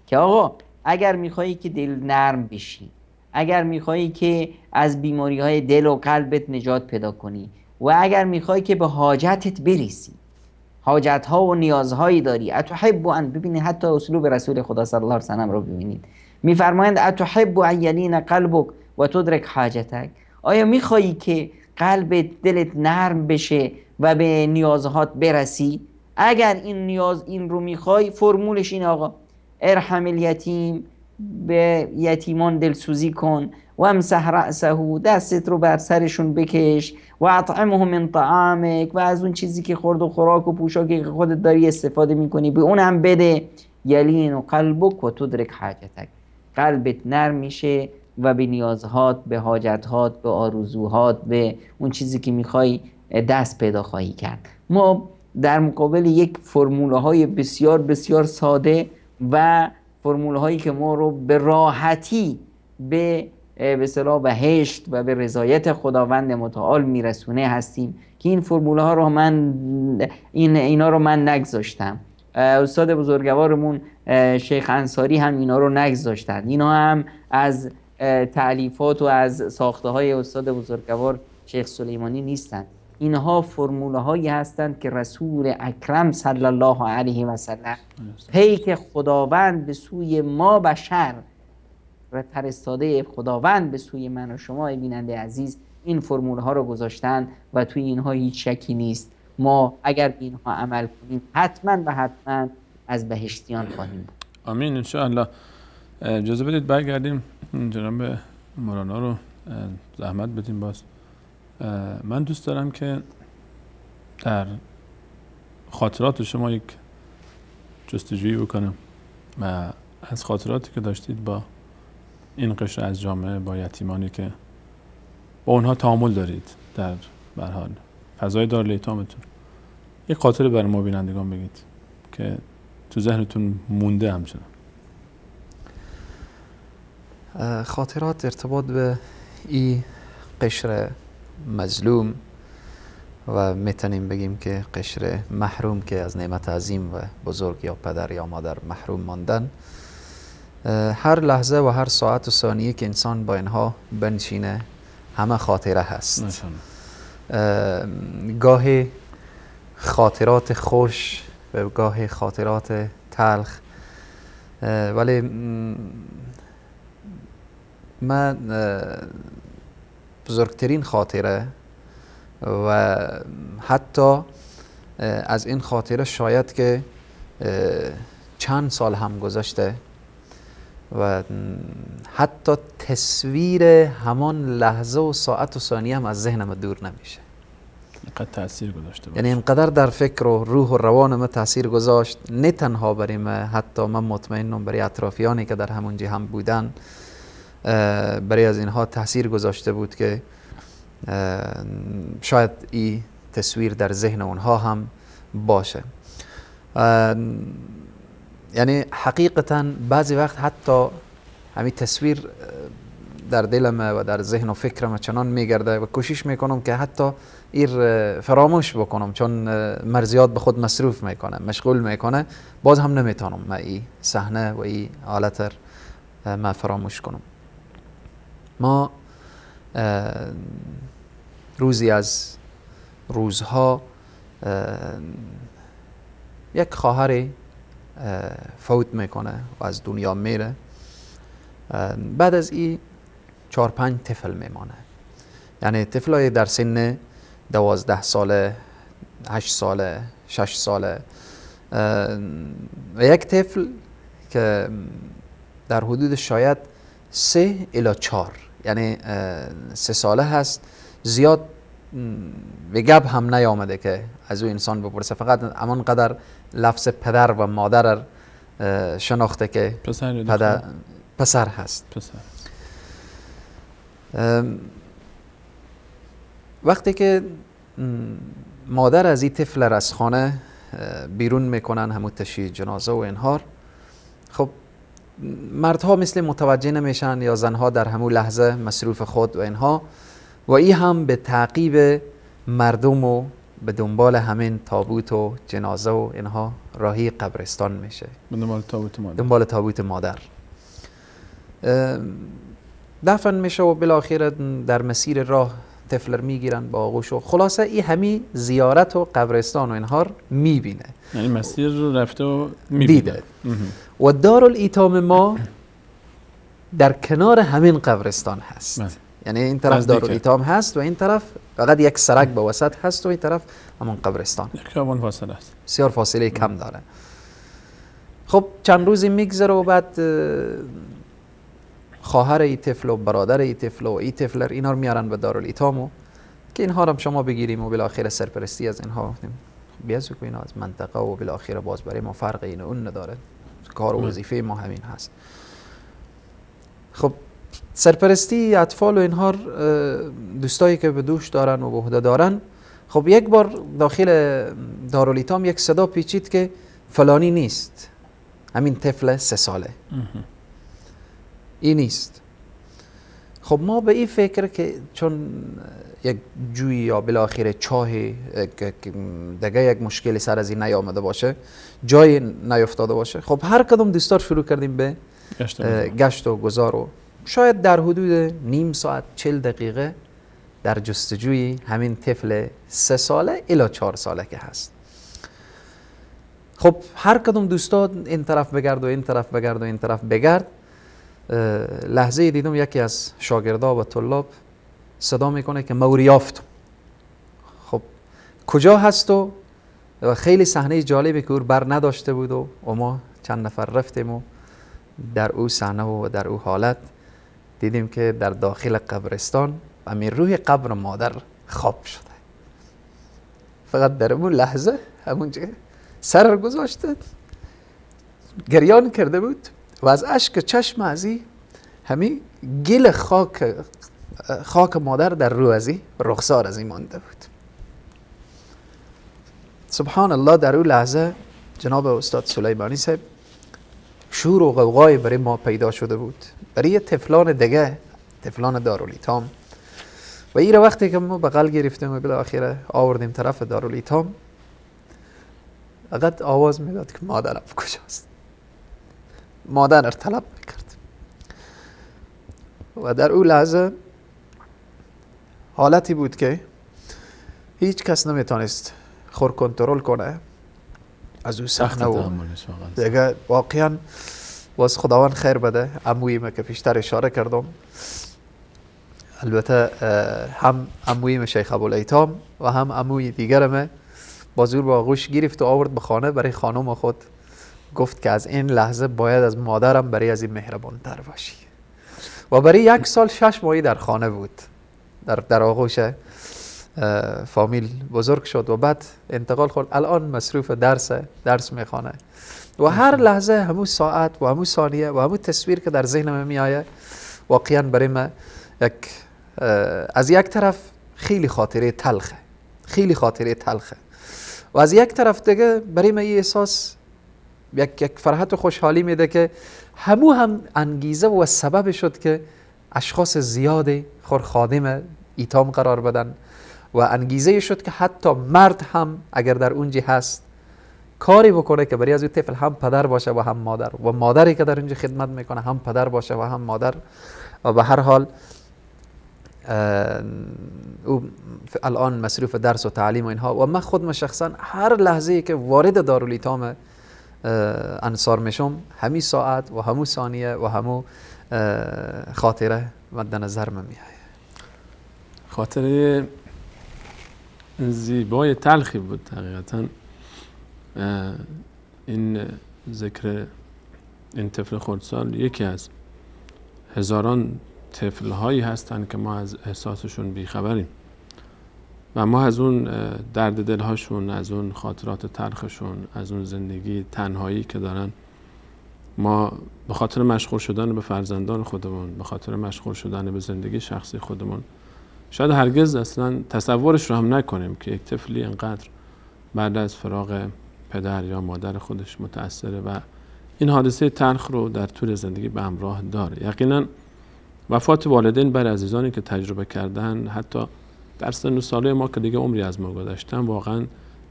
که آقا اگر میخوایی که دل نرم بشی، اگر میخوایی که از بیماری های دل و قلبت نجات پیدا کنی و اگر میخوایی که به حاجتت برسی، حاجت ها و نیازهایی داری، اتحب ان، ببینید حتی اسلوب رسول خدا صلی الله علیه و سلم رو ببینید، میفرمایند اتحب ان یلین قلبک و تدرک حاجتک. آیا میخوایی که قلبت، دلت نرم بشه و به نیازهات برسی؟ اگر این رو میخوای، فرمولش این آقا: ارحم الیتیم، به یتیمان دلسوزی کن، و امسح رأسه، دستت رو بر سرشون بکش، و اطعمه من طعامک، و از اون چیزی که خورد و خوراک و پوشاکی که خودت داری استفاده میکنی به اونم بده. یلین و قلبک و تدرک حاجتک، قلبت نرم میشه و به نیازهات، به حاجتهات، به آرزوهات، به اون چیزی که میخوای دست پیدا خواهی کرد. ما در مقابل یک فرموله های بسیار بسیار ساده و فرمول هایی که ما رو به راحتی به اصطلاح بهشت و به رضایت خداوند متعال میرسونه هستیم که این فرمول ها رو اینا رو من نگذاشتم. استاد بزرگوارمون شیخ انصاری هم اینا رو نگذاشتن. اینا هم از تألیفات و از ساخته های استاد بزرگوار شیخ سلیمانی نیستند. اینها فرموله هایی هستند که رسول اکرم صلی الله علیه و سلم پیک خداوند به سوی ما بشر و فرستاده خداوند به سوی من و شما بیننده عزیز این فرموله ها رو گذاشتن و توی اینها هیچ شکی نیست. ما اگر به اینها عمل کنیم حتما و حتما از بهشتیان خواهیم بود. آمین ان شاء الله. اجازه بدید برگردیم جناب مولانا رو زحمت بدیم. باز من دوست دارم که در خاطرات شما یک جستجویی بکنم و از خاطراتی که داشتید با این قشر از جامعه، با یتیمانی که با اونها تعامل دارید در به هر حال فضای دارالایتامتون، یک خاطره برای ما بینندگان بگید که تو ذهنتون مونده همچنان. خاطرات ارتباط به این قشر مظلوم و میتونیم بگیم که قشر محروم که از نعمت عظیم و بزرگ یا پدر یا مادر محروم ماندن، هر لحظه و هر ساعت و ثانیه که انسان با اینها بنشینه همه خاطره هست. گاهی خاطرات خوش و گاهی خاطرات تلخ، ولی من بزرگترین خاطره و حتی از این خاطره شاید که چند سال هم گذشته و حتی تصویر همان لحظه و ساعت و ثانیه هم از ذهنم دور نمیشه. اینقدر تأثیر گذاشته، یعنی اینقدر در فکر و روح و روان من تأثیر گذاشت، نه تنها برای من، حتی من مطمئنم برای اطرافیانی که در همون جهه هم بودن، برای از اینها تأثیر گذاشته بود که شاید این تصویر در ذهن اونها هم باشه. یعنی حقیقتا بعضی وقت حتی همین تصویر در دلم و در ذهن و فکرم چنان میگرده و کوشش میکنم که حتی فراموش بکنم، چون مرزیات به خود مصروف میکنه، مشغول میکنه، باز هم نمیتونم من این صحنه و این حالت ما فراموش کنم. ما روزی از روزها یک خواهری فوت میکنه و از دنیا میره. بعد از این 4-5 طفل میمانه، یعنی طفلای در سن 12 ساله، 8 ساله، 6 ساله و یک طفل که در حدود شاید 3 الی 4، یعنی 3 ساله هست. زیاد به گپ هم نیامده که از او انسان بپرسه، فقط همان قدر لفظ پدر و مادر شناخته که پسر هست. وقتی که مادر از این طفل را از خانه بیرون میکنن، همون تشییع جنازه و انهار، خب مردها مثل متوجه نمیشن یا زنها در همون لحظه مصروف خود و اینها، و این هم به تعقیب مردم و به دنبال همین تابوت و جنازه و اینها راهی قبرستان میشه، دنبال تابوت مادر دفن میشه و بالاخره در مسیر راه طفل میگیرن با آغوش و خلاصه این همین زیارت و قبرستان و اینها میبینه، یعنی مسیر رو رفته و میبینه. و دارالایتام ما در کنار همین قبرستان هست. یعنی این طرف دارالایتام هست و این طرف فقط یک سرک به وسط هست و این طرف همون قبرستان. یک خیابان فاصله است. بسیار فاصله کم داره. خب چند روزی میگذره و بعد خواهر ای طفل و برادر ای طفل و ای طفل اینا رو میارن به دارالایتام که اینها رو شما بگیریم و بالاخره سرپرستی از اینها بیازو که اینا از منطقه و بالاخره باز برای ما فرق این اون نداره، کار و وظیفه ما همین هست. خب سرپرستی اطفال و اینها دوستایی که به دوش دارن و به عهده دارن، خب یک بار داخل دارالایتام یک صدا پیچید که فلانی نیست، همین طفل 3 ساله این نیست. خب ما به این فکر که چون یک جوی یا بالاخره چاه دیگه یک مشکلی سر از این نیامده باشه، جای نیفتاده باشه، خب هر کدوم دوستار شروع کردیم به گشت و گذار و شاید در حدود نیم ساعت 40 دقیقه در جستجوی همین طفل 3 ساله الی 4 ساله که هست. خب هر کدوم دوستا این طرف بگرد و این طرف بگرد و این طرف بگرد. لحظه دیدم یکی از شاگردا و طلاب صدا میکنه که موری یافتم. خب کجا هست و خیلی صحنه جالبی که او بر نداشته بود و ما چند نفر رفتیم و در او صحنه و در او حالت دیدیم که در داخل قبرستان امیر روی قبر مادر خواب شده. فقط در اون لحظه همونجا سر گذاشته گریان کرده بود و از اشک چشم ازی همین گل خاک مادر در رو ازی رخسار ازی مانده بود. سبحان الله در اون لحظه جناب استاد سلیمانی صاحب شور و غوغای برای ما پیدا شده بود، برای طفلان دیگه، طفلان دارالایتام. و این وقتی که ما بغل گرفتیم و بالاخره آوردیم طرف دارالایتام، فقط آواز میداد که مادرم کجاست، مادر را طلب میکرد. و در اون لحظه حالتی بود که هیچ کس نمیتونست خور کنترل کنه از اون صحنه و دیگه واقعا باز خداوند خیر بده. عمویم که پیشتر اشاره کردم، البته هم عمویم شیخ ابوالایتام و هم عموی دیگرمه، بازور با آغوش گرفت و آورد به خانه برای خانم خود، گفت که از این لحظه باید از مادرم برای از این مهربان تر باشی. و برای 1 سال 6 ماهی در خانه بود، در آغوش فامیل بزرگ شد و بعد انتقال خورد. الان مصروف درس میخوانه و هر لحظه همون ساعت و همون ثانیه و همون تصویر که در ذهنم میآید واقعا برای من از یک طرف خیلی خاطره تلخه، خیلی خاطره تلخه. و از یک طرف دیگه برای من احساس یک فرحت و خوشحالی میده که هم انگیزه و سبب شد که اشخاص زیادی خادم ایتام قرار بدن و انگیزه شد که حتی مرد هم اگر در اونجا هست کاری بکنه که برای از اون طفل هم پدر باشه و هم مادر، و مادری که در اونجا خدمت میکنه هم پدر باشه و هم مادر. و به هر حال او الان مصروف درس و تعلیم و اینها، و من خودم شخصا هر لحظه که وارد دارالایتام انصار میشم همین ساعت و همون ثانیه و همون خاطره مد نظر من میاد. خاطره زیبای تلخی بود حقیقتا. این ذکر این طفل خردسال یکی از هزاران طفل هایی هستند که ما از احساسشون بیخبریم و ما از اون درد دلهاشون، از اون خاطرات تلخشون، از اون زندگی تنهایی که دارن، ما به خاطر مشغول شدن به فرزندان خودمون، به خاطر مشغول شدن به زندگی شخصی خودمون، شاید هرگز اصلا تصورش رو هم نکنیم که یک طفلی اینقدر بعد از فراق پدر یا مادر خودش متأثره و این حادثه تلخ رو در طول زندگی به همراه داره. یقینا وفات والدین بر عزیزانی که تجربه کردن، حتی در سن و ساله ما که دیگه عمری از ما گذشتن، واقعا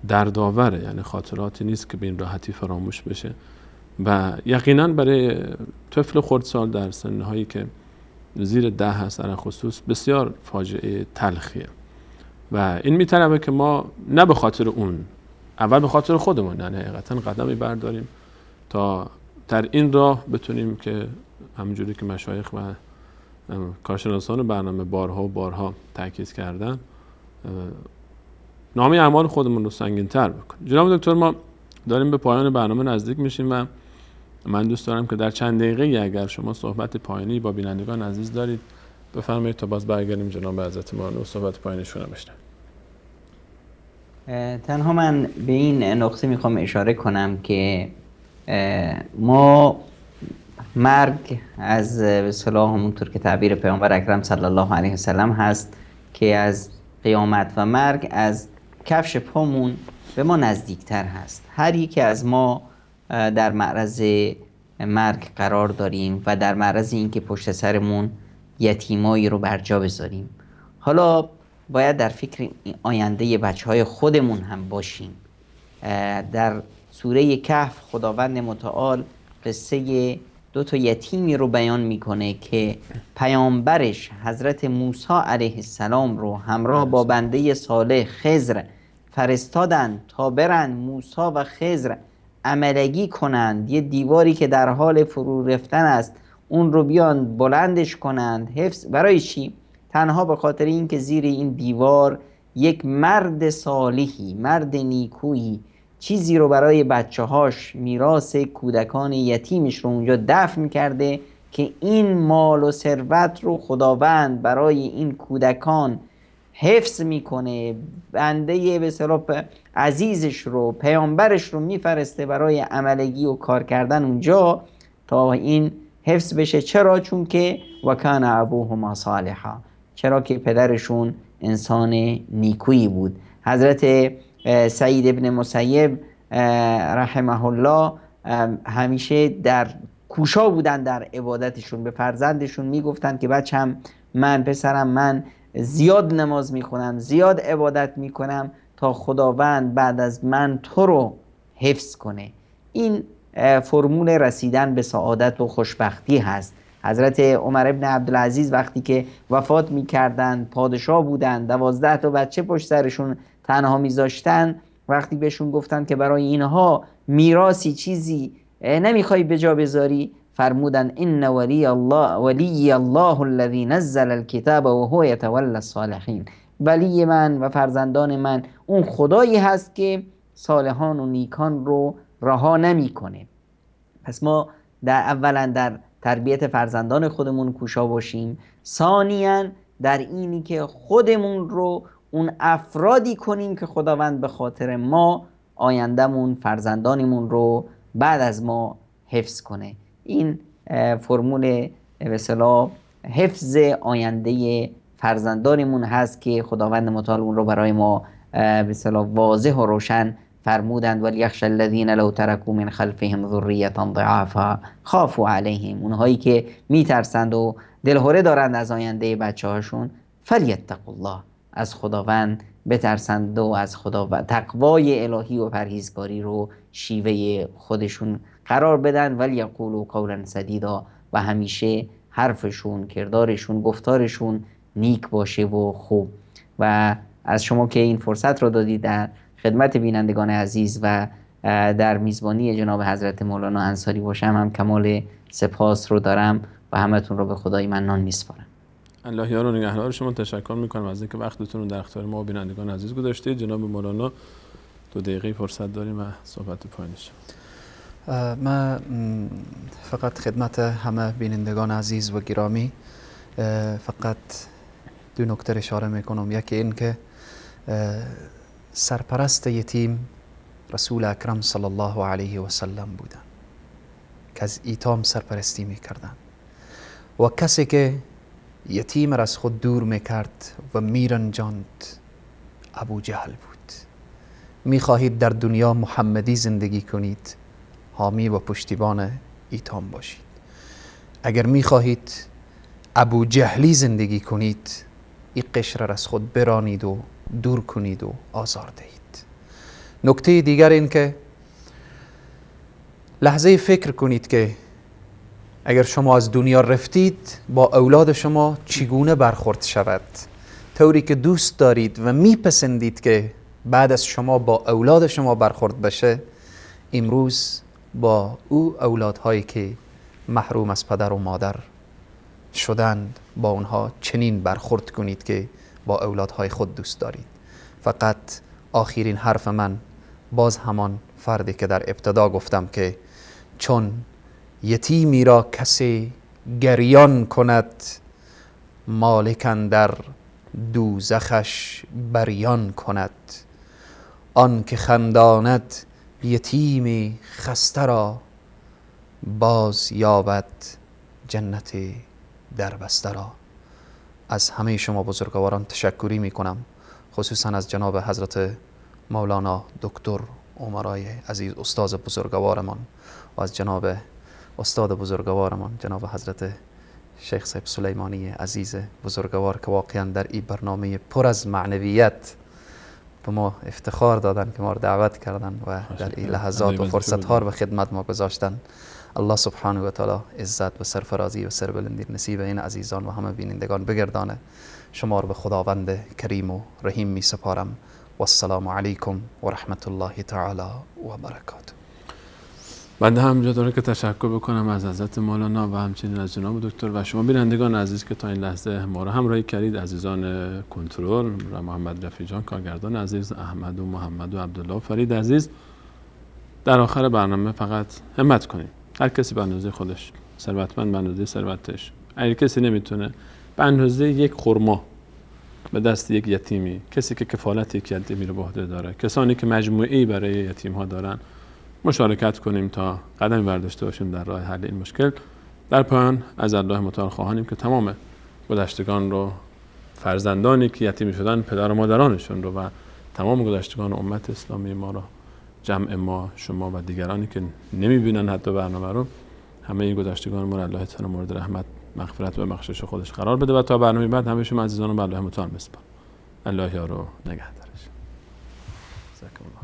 دردآوره. یعنی خاطراتی نیست که به این راحتی فراموش بشه و یقینا برای طفل خردسال در سنهایی که زیر 10 هست در خصوص بسیار فاجعه تلخیه و این میطلبه که ما نه به خاطر اون، اول به خاطر خودمون، یعنی حقیقتا قدمی برداریم تا در این راه بتونیم که همونجوری که مشایخ و کارشناسان برنامه بارها و بارها تاکید کردن، نامه اعمال خودمون رو سنگین‌تر بکنیم. جناب دکتر، ما داریم به پایان برنامه نزدیک میشیم و من دوست دارم که در چند دقیقه اگر شما صحبت پایانی با بینندگان عزیز دارید بفرمایید تا باز برگردیم جناب حضرت مولانا و صحبت پایانیشون رو بشنویم. تنها من به این نقطه میخوام اشاره کنم که ما مرگ از به اصطلاح همونطور که تعبیر پیامبر اکرم صلی الله علیه وسلم هست که از قیامت و مرگ از کفش پامون به ما نزدیکتر هست. هر یکی از ما در معرض مرگ قرار داریم و در معرض این که پشت سرمون یتیمایی رو برجا بذاریم. حالا باید در فکر آینده بچهای خودمون هم باشیم. در سوره کهف خداوند متعال قصه 2 یتیمی رو بیان میکنه که پیامبرش حضرت موسی علیه السلام رو همراه با بنده صالح خضر فرستادن تا برن موسی و خضر عملگی کنند، یه دیواری که در حال فرو رفتن است اون رو بیان بلندش کنند. حفظ برای چی؟ تنها به خاطر این که زیر این دیوار یک مرد صالحی، مرد نیکویی چیزی رو برای بچه هاش، میراث کودکان یتیمش رو اونجا دفن کرده که این مال و ثروت رو خداوند برای این کودکان حفظ میکنه. بنده به اصطلاح عزیزش رو، پیامبرش رو میفرسته برای عملگی و کار کردن اونجا تا این حفظ بشه. چرا؟ چون که وکان ابوهما صالحا، چرا که پدرشون انسان نیکویی بود. حضرت سعید ابن مسیب رحمه الله همیشه در کوشا بودن در عبادتشون. به فرزندشون میگفتن که بچم من، پسرم من زیاد نماز میخونم، زیاد عبادت میکنم تا خداوند بعد از من تو رو حفظ کنه. این فرمول رسیدن به سعادت و خوشبختی هست. حضرت عمر ابن عبدالعزیز وقتی که وفات میکردن، پادشاه بودن، 12 تا بچه پشت سرشون تنها میذاشتن، وقتی بهشون گفتن که برای اینها میراثی چیزی نمیخوای به جا بذاری، فرمودن ان ولی الله الذی نزل الكتاب و هو یتولی الصالحین. ولی من و فرزندان من اون خدایی هست که صالحان و نیکان رو رها نمیکنه. پس ما اولا در تربیت فرزندان خودمون کوشا باشیم، ثانیاً در اینی که خودمون رو اون افرادی کنیم که خداوند به خاطر ما آیندهمون، فرزندانمون رو بعد از ما حفظ کنه. این فرمول به اصطلاح حفظ آینده فرزندانمون هست که خداوند متعال اون رو برای ما به اصطلاح واضح و روشن فرمودند ولیخشى الذین لو ترکوا من خلفهم ذریة ضعافا خافوا علیهم، اونهایی که میترسند و دلهره دارند از آینده بچه هاشون، فلیتقوا الله، از خداوند بترسند و از خداوند تقوای الهی و پرهیزگاری رو شیوه خودشون قرار بدن. ولیقولوا قولا سدیدا، و همیشه حرفشون، کردارشون، گفتارشون نیک باشه و خوب. و از شما که این فرصت رو دادید در خدمت بینندگان عزیز و در میزبانی جناب حضرت مولانا انصاری باشم، هم کمال سپاس رو دارم و همتون رو به خدای منان میسپارم. الله یار و نگهدار شما. تشکر میکنم از اینکه وقتتون رو در اختیار ما و بینندگان عزیز گذاشتید. جناب مولانا 2 دقیقه فرصت داریم و صحبت پایانی شما. من فقط خدمت همه بینندگان عزیز و گرامی فقط 2 نکته اشاره میکنم. یکی این که سرپرست یتیم رسول اکرم صلی الله علیه و سلم بودن که از ایتام سرپرستی میکردن و کسی که یتیم را از خود دور میکرد و میرنجاند ابو جهل بود. میخواهید در دنیا محمدی زندگی کنید، حامی و پشتیبان ایتام باشید. اگر میخواهید ابو جهلی زندگی کنید، این قشر را از خود برانید و دور کنید و آزار دهید. نکته دیگر این که لحظه فکر کنید که اگر شما از دنیا رفتید با اولاد شما چگونه برخورد شود، طوری که دوست دارید و میپسندید که بعد از شما با اولاد شما برخورد بشه، امروز با اولادهایی که محروم از پدر و مادر شدند با اونها چنین برخورد کنید که با اولادهای خود دوست دارید. فقط آخرین حرف من باز همان فردی که در ابتدا گفتم که چون یتیمی را کسی گریان کند، مالکن در دوزخش بریان کند. آن که خنداند یتیم خسته را، باز یابد جنت دربسته را. از همه شما بزرگواران تشکری می کنم، خصوصا از جناب حضرت مولانا دکتر عمرای عزیز استاد بزرگوارمان و از جناب استاد بزرگوارمان جناب حضرت شیخ صاحب سلیمانی عزیز بزرگوار که واقعا در این برنامه پر از معنویت به ما افتخار دادن که ما رو دعوت کردن و در این لحظات و فرصت ها رو به خدمت ما گذاشتن. الله سبحانه و تعالی عزت و سرفرازی و سربلندی نصیب این عزیزان و همه بینندگان بگردانه. شما رو به خداوند کریم و رحیم می سپارم. و السلام علیکم و رحمت الله تعالی و برکاته. بنده همجا داره که تشکر بکنم از حضرت مولانا و همچنین از جناب دکتر و شما بینندگان عزیز که تا این لحظه ما را همراهی کردید. عزیزان کنترل و محمد رفیع جان کارگردان عزیز، احمد و محمد و عبدالله و فرید عزیز. در آخر برنامه فقط همت کنید، هر کسی به اندازه خودش، ثروتمند به اندازه ثروتش. اگه کسی نمیتونه به اندازه یک خرما به دست یک یتیمی، کسی که کفالت یک یتیمی رو به عهده داره، کسانی که مجموعه‌ای برای یتیم ها دارن، مشارکت کنیم تا قدم برداشته باشیم در راه حل این مشکل. در پایان از الله متعال خواهانیم که تمام گذشتگان رو، فرزندانی که یتیم شدن پدر و مادرانشون رو و تمام گذشتگان امت اسلامی ما رو، جمع ما، شما و دیگرانی که نمیبینن حتی برنامه رو، همه این گذشتگان ما رو الله تعالی مورد رحمت، مغفرت و بخشش خودش قرار بده و تا برنامه بعد همه شما عزیزان رو به الله متعال بسپارم. الله یار و نگهدارش. جزاکم الله.